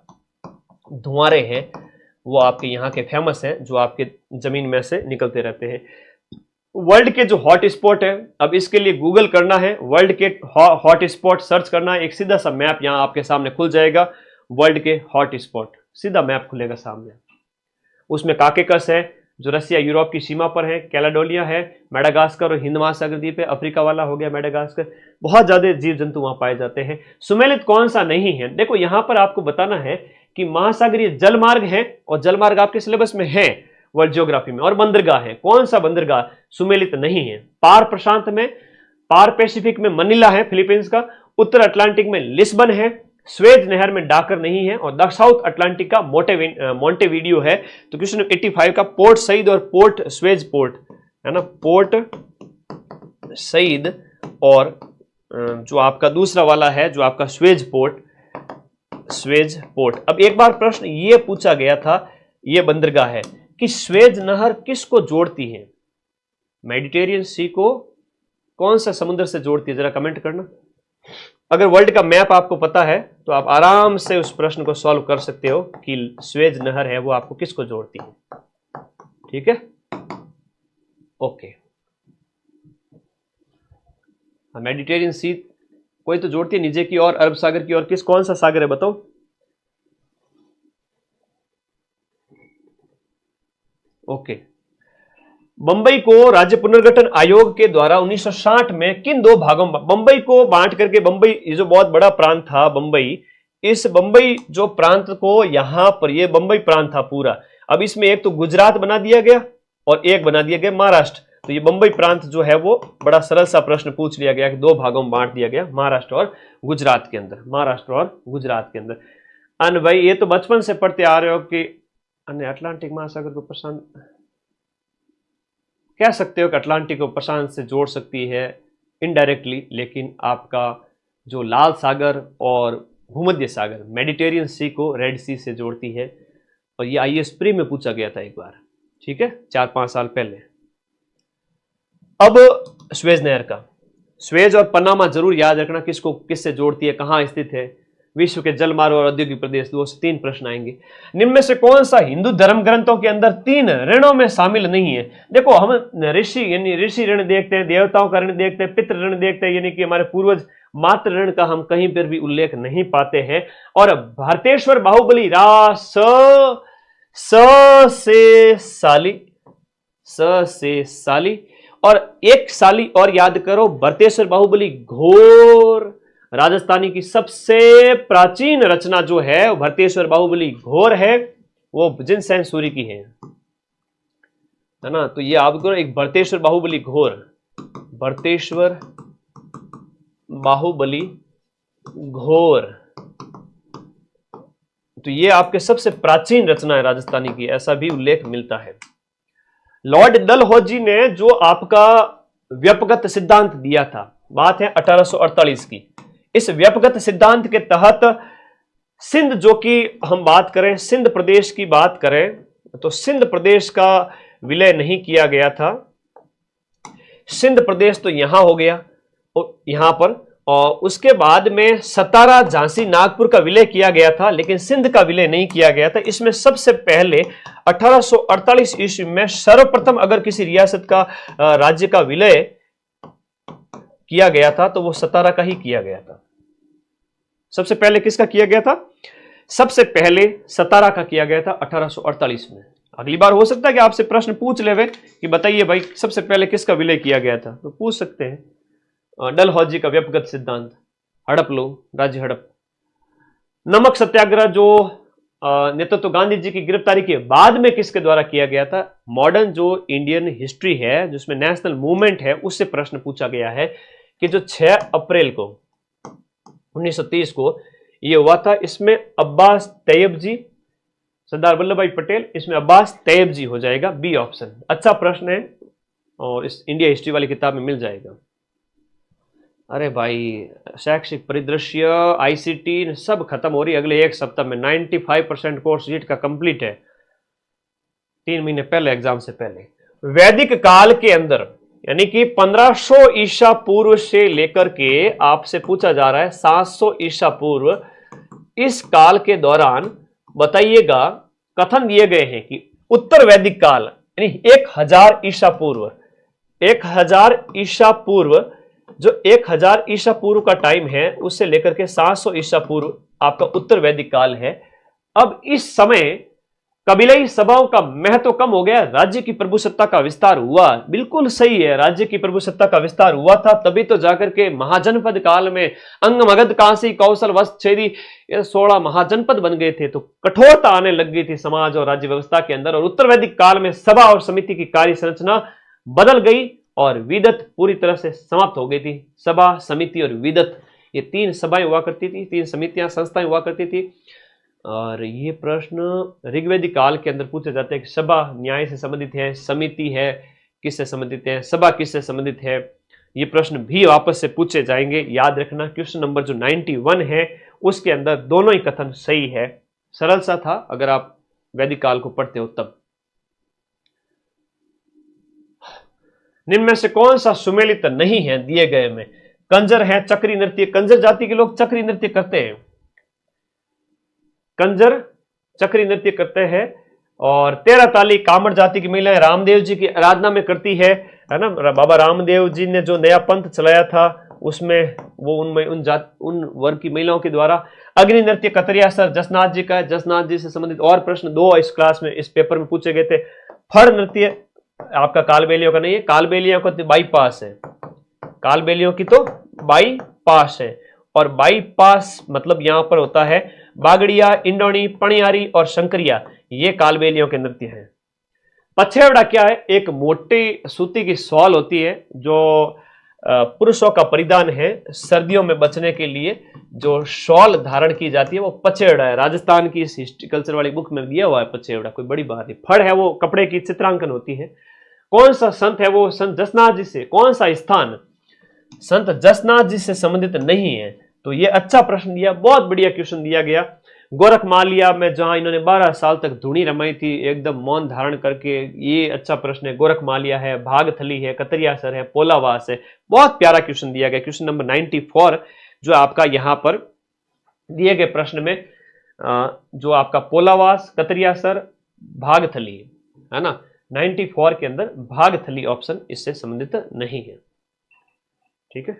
धुआरे हैं वो आपके यहाँ के फेमस हैं, जो आपके जमीन में से निकलते रहते हैं। वर्ल्ड के जो हॉटस्पॉट है, अब इसके लिए गूगल करना है, वर्ल्ड के हॉटस्पॉट सर्च करना है, एक सीधा सा मैप यहां आपके सामने खुल जाएगा। वर्ल्ड के हॉटस्पॉट सीधा मैप खुलेगा सामने, उसमें काकेकस है जो रसिया यूरोप की सीमा पर है, कैलेडोनिया है, मेडागास्कर और हिंद महासागर द्वीप है, अफ्रीका वाला हो गया मेडागास्कर। बहुत ज्यादा जीव जंतु वहां पाए जाते हैं। सुमेलित कौन सा नहीं है, देखो यहां पर आपको बताना है कि महासागरीय जलमार्ग है, और जलमार्ग आपके सिलेबस में है वर्ल्ड ज्योग्राफी में, और बंदरगाह है। कौन सा बंदरगाह सुमेलित नहीं है, पार प्रशांत में, पार पैसिफिक में मनीला है फिलीपींस का, उत्तर अटलांटिक में लिस्बन है, स्वेज नहर में डाकर नहीं है, और साउथ अटलांटिक का मोंटेवीडियो है। तो क्वेश्चन 85 का पोर्ट सईद और पोर्ट स्वेज पोर्ट है ना, पोर्ट सईद और जो आपका दूसरा वाला है जो आपका स्वेज पोर्ट। अब एक बार प्रश्न ये पूछा गया था, ये बंदरगाह है कि स्वेज नहर किसको जोड़ती है, मेडिटेरियन सी को कौन सा समुद्र से जोड़ती है, जरा कमेंट करना। अगर वर्ल्ड का मैप आपको पता है तो आप आराम से उस प्रश्न को सॉल्व कर सकते हो कि स्वेज नहर है वो आपको किसको जोड़ती है। ठीक है, ओके। मेडिटेरियन सी कोई तो जोड़ती है नीचे की और अरब सागर की और किस कौन सा सागर है बताओ? ओके। बंबई को राज्य पुनर्गठन आयोग के द्वारा 1960 में किन दो भागों में बंबई को बांट करके, बंबई ये जो बहुत बड़ा प्रांत था बंबई, इस बंबई जो प्रांत को यहां पर ये बंबई प्रांत था पूरा, अब इसमें एक तो गुजरात बना दिया गया और एक बना दिया गया महाराष्ट्र। तो ये बंबई प्रांत जो है वो बड़ा सरल सा प्रश्न पूछ लिया गया कि दो भागों में बांट दिया गया, महाराष्ट्र और गुजरात के अंदर, महाराष्ट्र और गुजरात के अंदर। अन भाई ये तो बचपन से पढ़ते आ रहे हो कि अटलांटिक महासागर को प्रशांत कह सकते हो कि अटलांटिक को प्रशांत से जोड़ सकती है इनडायरेक्टली, लेकिन आपका जो लाल सागर और भूमध्य सागर मेडिटेरियन सी को रेड सी से जोड़ती है। और ये आईएएस प्री में पूछा गया था एक बार, ठीक है, 4-5 साल पहले। अब स्वेज नहर का, स्वेज और पनामा जरूर याद रखना किसको किससे जोड़ती है, कहां स्थित है, विश्व के जलमार्ग और औद्योगिक प्रदेश, 2 से 3 प्रश्न आएंगे। निम्न में से कौन सा हिंदू धर्म ग्रंथों के अंदर 3 ऋणों में शामिल नहीं है? देखो हम ऋषि यानी ऋषि ऋण देखते हैं, देवताओं का ऋण देखते हैं, पितृ ऋण देखते हैं, यानी कि हमारे पूर्वज, मातृ ऋण का हम कहीं पर भी उल्लेख नहीं पाते हैं। और भारतेश्वर बाहुबली से साली और एक साली और याद करो, भरतेश्वर बाहुबली घोर, राजस्थानी की सबसे प्राचीन रचना जो है भरतेश्वर बाहुबली घोर है, वो जिनसेन सूरी की है ना। तो ये आपको एक भरतेश्वर बाहुबली घोर, भरतेश्वर बाहुबली घोर, तो ये आपके सबसे प्राचीन रचना है राजस्थानी की, ऐसा भी उल्लेख मिलता है। लॉर्ड डलहौजी ने जो आपका व्यपगत सिद्धांत दिया था, बात है 1848 की, इस व्यपगत सिद्धांत के तहत सिंध, जो कि हम बात करें सिंध प्रदेश की बात करें, तो सिंध प्रदेश का विलय नहीं किया गया था। सिंध प्रदेश तो यहां हो गया यहां पर, और उसके बाद में सतारा, झांसी, नागपुर का विलय किया गया था, लेकिन सिंध का विलय नहीं किया गया था। इसमें सबसे पहले 1848 ईस्वी में सर्वप्रथम अगर किसी रियासत का राज्य का विलय किया गया था तो वो सतारा का ही किया गया था। सबसे पहले किसका किया गया था? सबसे पहले सतारा का किया गया था 1848 में। अगली बार हो सकता है कि आपसे प्रश्न पूछ लेवे कि बताइए भाई सबसे पहले किसका विलय किया गया था, तो पूछ सकते हैं। डलहौजी का व्यपगत सिद्धांत, हड़प लो, राज्य हड़प। नमक सत्याग्रह जो नेतृत्व गांधी जी की गिरफ्तारी के बाद में किसके द्वारा किया गया था? मॉडर्न जो इंडियन हिस्ट्री है जिसमें नेशनल मूवमेंट है उससे प्रश्न पूछा गया है कि जो 6 अप्रैल को 1930 को ये हुआ था, इसमें अब्बास तैयब जी, सरदार वल्लभ भाई पटेल, इसमें अब्बास तैयब जी हो जाएगा, बी ऑप्शन। अच्छा प्रश्न है और इस इंडिया हिस्ट्री वाली किताब में मिल जाएगा। अरे भाई शैक्षिक परिदृश्य, आईसीटी सब खत्म हो रही है अगले 1 सप्ताह में। 95% कोर्स शीट का कंप्लीट है 3 महीने पहले, एग्जाम से पहले। वैदिक काल के अंदर यानी कि 1500 ईसा पूर्व से लेकर के आपसे पूछा जा रहा है 700 ईसा पूर्व, इस काल के दौरान बताइएगा, कथन दिए गए हैं कि उत्तर वैदिक काल यानी 1000 ईसा पूर्व, 1000 ईसा पूर्व, जो 1000 ईसा पूर्व का टाइम है उससे लेकर के 700 ईसा पूर्व आपका उत्तर वैदिक काल है। अब इस समय कबीलाई सभाओं का महत्व कम हो गया, राज्य की प्रभुसत्ता का विस्तार हुआ। बिल्कुल सही है, राज्य की प्रभुसत्ता का विस्तार हुआ था, तभी तो जाकर के महाजनपद काल में अंग, मगध, काशी, कौशल, वस्त, छेदी, 16 महाजनपद बन गए थे। तो कठोरता आने लग गई थी समाज और राज्य व्यवस्था के अंदर, और उत्तर वैदिक काल में सभा और समिति की कार्य संरचना बदल गई और विदत पूरी तरह से समाप्त हो गई थी। सभा, समिति और विदत, ये 3 सभाएं हुआ करती थी, 3 समितियां, संस्थाएं हुआ करती थी। और ये प्रश्न ऋग्वेदिक काल के अंदर पूछे जाते हैं कि सभा न्याय से संबंधित है, समिति है किससे संबंधित है, सभा किससे संबंधित है। ये प्रश्न भी वापस से पूछे जाएंगे, याद रखना। क्वेश्चन नंबर जो 91 है उसके अंदर दोनों ही कथन सही है। सरल सा था अगर आप वैदिक काल को पढ़ते हो तब। निम्न में से कौन सा सुमेलित नहीं है दिए गए में? कंजर है चक्री नृत्य, कंजर जाति के लोग चक्री नृत्य करते हैं, कंजर चक्री नृत्य करते हैं। और 13 ताली कामड़ जाति की महिलाएं रामदेव जी की आराधना में करती है ना। बाबा रामदेव जी ने जो नया पंथ चलाया था उसमें वो उन वर्ग की महिलाओं के द्वारा। अग्नि नृत्य कतरिया सर जसनाथ जी का है, जसनाथ जी से संबंधित और प्रश्न 2 इस क्लास में इस पेपर में पूछे गए थे। फड़ नृत्य आपका कालबेलियों का नहीं है, कालबेलियों का तो बाईपास है, कालबेलियों की तो बाईपास है। और बाईपास मतलब यहां पर होता है बागड़िया, इंडोनी, पणियारी और शंकरिया, ये कालबेलियों के नृत्य हैं। पछेवड़ा क्या है? एक मोटी सूती की शॉल होती है जो पुरुषों का परिधान है, सर्दियों में बचने के लिए जो शॉल धारण की जाती है वो पछेवड़ा है। राजस्थान की इस हिस्ट्री कल्चर वाली बुक में दिया हुआ है पछेवड़ा, कोई बड़ी बात नहीं। फड़ है वो कपड़े की चित्रांकन होती है। कौन सा संत है? वो संत जसनाथ जी से। कौन सा स्थान संत जसनाथ जी से संबंधित नहीं है? तो ये अच्छा प्रश्न दिया, बहुत बढ़िया क्वेश्चन दिया गया। गोरखमालिया में जहां इन्होंने 12 साल तक धुनी रमाई थी एकदम मौन धारण करके, ये अच्छा प्रश्न है। गोरखमालिया है, भागथली है, कतरियासर है, पोलावास है, बहुत प्यारा क्वेश्चन दिया गया। क्वेश्चन नंबर 94 जो आपका यहां पर दिए गए प्रश्न में जो आपका पोलावास, कतरियासर, भागथली है ना, 94 के अंदर भागथली ऑप्शन इससे संबंधित नहीं है। ठीक है।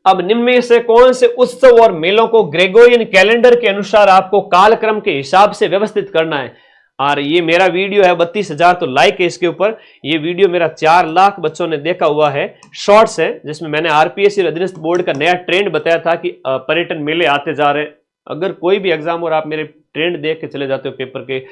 अब निम्न में से कौन से उत्सव और मेलों को ग्रेगोरियन कैलेंडर के अनुसार आपको कालक्रम के हिसाब से व्यवस्थित करना है? और ये मेरा वीडियो है 32,000 तो लाइक है इसके ऊपर। ये वीडियो मेरा 4 लाख बच्चों ने देखा हुआ है, शॉर्ट्स है जिसमें मैंने आरपीएससी और अधीनस्थ बोर्ड का नया ट्रेंड बताया था कि पर्यटन मेले आते जा रहे हैं। अगर कोई भी एग्जाम और आप मेरे ट्रेंड देख के चले जाते हो पेपर के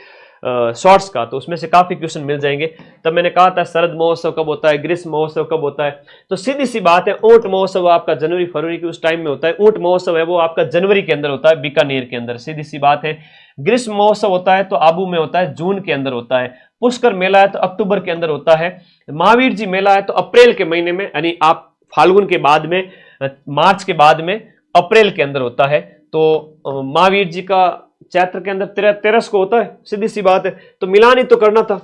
शॉर्ट्स का, तो उसमें से काफी क्वेश्चन मिल जाएंगे। तब मैंने कहा था शरद महोत्सव कब होता है, ग्रीष्म महोत्सव कब होता है, तो सीधी सी बात है ऊंट महोत्सव आपका जनवरी फरवरी के उस टाइम में होता है। ऊंट महोत्सव है वो आपका जनवरी के अंदर होता है बीकानेर के अंदर, सीधी सी बात है। ग्रीष्म महोत्सव होता है तो आबू में होता है, जून के अंदर होता है। पुष्कर मेला है तो अक्टूबर के अंदर होता है। महावीर जी मेला है तो अप्रैल के महीने में, यानी आप फाल्गुन के बाद में, मार्च के बाद में अप्रैल के अंदर होता है। तो महावीर जी का चैत्र के अंदर 13 को होता है, सीधी सी बात है। तो मिलान ही तो करना था।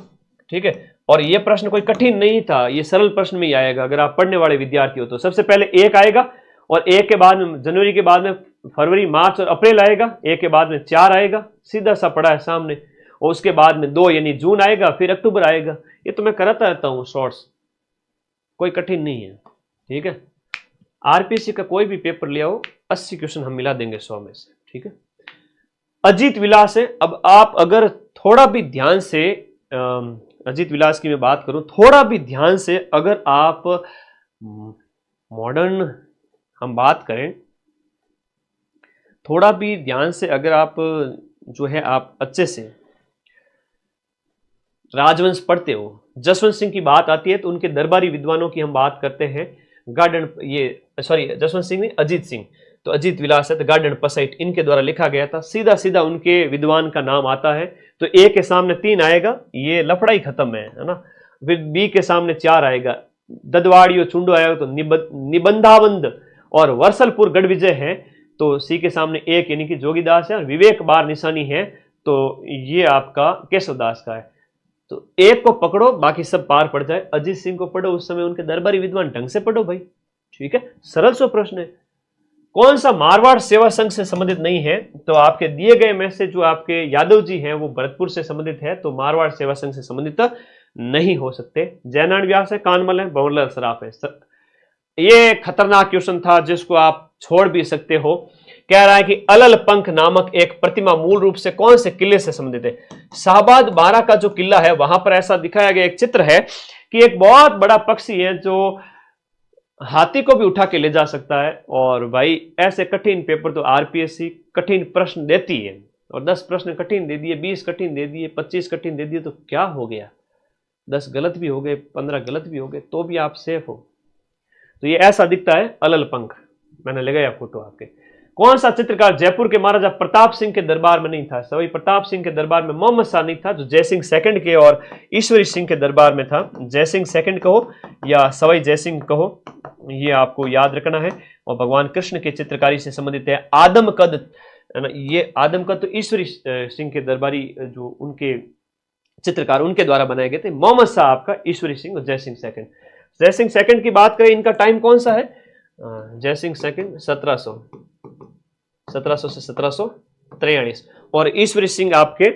ठीक है। और ये प्रश्न कोई कठिन नहीं था, ये सरल प्रश्न में ही आएगा अगर आप पढ़ने वाले विद्यार्थी हो तो। सबसे पहले 1 आएगा और 1 के बाद में जनवरी के बाद में फरवरी, मार्च और अप्रैल आएगा, 1 के बाद में 4 आएगा, सीधा सा पड़ा है सामने। और उसके बाद में 2 यानी जून आएगा, फिर अक्टूबर आएगा। ये तो मैं कराता रहता हूँ शॉर्ट्स, कोई कठिन नहीं है। ठीक है। आरपीएससी का कोई भी पेपर ले आओ, 80 क्वेश्चन हम मिला देंगे 100 में से। ठीक है। अजीत विलास है। अब आप अगर थोड़ा भी ध्यान से अजीत विलास की मैं बात करूं, थोड़ा भी ध्यान से अगर आप मॉडर्न हम बात करें, थोड़ा भी ध्यान से अगर आप जो है आप अच्छे से राजवंश पढ़ते हो, जसवंत सिंह की बात आती है तो उनके दरबारी विद्वानों की हम बात करते हैं। गार्डन जसवंत सिंह नहीं, अजीत सिंह, तो अजीत विलास है तो गार्डन पसाइट इनके द्वारा लिखा गया था। सीधा सीधा उनके विद्वान का नाम आता है। तो ए के सामने 3 आएगा, ये लफड़ा ही खत्म है ना। फिर बी के सामने 4 आएगा, ददवाड़ियो चुंडो आएगा तो निबंधाबंद और वर्सलपुर गढ़ विजय है। तो सी के सामने 1 यानी कि जोगीदास है और विवेक बार निशानी है तो ये आपका केशवदास का है। तो एक को पकड़ो बाकी सब पार पड़ जाए। अजीत सिंह को पढ़ो, उस समय उनके दरबारी विद्वान ढंग से पढ़ो भाई। ठीक है। सरल सो प्रश्न है। कौन सा मारवाड़ सेवा संघ से संबंधित नहीं है? तो आपके दिए गए में से जो आपके यादव जी हैं वो भरतपुर से संबंधित है, तो मारवाड़ सेवा संघ से संबंधित नहीं हो सकते। जयनारायण व्यास है, कानमल है, भंवरलाल सराफ है। ये खतरनाक क्वेश्चन था जिसको आप छोड़ भी सकते हो। कह रहा है कि अलल पंख नामक एक प्रतिमा मूल रूप से कौन से किले से संबंधित है? शाहबाद बारा का जो किला है वहां पर ऐसा दिखाया गया एक चित्र है कि एक बहुत बड़ा पक्षी है जो हाथी को भी उठा के ले जा सकता है। और भाई ऐसे कठिन पेपर तो आरपीएससी कठिन प्रश्न देती है, और 10 प्रश्न कठिन दे दिए, 20 कठिन दे दिए, 25 कठिन दे दिए, तो क्या हो गया? 10 गलत भी हो गए, 15 गलत भी हो गए, तो भी आप सेफ हो। तो ये ऐसा दिखता है अलल पंख। मैंने लगाया फोटो आपके। कौन सा चित्रकार जयपुर के महाराजा प्रताप सिंह के दरबार में नहीं था? सवाई प्रताप सिंह के दरबार में मोहम्मद शाह नहीं था, जो जयसिंह सेकंड के और ईश्वरी सिंह के दरबार में था। जयसिंह सेकंड कहो या सवाई जयसिंह कहो, ये आपको याद रखना है। और भगवान कृष्ण के चित्रकारी से संबंधित है। आदमकद, ये आदमकद तो ईश्वरी सिंह के दरबारी जो उनके चित्रकार उनके द्वारा बनाए गए थे। मोहम्मद शाह आपका ईश्वरी सिंह और जयसिंह सेकंड। जयसिंह सेकंड की बात करें, इनका टाइम कौन सा है? जयसिंह सेकंड 1700 से 1743 और ईश्वरी सिंह आपके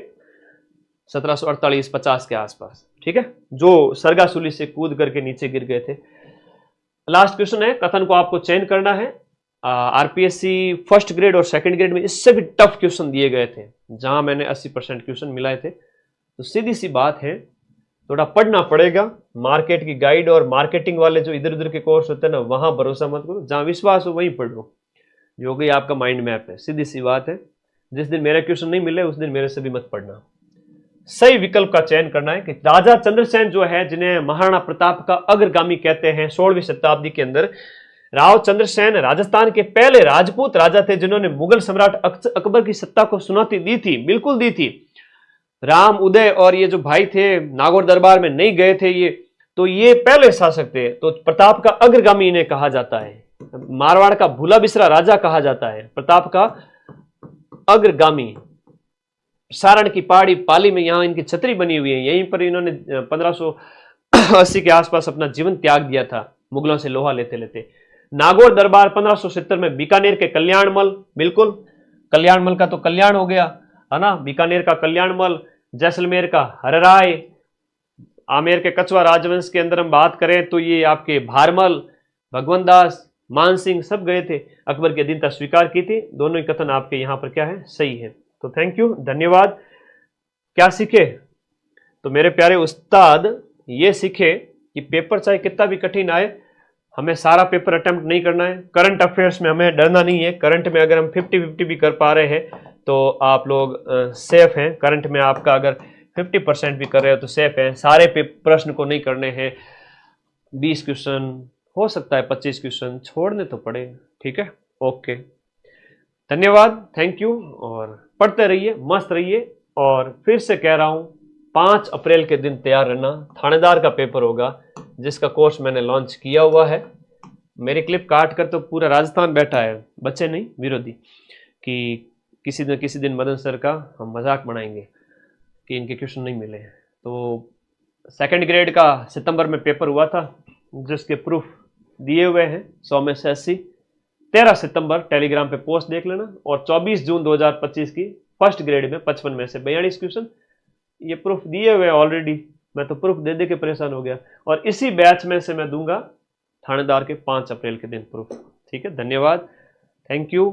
1748-50 के आसपास। ठीक है, जो सरगासुली से कूद करके नीचे गिर गए थे। लास्ट क्वेश्चन है, कथन को आपको चयन करना है। आरपीएससी फर्स्ट ग्रेड और सेकंड ग्रेड में इससे भी टफ क्वेश्चन दिए गए थे, जहां मैंने 80% क्वेश्चन मिलाए थे। तो सीधी सी बात है, थोड़ा पढ़ना पड़ेगा। मार्केट की गाइड और मार्केटिंग वाले जो इधर उधर के कोर्स होते हैं ना, वहां भरोसा मत करो, जहां विश्वास हो वहीं पढ़ो। जो कि आपका माइंड मैप है, सीधी सी बात है। जिस दिन मेरे क्वेश्चन नहीं मिले उस दिन मेरे से भी मत पढ़ना। सही विकल्प का चयन करना है कि राजा चंद्रसेन जो है, जिन्हें महाराणा प्रताप का अग्रगामी कहते हैं, 16वीं शताब्दी के अंदर राव चंद्रसेन राजस्थान के पहले राजपूत राजा थे, जिन्होंने मुगल सम्राट अकबर की सत्ता को चुनौती दी थी, बिल्कुल दी थी। राम उदय और ये जो भाई थे नागौर दरबार में नहीं गए थे ये, तो ये पहले शासक थे, तो प्रताप का अग्रगामी इन्हें कहा जाता है। मारवाड़ का भूला बिसरा राजा कहा जाता है, प्रताप का अग्रगामी। सारण की पहाड़ी पाली में यहां इनकी छतरी बनी हुई है, यहीं पर इन्होंने 1580 के आसपास अपना जीवन त्याग दिया था, मुगलों से लोहा लेते लेते। नागौर दरबार 1570 में बीकानेर के कल्याणमल, बिल्कुल कल्याणमल का तो कल्याण हो गया है ना, बीकानेर का कल्याणमल, जैसलमेर का हरराय, आमेर के कछवा राजवंश के अंदर हम बात करें तो ये आपके भारमल, भगवंत दास, मानसिंह सब गए थे, अकबर की अधीनता स्वीकार की थी। दोनों ही कथन आपके यहां पर क्या है, सही है। तो थैंक यू, धन्यवाद। क्या सीखे? तो मेरे प्यारे उस्ताद ये सीखे कि पेपर चाहे कितना भी कठिन आए, हमें सारा पेपर अटेम्प्ट नहीं करना है। करंट अफेयर्स में हमें डरना नहीं है। करंट में अगर हम 50-50 भी कर पा रहे हैं तो आप लोग सेफ हैं। करंट में आपका अगर 50% भी कर रहे हो तो सेफ है। सारे प्रश्न को नहीं करने हैं, 20 क्वेश्चन, हो सकता है 25 क्वेश्चन छोड़ने तो पड़े। ठीक है, ओके, धन्यवाद, थैंक यू। और पढ़ते रहिए, मस्त रहिए। और फिर से कह रहा हूं, 5 अप्रैल के दिन तैयार रहना, थानेदार का पेपर होगा, जिसका कोर्स मैंने लॉन्च किया हुआ है। मेरी क्लिप काट कर तो पूरा राजस्थान बैठा है, बच्चे नहीं विरोधी, कि किसी दिन मदन सर का हम मजाक बनाएंगे कि इनके क्वेश्चन नहीं मिले। तो सेकंड ग्रेड का सितंबर में पेपर हुआ था, जिसके प्रूफ दिए हुए हैं 100 में से 80। 13 सितंबर टेलीग्राम पे पोस्ट देख लेना। और 24 जून 2025 की फर्स्ट ग्रेड में 55 में से 42 क्वेश्चन, ये प्रूफ दिए हुए ऑलरेडी। मैं तो प्रूफ दे दे के परेशान हो गया। और इसी बैच में से मैं दूंगा थानेदार के 5 अप्रैल के दिन प्रूफ। ठीक है, धन्यवाद, थैंक यू।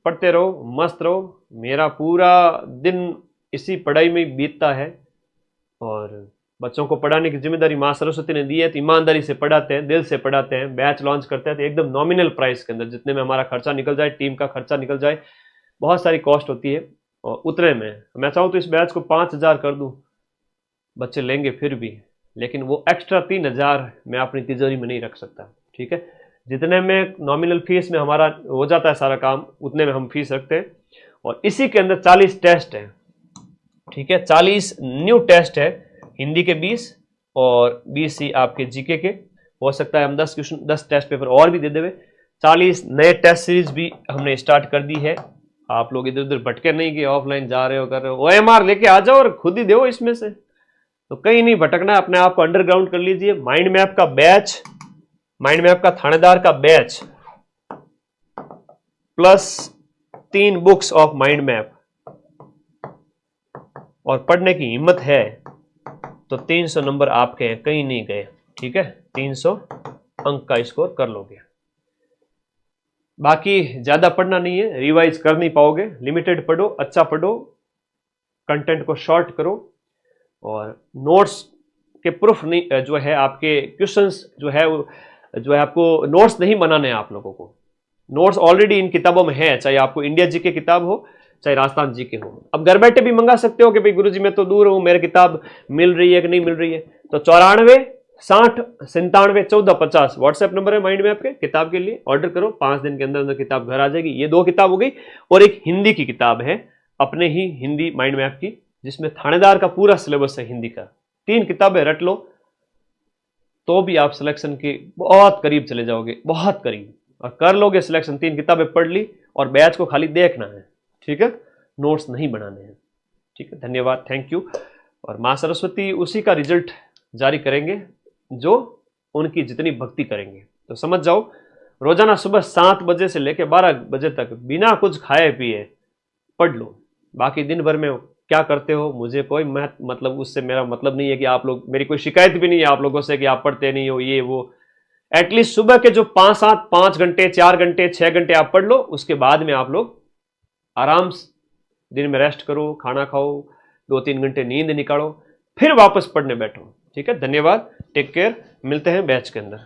पढ़ते रहो, मस्त रहो। मेरा पूरा दिन इसी पढ़ाई में बीतता है। और बच्चों को पढ़ाने की जिम्मेदारी माँ सरस्वती ने दी है, तो ईमानदारी से पढ़ाते हैं, दिल से पढ़ाते हैं। बैच लॉन्च करते हैं तो एकदम नॉमिनल प्राइस के अंदर, जितने में हमारा खर्चा निकल जाए, टीम का खर्चा निकल जाए, बहुत सारी कॉस्ट होती है, और उतने में मैं चाहूँ तो इस बैच को 5000 कर दूँ, बच्चे लेंगे फिर भी, लेकिन वो एक्स्ट्रा 3000 मैं अपनी तिजोरी में नहीं रख सकता। ठीक है, जितने में नॉमिनल फीस में हमारा हो जाता है सारा काम, उतने में हम फीस रखते हैं। और इसी के अंदर 40 टेस्ट है। ठीक है, 40 न्यू टेस्ट है, हिंदी के 20 और 20 ही आपके जीके के। हो सकता है हम 10 टेस्ट पेपर और भी दे देवे। 40 नए टेस्ट सीरीज भी हमने स्टार्ट कर दी है। आप लोग इधर उधर भटके नहीं कि ऑफलाइन जा रहे हो, कर रहे हो, OMR लेके आ जाओ और खुद ही दो इसमें से, तो कहीं नहीं भटकना है। अपने आप को अंडरग्राउंड कर लीजिए। माइंड मैप का बैच, माइंड मैप का थानेदार का batch plus 3 books of mind map, और पढ़ने की हिम्मत है तो 300 नंबर आपके हैं, कहीं नहीं गए। ठीक है, 300 अंक का स्कोर कर लोगे। बाकी ज्यादा पढ़ना नहीं है, रिवाइज कर नहीं पाओगे। लिमिटेड पढ़ो, अच्छा पढ़ो, कंटेंट को शॉर्ट करो। और नोट्स के प्रूफ नहीं, जो है आपके क्वेश्चंस जो है आपको नोट्स नहीं बनाने हैं। आप लोगों को नोट्स ऑलरेडी इन किताबों में है, चाहे आपको इंडिया जी के किताब हो, चाहे राजस्थान जी के हो। अब घर बैठे भी मंगा सकते हो कि भाई गुरुजी मैं तो दूर हूं, मेरी किताब मिल रही है कि नहीं मिल रही है। तो 94 60 97 14 50 व्हाट्सएप नंबर है माइंड मैप के। किताब के लिए ऑर्डर करो, 5 दिन के अंदर अंदर किताब घर आ जाएगी। ये 2 किताब हो गई, और एक हिंदी की किताब है अपने ही हिंदी माइंड मैप की, जिसमें थानेदार का पूरा सिलेबस है हिंदी का। 3 किताबें रट लो तो भी आप सिलेक्शन के बहुत करीब चले जाओगे, बहुत करीब, और कर लोगे सिलेक्शन। 3 किताबें पढ़ ली और बैच को खाली देखना है। ठीक है, नोट्स नहीं बनाने हैं। ठीक है, धन्यवाद, थैंक यू। और माँ सरस्वती उसी का रिजल्ट जारी करेंगे जो उनकी जितनी भक्ति करेंगे। तो समझ जाओ, रोजाना सुबह 7 बजे से लेकर 12 बजे तक बिना कुछ खाए पिए पढ़ लो। बाकी दिन भर में क्या करते हो मुझे कोई मतलब उससे मेरा मतलब नहीं है कि आप लोग, मेरी कोई शिकायत भी नहीं है आप लोगों से कि आप पढ़ते नहीं हो ये वो। एटलीस्ट सुबह के जो 5 घंटे 4 घंटे 6 घंटे आप पढ़ लो, उसके बाद में आप लोग आराम से दिन में रेस्ट करो, खाना खाओ, 2-3 घंटे नींद निकालो, फिर वापस पढ़ने बैठो। ठीक है, धन्यवाद, टेक केयर, मिलते हैं बैच के अंदर।